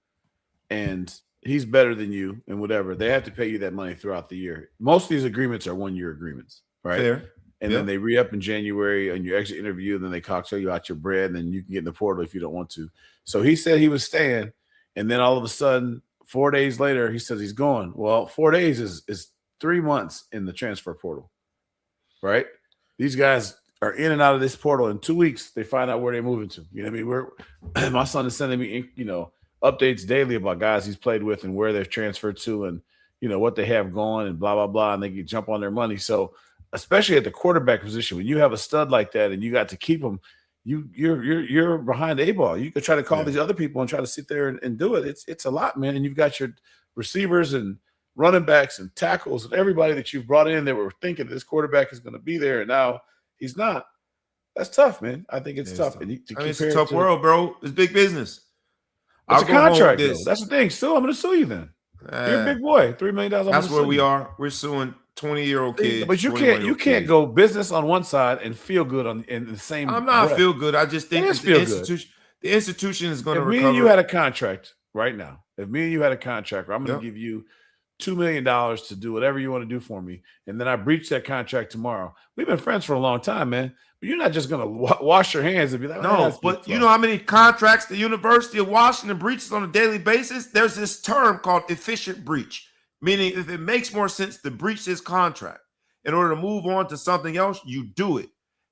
and he's better than you and whatever, they have to pay you that money throughout the year. Most of these agreements are 1 year agreements, right? Fair. And then they re-up in January on your exit interview, and then they cocktail you out your bread, and then you can get in the portal if you don't want to. So he said he was staying, and then all of a sudden, 4 days later, he says he's going. Well, 4 days is 3 months in the transfer portal, right? These guys are in and out of this portal. In 2 weeks, they find out where they're moving to. You know what I mean? My son is sending me, updates daily about guys he's played with and where they've transferred to, and what they have going, and blah blah blah, and they can jump on their money. So, especially at the quarterback position, when you have a stud like that and you got to keep him, you're behind the 8 ball. You could try to call these other people and try to sit there and do it. It's a lot, man. And you've got your receivers and running backs and tackles and everybody that you've brought in that were thinking this quarterback is going to be there, and now he's not. That's tough, man. I think it's tough. It's a tough world, bro. It's big business. It's a contract, though. That's the thing. Still, I'm going to sue you then. You're a big boy. $3 million. That's where we are. We're suing 20-year-old kids. But you can't go business on one side and feel good in the same. I'm not feel good. I just think the institution is going to recover. If me and you had a contract right now, I'm going to give you $2 million to do whatever you want to do for me, and then I breach that contract tomorrow. We've been friends for a long time, man. But you're not just going to wash your hands and be like, no. But you know how many contracts the University of Washington breaches on a daily basis? There's this term called efficient breach, meaning if it makes more sense to breach this contract in order to move on to something else, you do it.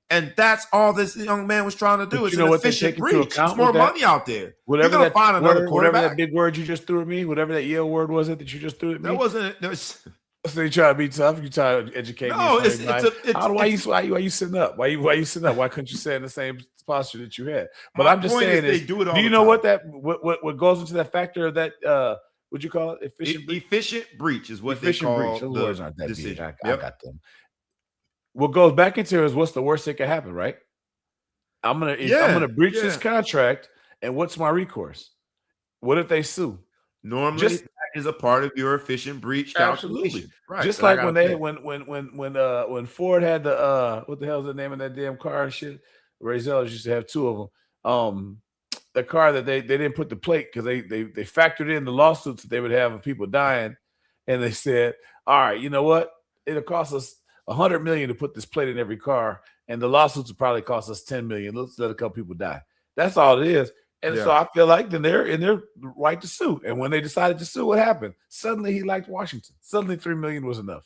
And that's all this young man was trying to do. It's an efficient breach. There's more money out there. Whatever You're going to find another quarterback. Whatever that big word you just threw at me, whatever that Yale word was that you just threw at me. That wasn't. So you try to be tough. You try to educate me. No, why you sitting up? Why you sitting up? Why couldn't you stay in the same posture that you had? But I'm just saying they do it all. Do you know what goes into that factor of that? What'd you call it? Efficient breach is what they call the words aren't that decision. I got them. What goes back into is what's the worst that could happen, right? I'm gonna breach this contract, and what's my recourse? What if they sue? Normally, that is a part of your efficient breach calculation. Absolutely. Right. Just like when Ford had the what the hell is the name of that damn car and shit? Razels used to have 2 of them. The car that they didn't put the plate because they factored in the lawsuits that they would have of people dying, and they said, all right, you know what? It'll cost us $100 million to put this plate in every car, and the lawsuits will probably cost us $10 million. Let's let a couple people die. That's all it is. And so I feel like then they're in their right to sue. And when they decided to sue, what happened? Suddenly he liked Washington. Suddenly $3 million was enough.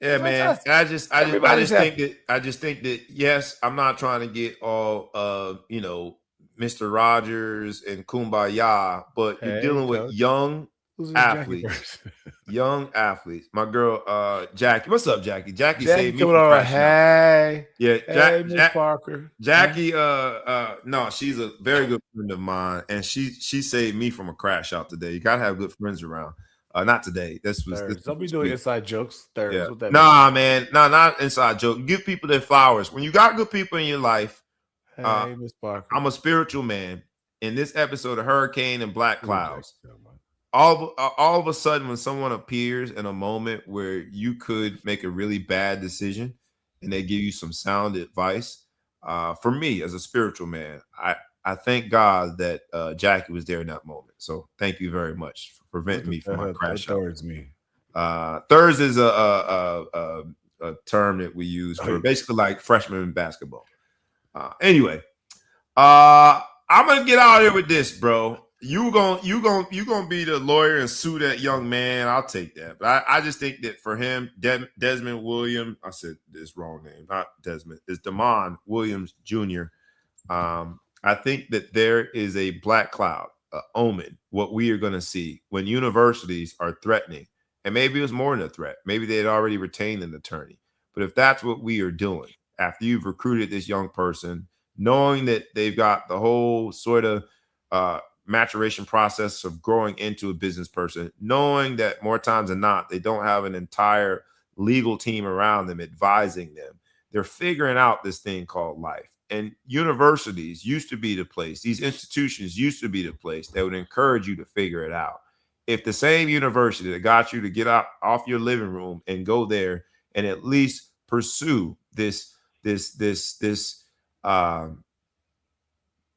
Yeah, man. I just think that yes, I'm not trying to get all Mr. Rogers and Kumbaya, but you're dealing with young athletes. Young athletes. My girl, Jackie. What's up, Jackie? Jackie saved me from crashing out. Yeah, Miss Parker. Jackie, no, she's a very good friend of mine, and she saved me from a crash out today. You gotta have good friends around. Not today. This Don't be doing inside jokes. Yeah. Nah, man. Nah, not inside joke. Give people their flowers. When you got good people in your life, hey, Miss Parker. I'm a spiritual man. In this episode of Hurricane and Black Clouds, all of a sudden, when someone appears in a moment where you could make a really bad decision and they give you some sound advice, for me as a spiritual man, I thank God that Jackie was there in that moment. So thank you very much for preventing me from my crash out. Towards me. Thurs is a term that we use for basically like freshman in basketball. Anyway, I'm gonna get out of here with this, bro. You gonna be the lawyer and sue that young man. I'll take that. But I just think that for him, Desmond Williams, I said this wrong name, not Desmond, it's Damon Williams Jr. I think that there is a black cloud, an omen, what we are gonna see when universities are threatening. And maybe it was more than a threat. Maybe they had already retained an attorney. But if that's what we are doing, after you've recruited this young person, knowing that they've got the whole sort of maturation process of growing into a business person, knowing that more times than not, they don't have an entire legal team around them advising them. They're figuring out this thing called life. And universities used to be the place, these institutions used to be the place that would encourage you to figure it out. If the same university that got you to get out off your living room and go there and at least pursue this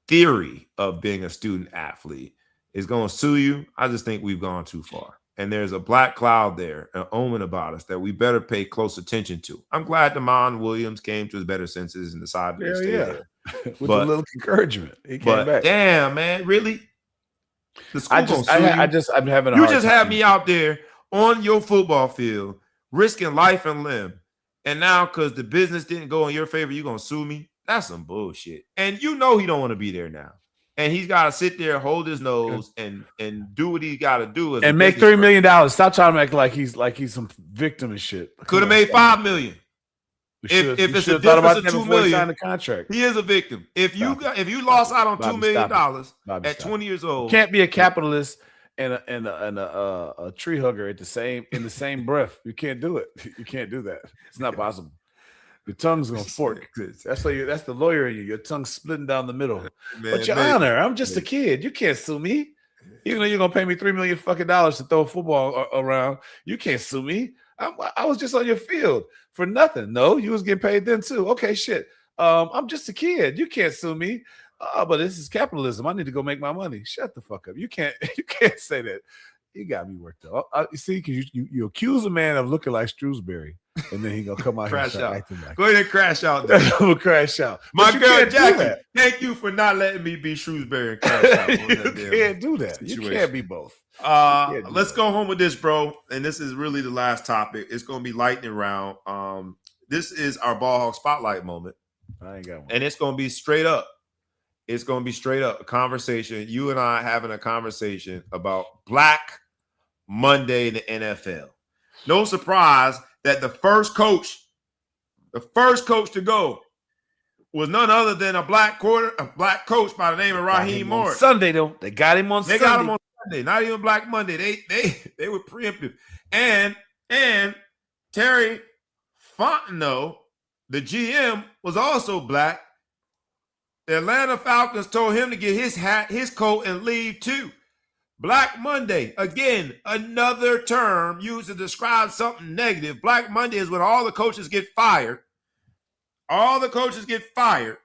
theory of being a student athlete is going to sue you, I just think we've gone too far. And there's a black cloud there, an omen about us that we better pay close attention to. I'm glad Damon Williams came to his better senses and decided to stay there. With a little encouragement. He came back. Damn, man, really? I'm having a you just had me out there on your football field risking life and limb, and now because the business didn't go in your favor, you're gonna sue me? That's some bullshit. And you know he don't want to be there now, and he's got to sit there, hold his nose, and do what he got to do and make $3 million. Stop trying to act like he's some victim and shit. Could have made $5 million. If it's a difference of $2 million, the contract. He is a victim. If you lost out on $2 million at 20 years old, you can't be a capitalist and a tree hugger in the same breath. You can't do it. You can't do that. It's not possible. Your tongue's gonna fork. That's the lawyer in you. Your tongue's splitting down the middle. But Your Honor, I'm just a kid. You can't sue me. Even though you're gonna pay me $3 million to throw a football around, you can't sue me. I was just on your field for nothing. No, you was getting paid then too. Okay, shit. I'm just a kid. You can't sue me. But this is capitalism. I need to go make my money. Shut the fuck up. You can't say that. You got me worked up. You see, because you accuse a man of looking like Shrewsberry, and then he gonna come out crash here and out. acting like go ahead and crash out. We'll crash out. My girl Jackie, thank you for not letting me be Shrewsberry and crash out. You can't do that. Situation. You can't be both. Let's go home with this, bro. And this is really the last topic. It's gonna be lightning round. This is our ball hawk spotlight moment. I ain't got one. And it's gonna be straight up. It's going to be straight up a conversation. You and I having a conversation about Black Monday in the NFL. No surprise that the first coach to go was none other than a black coach by the name of Raheem Morris. Sunday though, they got him on Sunday. They got him on Sunday, not even Black Monday. They were preemptive. And Terry Fontenot, the GM, was also black. The Atlanta Falcons told him to get his hat, his coat, and leave too. Black Monday, again, another term used to describe something negative. Black Monday is when all the coaches get fired. All the coaches get fired.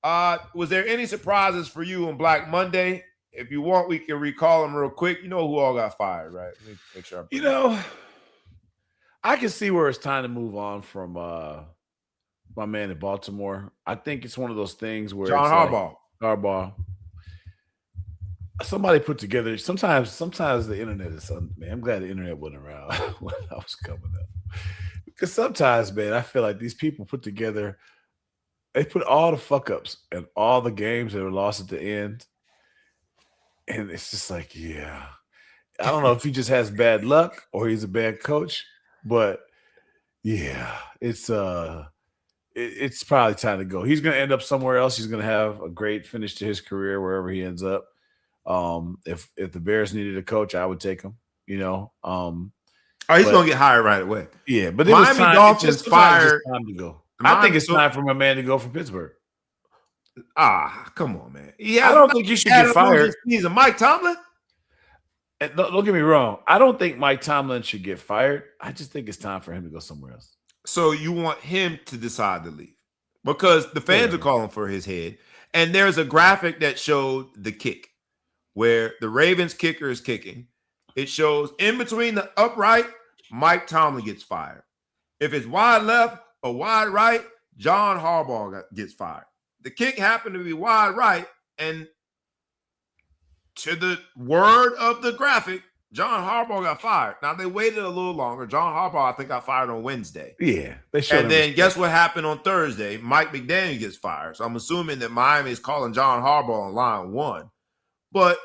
Was there any surprises for you on Black Monday? If you want, we can recall them real quick. You know who all got fired, right? Let me make sure. I can see where it's time to move on from my man in Baltimore. I think it's one of those things where John Harbaugh. Somebody put together. Sometimes the internet is something. Man, I'm glad the internet wasn't around when I was coming up. Because sometimes, man, I feel like these people put together. They put all the fuck ups and all the games that were lost at the end, and it's just like, yeah. I don't know if he just has bad luck or he's a bad coach, but yeah, it's probably time to go. He's going to end up somewhere else. He's going to have a great finish to his career wherever he ends up. If the Bears needed a coach, I would take him. He's going to get hired right away. Yeah, but Miami Dolphins fired. Time to go. I think it's time for my man to go from Pittsburgh. Come on, man. I don't think you should get fired. He's a Mike Tomlin. Don't get me wrong. I don't think Mike Tomlin should get fired. I just think it's time for him to go somewhere else. So you want him to decide to leave because the fans are calling for his head. And there's a graphic that showed the kick where the Ravens kicker is kicking. It shows in between the upright, Mike Tomlin gets fired. If it's wide left or wide right, John Harbaugh gets fired. The kick happened to be wide right, and to the word of the graphic, John Harbaugh got fired. Now, they waited a little longer. John Harbaugh, I think, got fired on Wednesday. Yeah. And then guess what happened on Thursday? Mike McDaniel gets fired. So I'm assuming that Miami is calling John Harbaugh on line one. But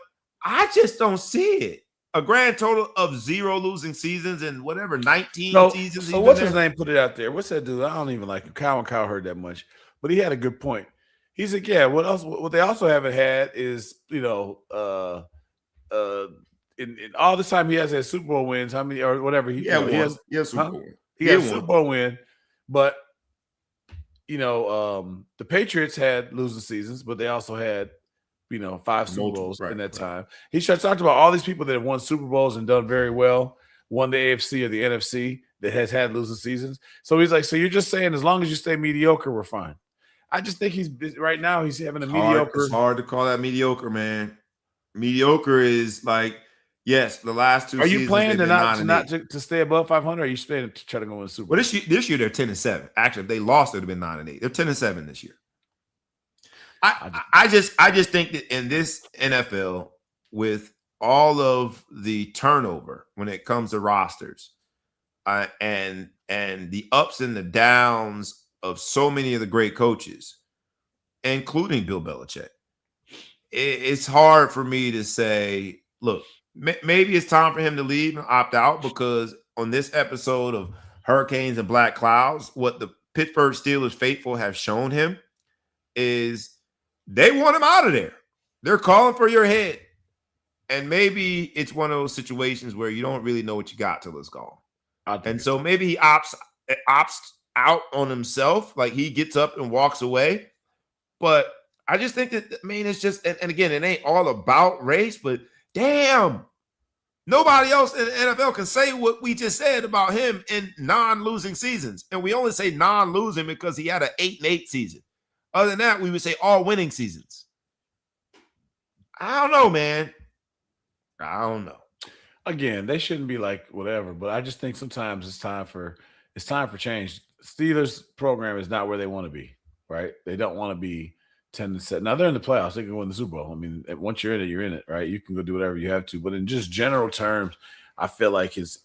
I just don't see it. A grand total of 0 losing seasons and whatever, 19 seasons. So what's his name put it out there? What's that dude? I don't even like him. Kyle heard that much. But he had a good point. He said, yeah, what else? What they also haven't had is, in all this time he has had Super Bowl wins, how many or whatever he has Super Bowl. He had a Super Bowl win, but the Patriots had losing seasons, but they also had 5 Super Bowls in that time. He talked about all these people that have won Super Bowls and done very well, won the AFC or the NFC that has had losing seasons. So he's like, so you're just saying as long as you stay mediocre, we're fine. I just think he's having a mediocre. It's hard to call that mediocre, man. Mediocre is like, yes, the last 2 seasons. Are you playing to stay above 500? Or are you staying to try to go in the Super Bowl? Well, this year they're 10-7. Actually, if they lost, it would have been 9-8. They're 10-7 this year. I just think that in this NFL, with all of the turnover when it comes to rosters, and the ups and the downs of so many of the great coaches, including Bill Belichick, it's hard for me to say, look, maybe it's time for him to leave and opt out, because on this episode of Hurricanes and Black Clouds, what the Pittsburgh Steelers faithful have shown him is they want him out of there. They're calling for your head. And maybe it's one of those situations where you don't really know what you got till it's gone. And so maybe he opts out on himself, like he gets up and walks away. But I just think that, it's just, and again, it ain't all about race, but damn, nobody else in the NFL can say what we just said about him in non-losing seasons. And we only say non-losing because he had an 8-8 season. Other than that, we would say all winning seasons. I don't know, man. I don't know. Again, they shouldn't be like whatever, but I just think sometimes it's time for change. Steelers program is not where they want to be, right? They don't want to be 10-7. Now they're in the playoffs. They can win the Super Bowl. Once you're in it, right? You can go do whatever you have to. But in just general terms, I feel like it's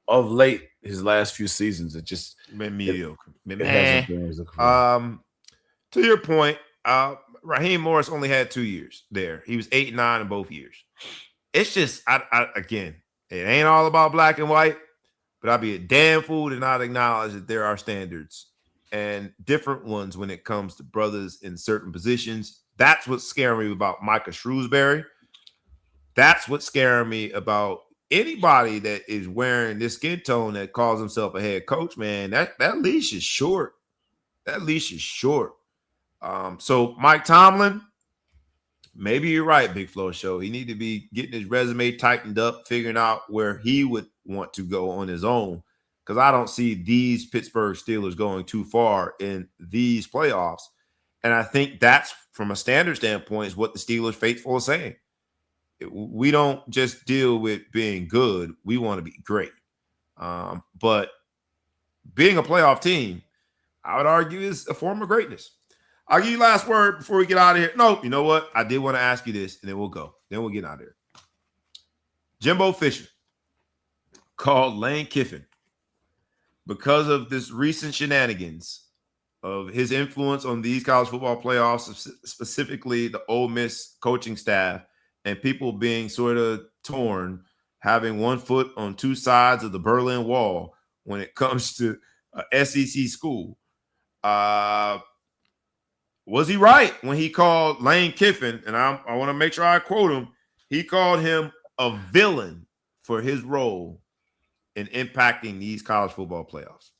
of late, his last few seasons, it just been mediocre. To your point, Raheem Morris only had 2 years there. He was 8-9 in both years. It's just, again, it ain't all about black and white, but I'd be a damn fool to not acknowledge that there are standards and different ones when it comes to brothers in certain positions. That's what's scaring me about Micah Shrewsberry. That's what's scaring me about anybody that is wearing this skin tone that calls himself a head coach, man. That leash is short. That leash is short. So Mike Tomlin, maybe you're right, Big Flo Show. He need to be getting his resume tightened up, figuring out where he would want to go on his own, because I don't see these Pittsburgh Steelers going too far in these playoffs. And I think that's, from a standard standpoint, is what the Steelers faithful is saying. We don't just deal with being good. We want to be great. But being a playoff team, I would argue, is a form of greatness. I'll give you last word before we get out of here. No, you know what? I did want to ask you this, and then we'll go. Then we'll get out of here. Jimbo Fisher called Lane Kiffin because of this recent shenanigans of his influence on these college football playoffs, specifically the Ole Miss coaching staff, and people being sort of torn, having one foot on two sides of the Berlin Wall when it comes to SEC school. Was he right when he called Lane Kiffin, and I want to make sure I quote him, he called him a villain for for his role in impacting these college football playoffs.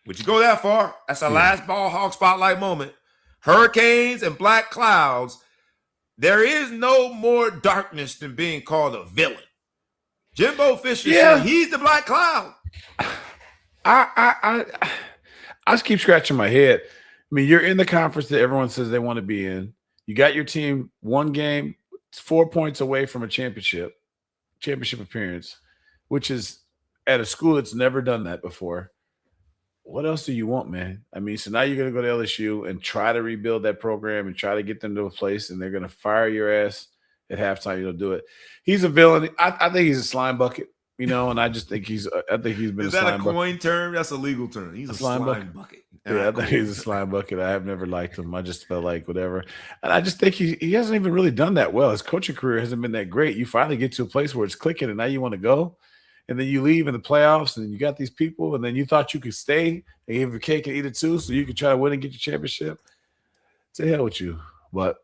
Would you go that far? That's our last Ball Hawk Spotlight moment. Hurricanes and black clouds. There is no more darkness than being called a villain. Jimbo Fisher said he's the black cloud. I just keep scratching my head. I mean, you're in the conference that everyone says they want to be in. You got your team one game, 4 points away from a championship appearance, which is at a school that's never done that before. What else do you want, man? I mean, so now you're going to go to LSU and try to rebuild that program and try to get them to a place, and they're going to fire your ass at halftime. You don't do it. He's a villain. I think he's a slime bucket, and I just think he's been Is that a coin term? That's a legal term. He's a slime bucket. Yeah, I think he's a slime bucket. I have never liked him. I just felt like whatever. And I just think he hasn't even really done that well. His coaching career hasn't been that great. You finally get to a place where it's clicking, and now you want to go. And then you leave in the playoffs, and you got these people, and then you thought you could stay and give your cake and eat it too, so you could try to win and get your championship. To hell with you. But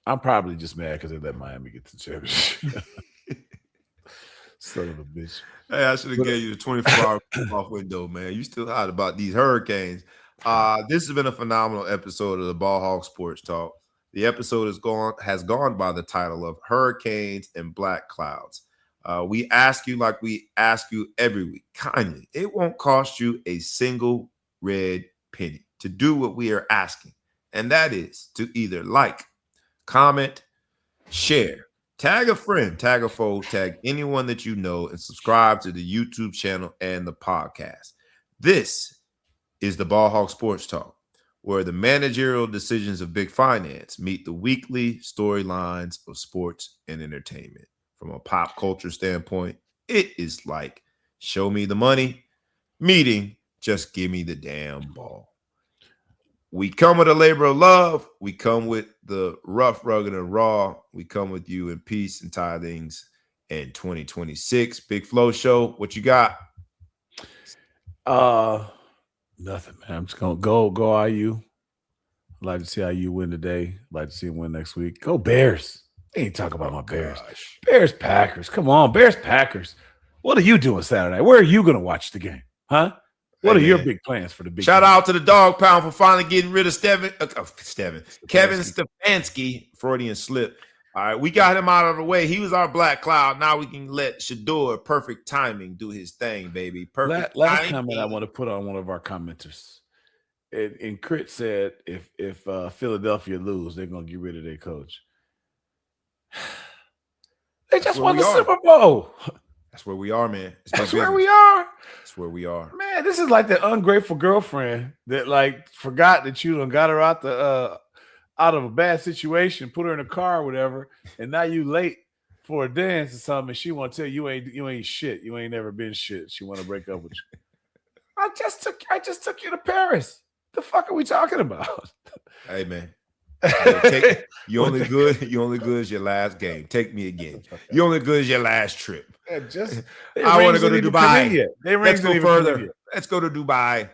I'm probably just mad because they let Miami get the championship. Son of a bitch. Hey, I should have gave you the 24-hour off window, man. You still hot about these Hurricanes. This has been a phenomenal episode of the Ball Hawk Sports Talk. The episode has gone by the title of Hurricanes and Black Clouds. We ask you, like we ask you every week, kindly, it won't cost you a single red penny to do what we are asking. And that is to either like, comment, share, tag a friend, tag a foe, tag anyone that you know, and subscribe to the YouTube channel and the podcast. This is the Ball Hawk Sports Talk, where the managerial decisions of big finance meet the weekly storylines of sports and entertainment. From a pop culture standpoint, it is like show me the money, meeting just give me the damn ball. We come with a labor of love. We come with the rough, rugged, and raw. We come with you in peace and tithings in 2026. Big Flow Show, what you got? Nothing, man. I'm just gonna go IU. I'd like to see IU win today. I'd like to see them win next week. Go Bears. They ain't talking about my Bears. Gosh. Bears Packers. Come on, Bears Packers. What are you doing Saturday? Where are you going to watch the game? Huh? What are your big plans for the big Shout game? out to the Dog Pound for finally getting rid of Kevin Stefanski, Freudian slip. All right, we got him out of the way. He was our black cloud. Now we can let Shador, perfect timing, do his thing, baby. Perfect. Last comment I want to put on one of our commenters. And Crit said if Philadelphia lose, they're going to get rid of their coach. They just won the Super Bowl. That's where we are, man. That's where we are. That's where we are. Man, this is like the ungrateful girlfriend that like forgot that you done got her out of a bad situation, put her in a car or whatever, and now you late for a dance or something, and she want to tell you you ain't shit. You ain't never been shit. She want to break up with you. I just took you to Paris. The fuck are we talking about? Hey, man. You only good as your last game. Take me again. You only good as your last trip. I want to go to Dubai. Let's go further. Let's go to Dubai.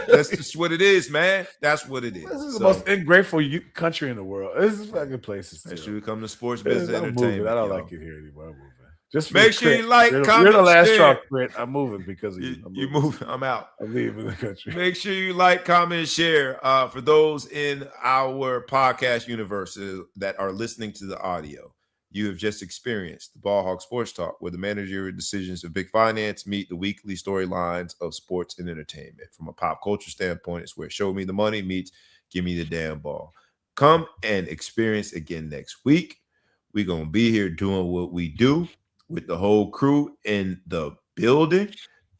That's just what it is, man. That's what it is. This is the most ungrateful country in the world. This is fucking places. Make sure you come to sports business entertainment. I don't like it here anymore. I'm moving. Just make sure you like, comment, you're the last share. straw, Crit. I'm moving because of you. You moving. I'm out. I'm leaving the country. Make sure you like, comment, share. For those in our podcast universe that are listening to the audio, you have just experienced the Ball Hawk Sports Talk, where the managerial decisions of big finance meet the weekly storylines of sports and entertainment. From a pop culture standpoint, it's where show me the money meets give me the damn ball. Come and experience again next week. We're going to be here doing what we do with the whole crew in the building.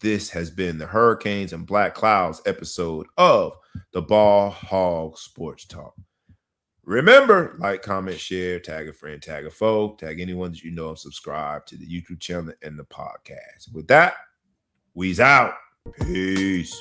This has been the Hurricanes and Black Clouds episode of the Ball Hog Sports Talk. Remember, like, comment, share, tag a friend, tag a foe, tag anyone that you know, and subscribe to the YouTube channel and the podcast. With that, we's out. Peace.